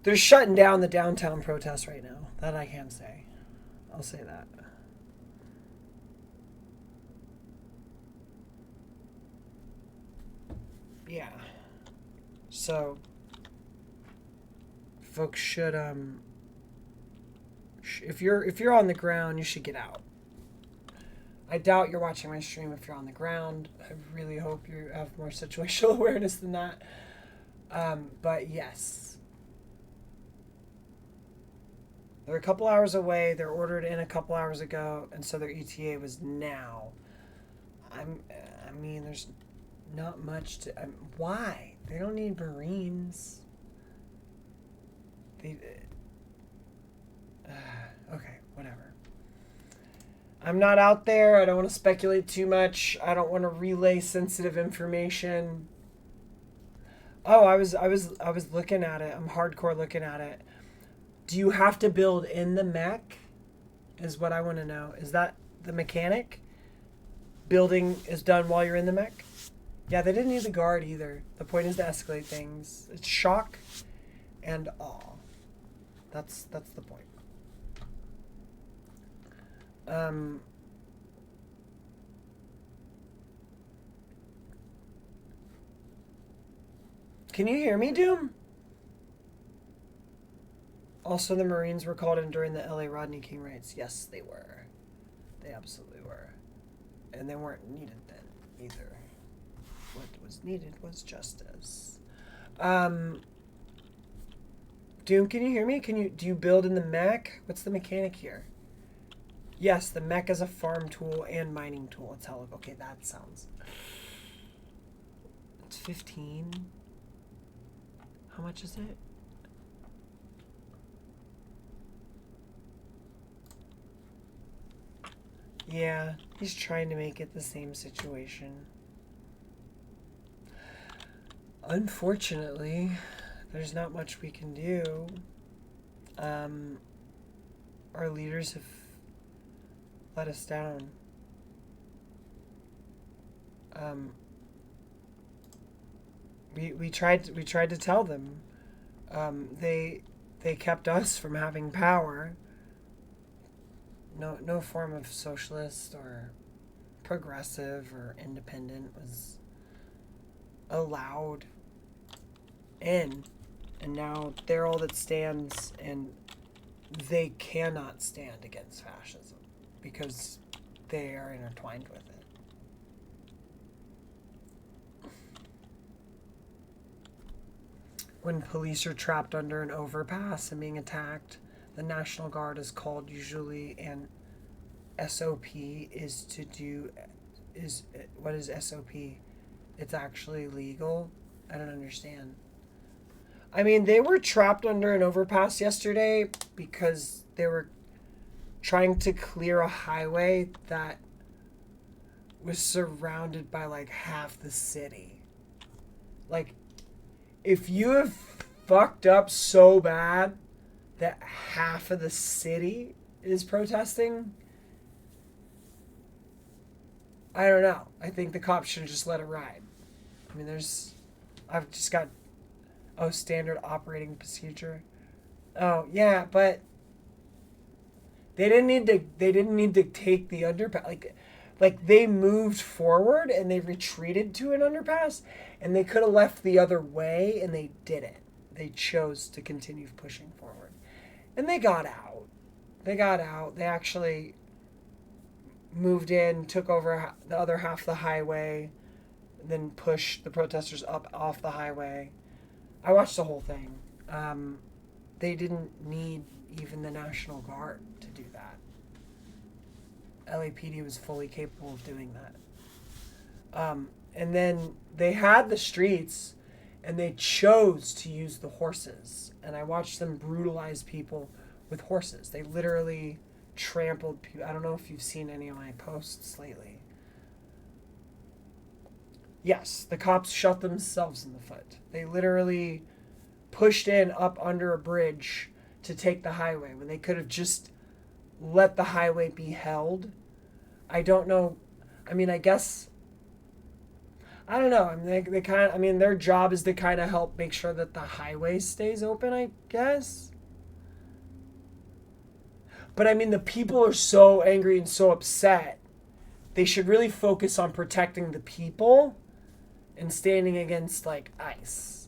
[SPEAKER 1] They're shutting down the downtown protests right now. That I can say. I'll say that. Yeah. So, folks should if you're on the ground, you should get out. I doubt you're watching my stream if you're on the ground. I really hope you have more situational awareness than that. But yes. They're a couple hours away. They're ordered in a couple hours ago, and so their ETA was now. I mean, there's not much to... why? They don't need Marines. They... okay, whatever. I'm not out there. I don't want to speculate too much. I don't want to relay sensitive information. Oh, I was looking at it. I'm hardcore looking at it. Do you have to build in the mech? Is what I want to know. Is that the mechanic? Building is done while you're in the mech? Yeah, they didn't need the guard either. The point is to escalate things. It's shock and awe. That's the point. Can you hear me, Doom? Also, the Marines were called in during the L.A. Rodney King raids. Yes, they were. They absolutely were. And they weren't needed then, either. What was needed was justice. Doom, can you hear me? Do you build in the mech? What's the mechanic here? Yes, the mech is a farm tool and mining tool. It's hella... okay, that sounds... it's 15. How much is it? Yeah, he's trying to make it the same situation. Unfortunately, there's not much we can do. Our leaders have let us down. We tried to tell them. They kept us from having power. No form of socialist or progressive or independent was allowed in, and now they're all that stands, and they cannot stand against fascism because they are intertwined with it. When police are trapped under an overpass and being attacked, the National Guard is called usually, and SOP is to do... what is SOP? It's actually legal? I don't understand. I mean, they were trapped under an overpass yesterday because they were trying to clear a highway that was surrounded by like half the city. Like, if you have fucked up so bad that half of the city is protesting, I don't know. I think the cops should just let it ride. I mean, I've just got, oh, standard operating procedure. Oh, yeah, but they didn't need to take the underpass. Like they moved forward and they retreated to an underpass, and they could have left the other way, and they didn't. They chose to continue pushing forward. And they got out. They actually moved in, took over the other half of the highway, then pushed the protesters up off the highway. I watched the whole thing. They didn't need even the National Guard to do that. LAPD was fully capable of doing that. And then they had the streets, and they chose to use the horses. And I watched them brutalize people with horses. They literally trampled people. I don't know if you've seen any of my posts lately. Yes, the cops shot themselves in the foot. They literally pushed in up under a bridge to take the highway when they could have just let the highway be held. I don't know. I mean, I guess, I don't know. I mean, they kind of, I mean, their job is to kind of help make sure that the highway stays open, I guess. But I mean, the people are so angry and so upset. They should really focus on protecting the people and standing against, like, ICE,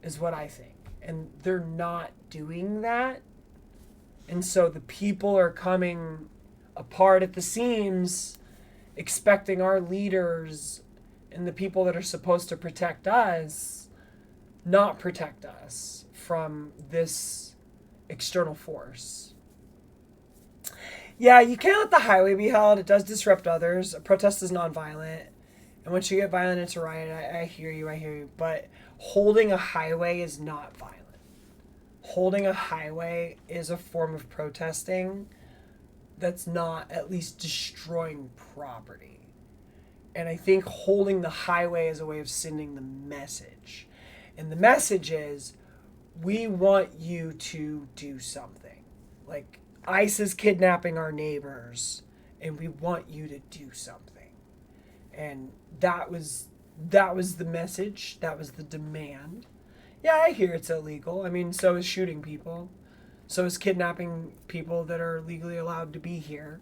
[SPEAKER 1] is what I think. And they're not doing that. And so the people are coming apart at the seams, expecting our leaders and the people that are supposed to protect us not protect us from this external force. Yeah, you can't let the highway be held. It does disrupt others. A protest is nonviolent. And once you get violent, it's a riot. I hear you. But holding a highway is not violent. Holding a highway is a form of protesting that's not at least destroying property. And I think holding the highway is a way of sending the message. And the message is, we want you to do something. Like, ICE is kidnapping our neighbors, and we want you to do something. And that was the message. That was the demand. Yeah, I hear it's illegal. I mean, so is shooting people. So is kidnapping people that are legally allowed to be here,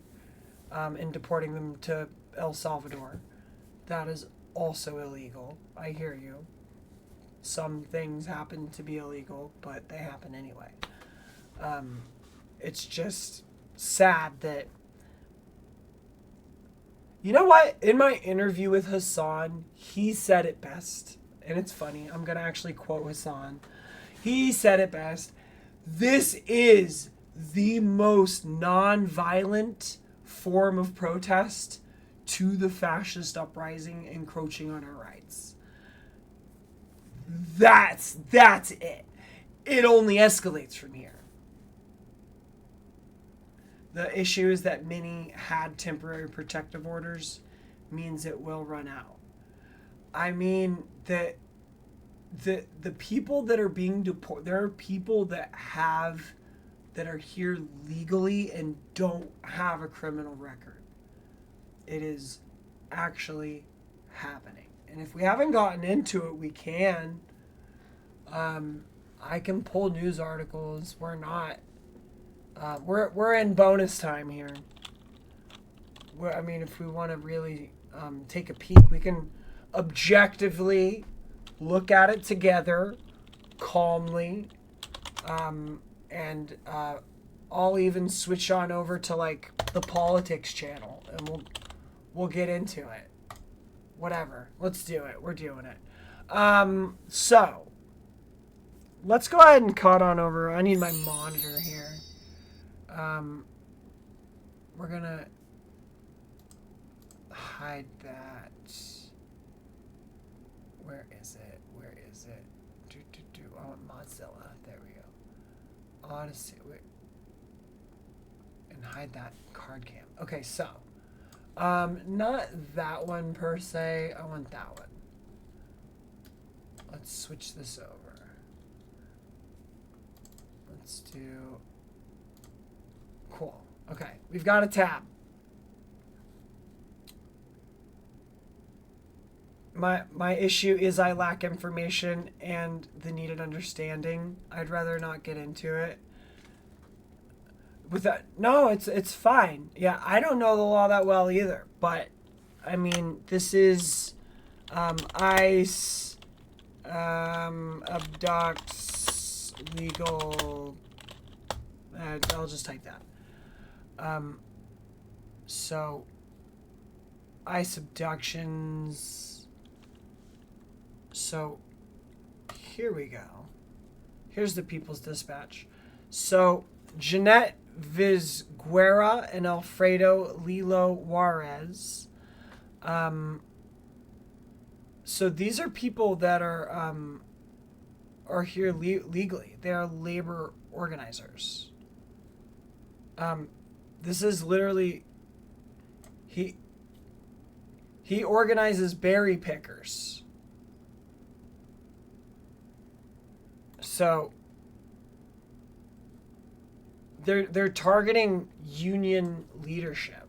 [SPEAKER 1] and deporting them to El Salvador. That is also illegal. I hear you. Some things happen to be illegal, but they happen anyway. It's just sad that... You know what? In my interview with Hasan, he said it best. And it's funny. I'm going to actually quote Hasan. He said it best. This is the most non-violent form of protest to the fascist uprising encroaching on our rights. That's it. It only escalates from here. The issue is that many had temporary protective orders means it will run out. I mean, the people that are being deported, there are people that are here legally and don't have a criminal record. It is actually happening. And if we haven't gotten into it, we can. I can pull news articles. We're not. We're in bonus time here. I mean, if we want to really take a peek, we can objectively look at it together, calmly, and I'll even switch on over to like the politics channel, and we'll get into it. Whatever, let's do it. We're doing it. So let's go ahead and cut on over. I need my monitor here. We're gonna hide that. Where is it? I want Mozilla. There we go. Odyssey. Wait. And hide that card cam. Okay, so. Not that one per se. I want that one. Let's switch this over. Let's do... Cool. Okay, we've got a tab. My issue is I lack information and the needed understanding. I'd rather not get into it. With that, no, it's fine. Yeah, I don't know the law that well either, but I mean, this is ICE abducts legal. I'll just type that. So, ICE abductions. So, here we go. Here's the People's Dispatch. So, Jeanette Vizguera and Alfredo Lilo Juarez. So these are people that are here legally. They are labor organizers. This is literally he organizes berry pickers. So they're targeting union leadership.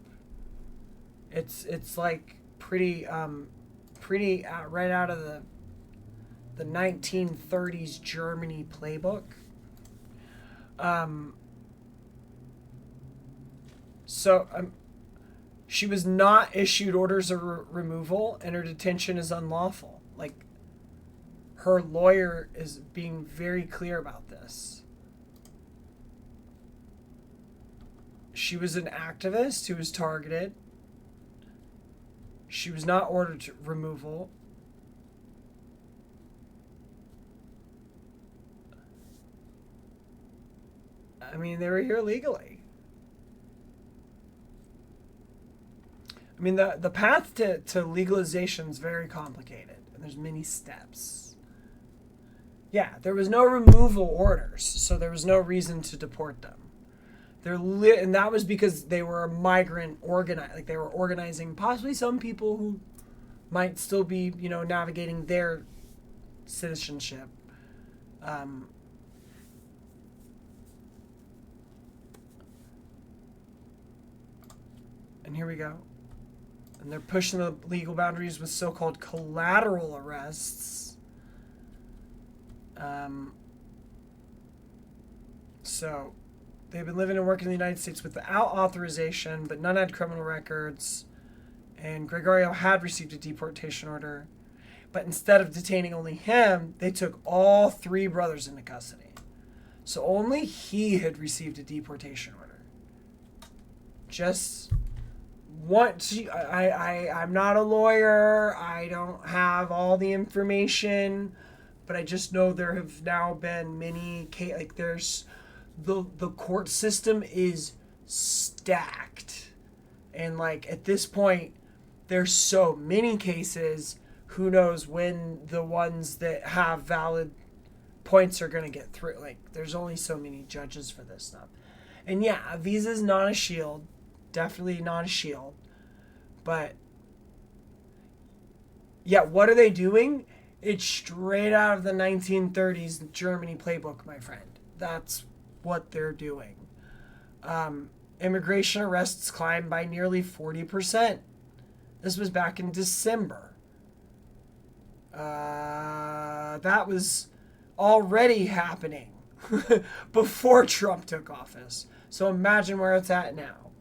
[SPEAKER 1] It's like pretty right out of the 1930s Germany playbook. She was not issued orders of removal, and her detention is unlawful. Like, her lawyer is being very clear about this. She was an activist who was targeted. She was not ordered to removal. I mean, they were here legally. I mean, the path to legalization is very complicated, and there's many steps. Yeah, there was no removal orders, so there was no reason to deport them. And that was because they were a migrant like they were organizing possibly some people who might still be, navigating their citizenship. And here we go. And they're pushing the legal boundaries with so-called collateral arrests. So they've been living and working in the United States without authorization, but none had criminal records. And Gregorio had received a deportation order. But instead of detaining only him, they took all three brothers into custody. So only he had received a deportation order. Just I'm not a lawyer. I don't have all the information. But I just know there have now been many cases. Like, there's the court system is stacked. And, like, at this point, there's so many cases. Who knows when the ones that have valid points are going to get through. Like, there's only so many judges for this stuff. And yeah, a visa's not a shield. Definitely not a shield. But yeah, what are they doing? It's straight out of the 1930s Germany playbook, my friend. That's what they're doing. Immigration arrests climbed by nearly 40%. This was back in December. That was already happening before Trump took office. So imagine where it's at now.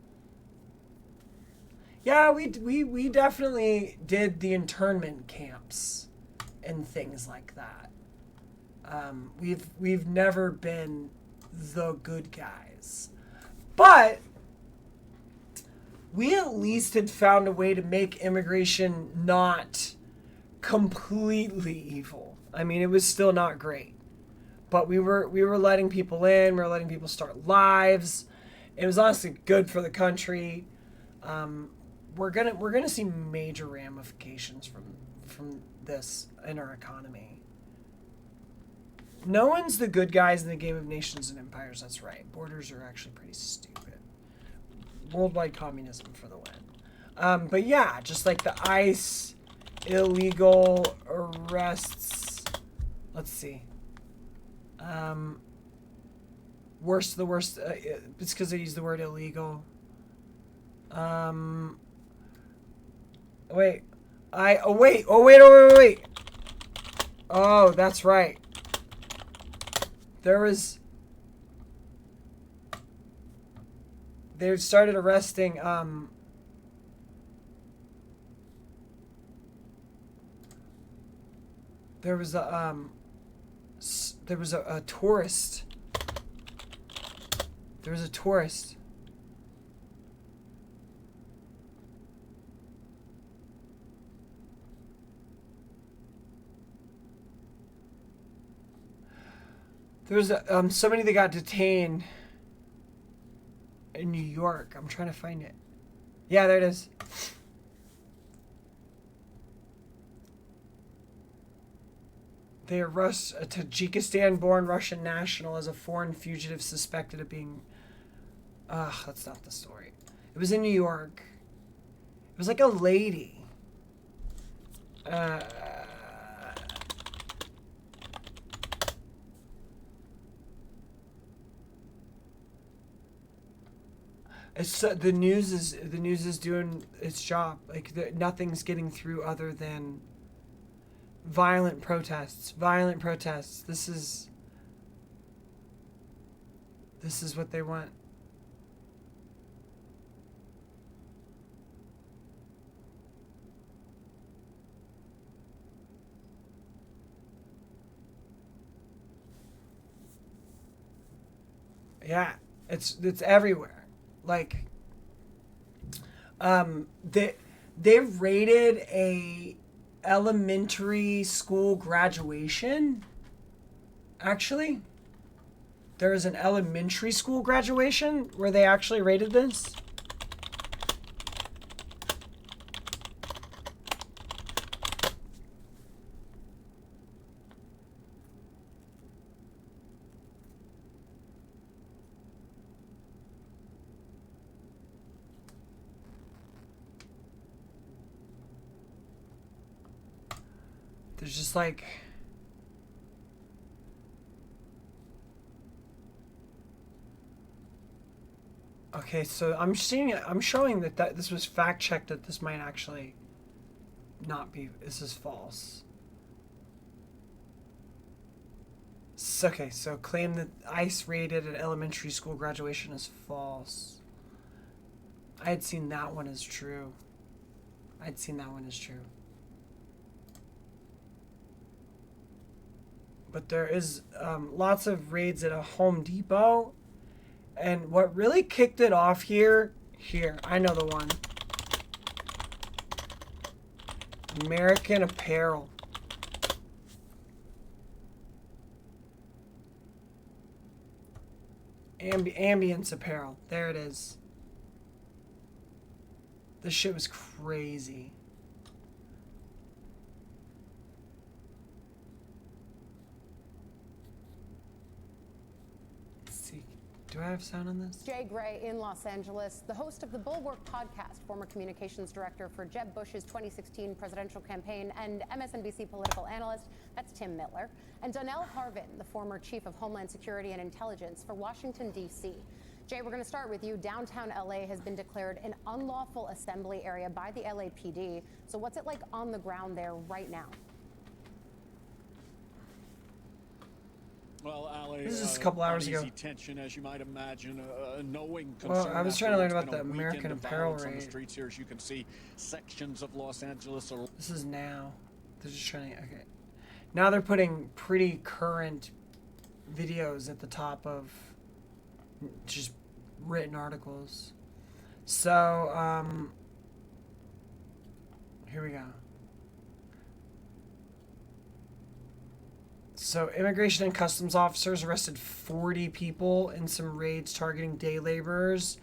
[SPEAKER 1] Yeah, we definitely did the internment camps and things like that. We've never been the good guys, but we at least had found a way to make immigration not completely evil. I mean, it was still not great, but we were letting people in. We were letting people start lives. It was honestly good for the country. We're gonna see major ramifications from this in our economy. No one's the good guys in the game of nations and empires. That's right. Borders are actually pretty stupid. Worldwide communism for the win. But yeah, just like the ICE illegal arrests. Let's see. Worst of the worst. It's because I use the word illegal. Wait. Wait. Oh, that's right. They started arresting, there was a tourist. There was a tourist There was somebody that got detained in New York. I'm trying to find it. Yeah, there it is. They arrest a Tajikistan-born Russian national as a foreign fugitive suspected of being... that's not the story. It was in New York. It was like a lady. It's the news is doing its job. Like nothing's getting through other than violent protests. Violent protests. This is what they want. Yeah, it's everywhere. Like, they raided a elementary school graduation. Actually, there was an elementary school graduation where they actually raided this. There's just like... Okay, so I'm showing that this was fact-checked, that this might actually not be... This is false. Okay, so claim that ICE raided an elementary school graduation is false. I had seen that one as true. But there is lots of raids at a Home Depot. And what really kicked it off here, I know the one. American Apparel. Ambience Apparel. There it is. This shit was crazy. Do I have sound on this?
[SPEAKER 14] Jay Gray in Los Angeles, the host of the Bulwark podcast, former communications director for Jeb Bush's 2016 presidential campaign, and MSNBC political analyst, that's Tim Miller, and Donnell Harvin, the former chief of Homeland Security and Intelligence for Washington, D.C. Jay, we're going to start with you. Downtown LA has been declared an unlawful assembly area by the LAPD. So what's it like on the ground there right now?
[SPEAKER 15] Well, Ali,
[SPEAKER 1] this is a couple hours ago.
[SPEAKER 15] Tension, as you might imagine, knowing
[SPEAKER 1] well, I was trying to learn about the American Apparel raid.
[SPEAKER 15] On the streets here, as you can see, sections of Los Angeles are...
[SPEAKER 1] This is now. They're just trying to... Okay. Now they're putting pretty current videos at the top of just written articles. So, here we go. So, Immigration and Customs officers arrested 40 people in some raids targeting day laborers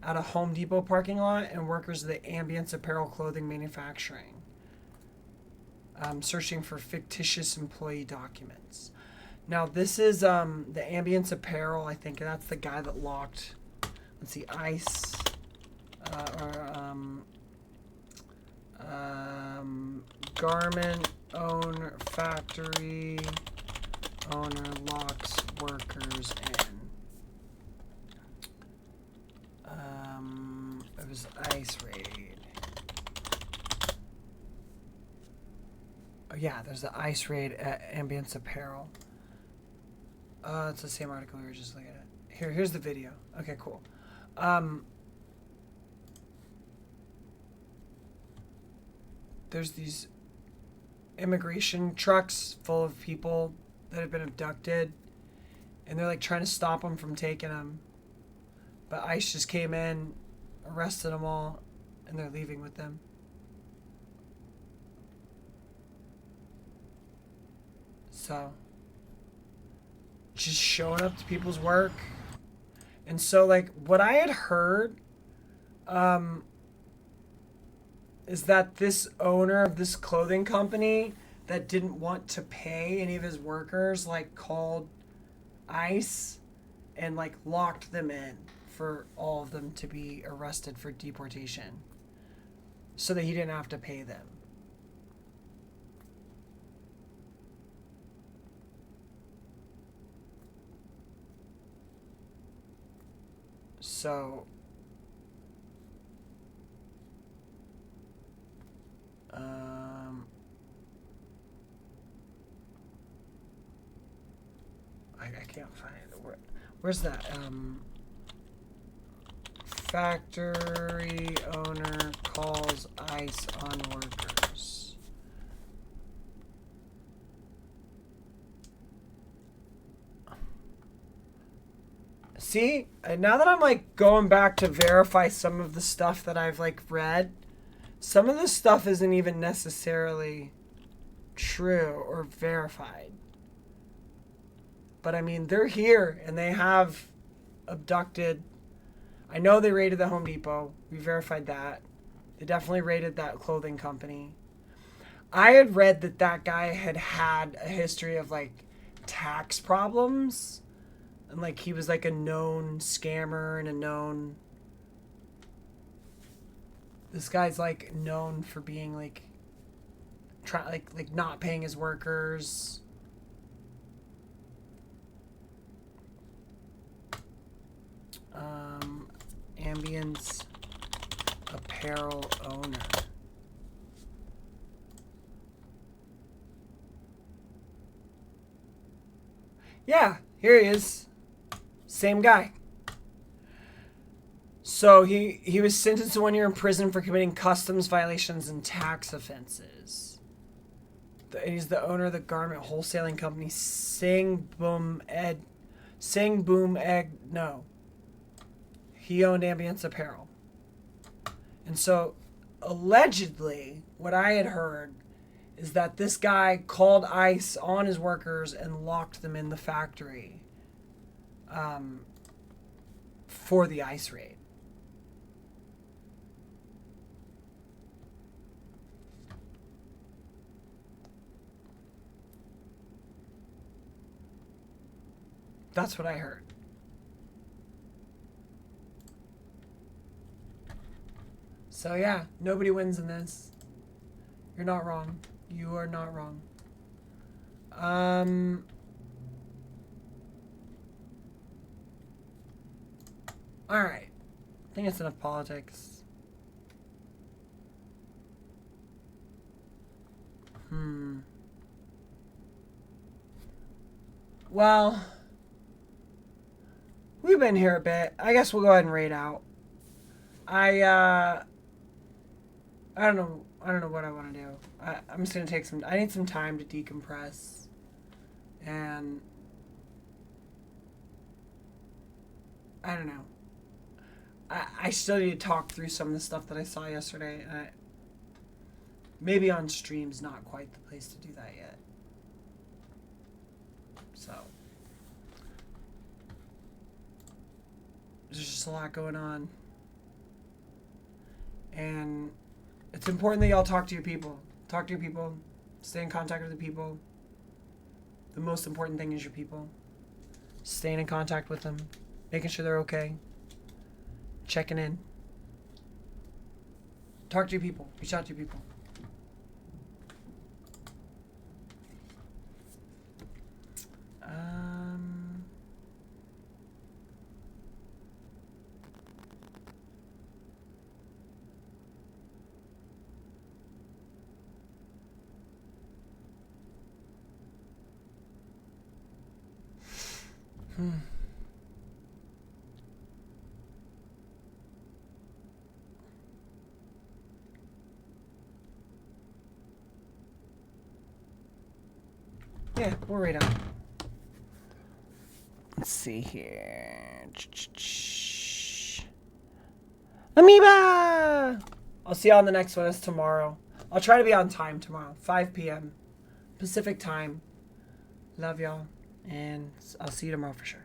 [SPEAKER 1] at a Home Depot parking lot and workers of the Ambience Apparel clothing manufacturing, searching for fictitious employee documents. Now, this is the Ambience Apparel. I think that's the guy that locked, let's see, ICE, garment owner, factory owner locks workers in. It was ICE raid. Oh yeah, there's the ICE raid at Ambience Apparel. It's the same article we were just looking at. Here's the video. Okay, cool. There's these immigration trucks full of people that have been abducted, and they're like trying to stop them from taking them, but ICE just came in, arrested them all, and they're leaving with them. So just showing up to people's work. And so, like, what I had heard is that this owner of this clothing company that didn't want to pay any of his workers, like, called ICE and, like, locked them in for all of them to be arrested for deportation so that he didn't have to pay them. So, I can't find it. Where's that? Factory owner calls ICE on workers. See, now that I'm like going back to verify some of the stuff that I've like read, some of this stuff isn't even necessarily true or verified. But I mean, they're here and they have abducted. I know they raided the Home Depot. We verified that. They definitely raided that clothing company. I had read that that guy had had a history of like tax problems. And like he was like a known scammer and a known... This guy's like known for being like... like not paying his workers. Ambience apparel owner. Yeah, here he is. Same guy. So he was sentenced to 1 year in prison for committing customs violations and tax offenses. He's the owner of the garment wholesaling company Sing Boom Egg. No. He owned Ambience Apparel. And so, allegedly, what I had heard is that this guy called ICE on his workers and locked them in the factory for the ICE raid. That's what I heard. So yeah, nobody wins in this. You're not wrong. You are not wrong. Alright. I think it's enough politics. Well, we've been here a bit. I guess we'll go ahead and raid out. I don't know what I want to do. I'm just gonna take some. I need some time to decompress, and I don't know. I still need to talk through some of the stuff that I saw yesterday. Maybe on stream's not quite the place to do that yet. So there's just a lot going on, and it's important that y'all talk to your people. Talk to your people. Stay in contact with the people. The most important thing is your people. Staying in contact with them. Making sure they're okay. Checking in. Talk to your people. Reach out to your people. Yeah, we'll read on. Let's see here. Amoeba! I'll see you on the next one. It's tomorrow. I'll try to be on time tomorrow. 5 p.m. Pacific time. Love y'all. And I'll see you tomorrow for sure.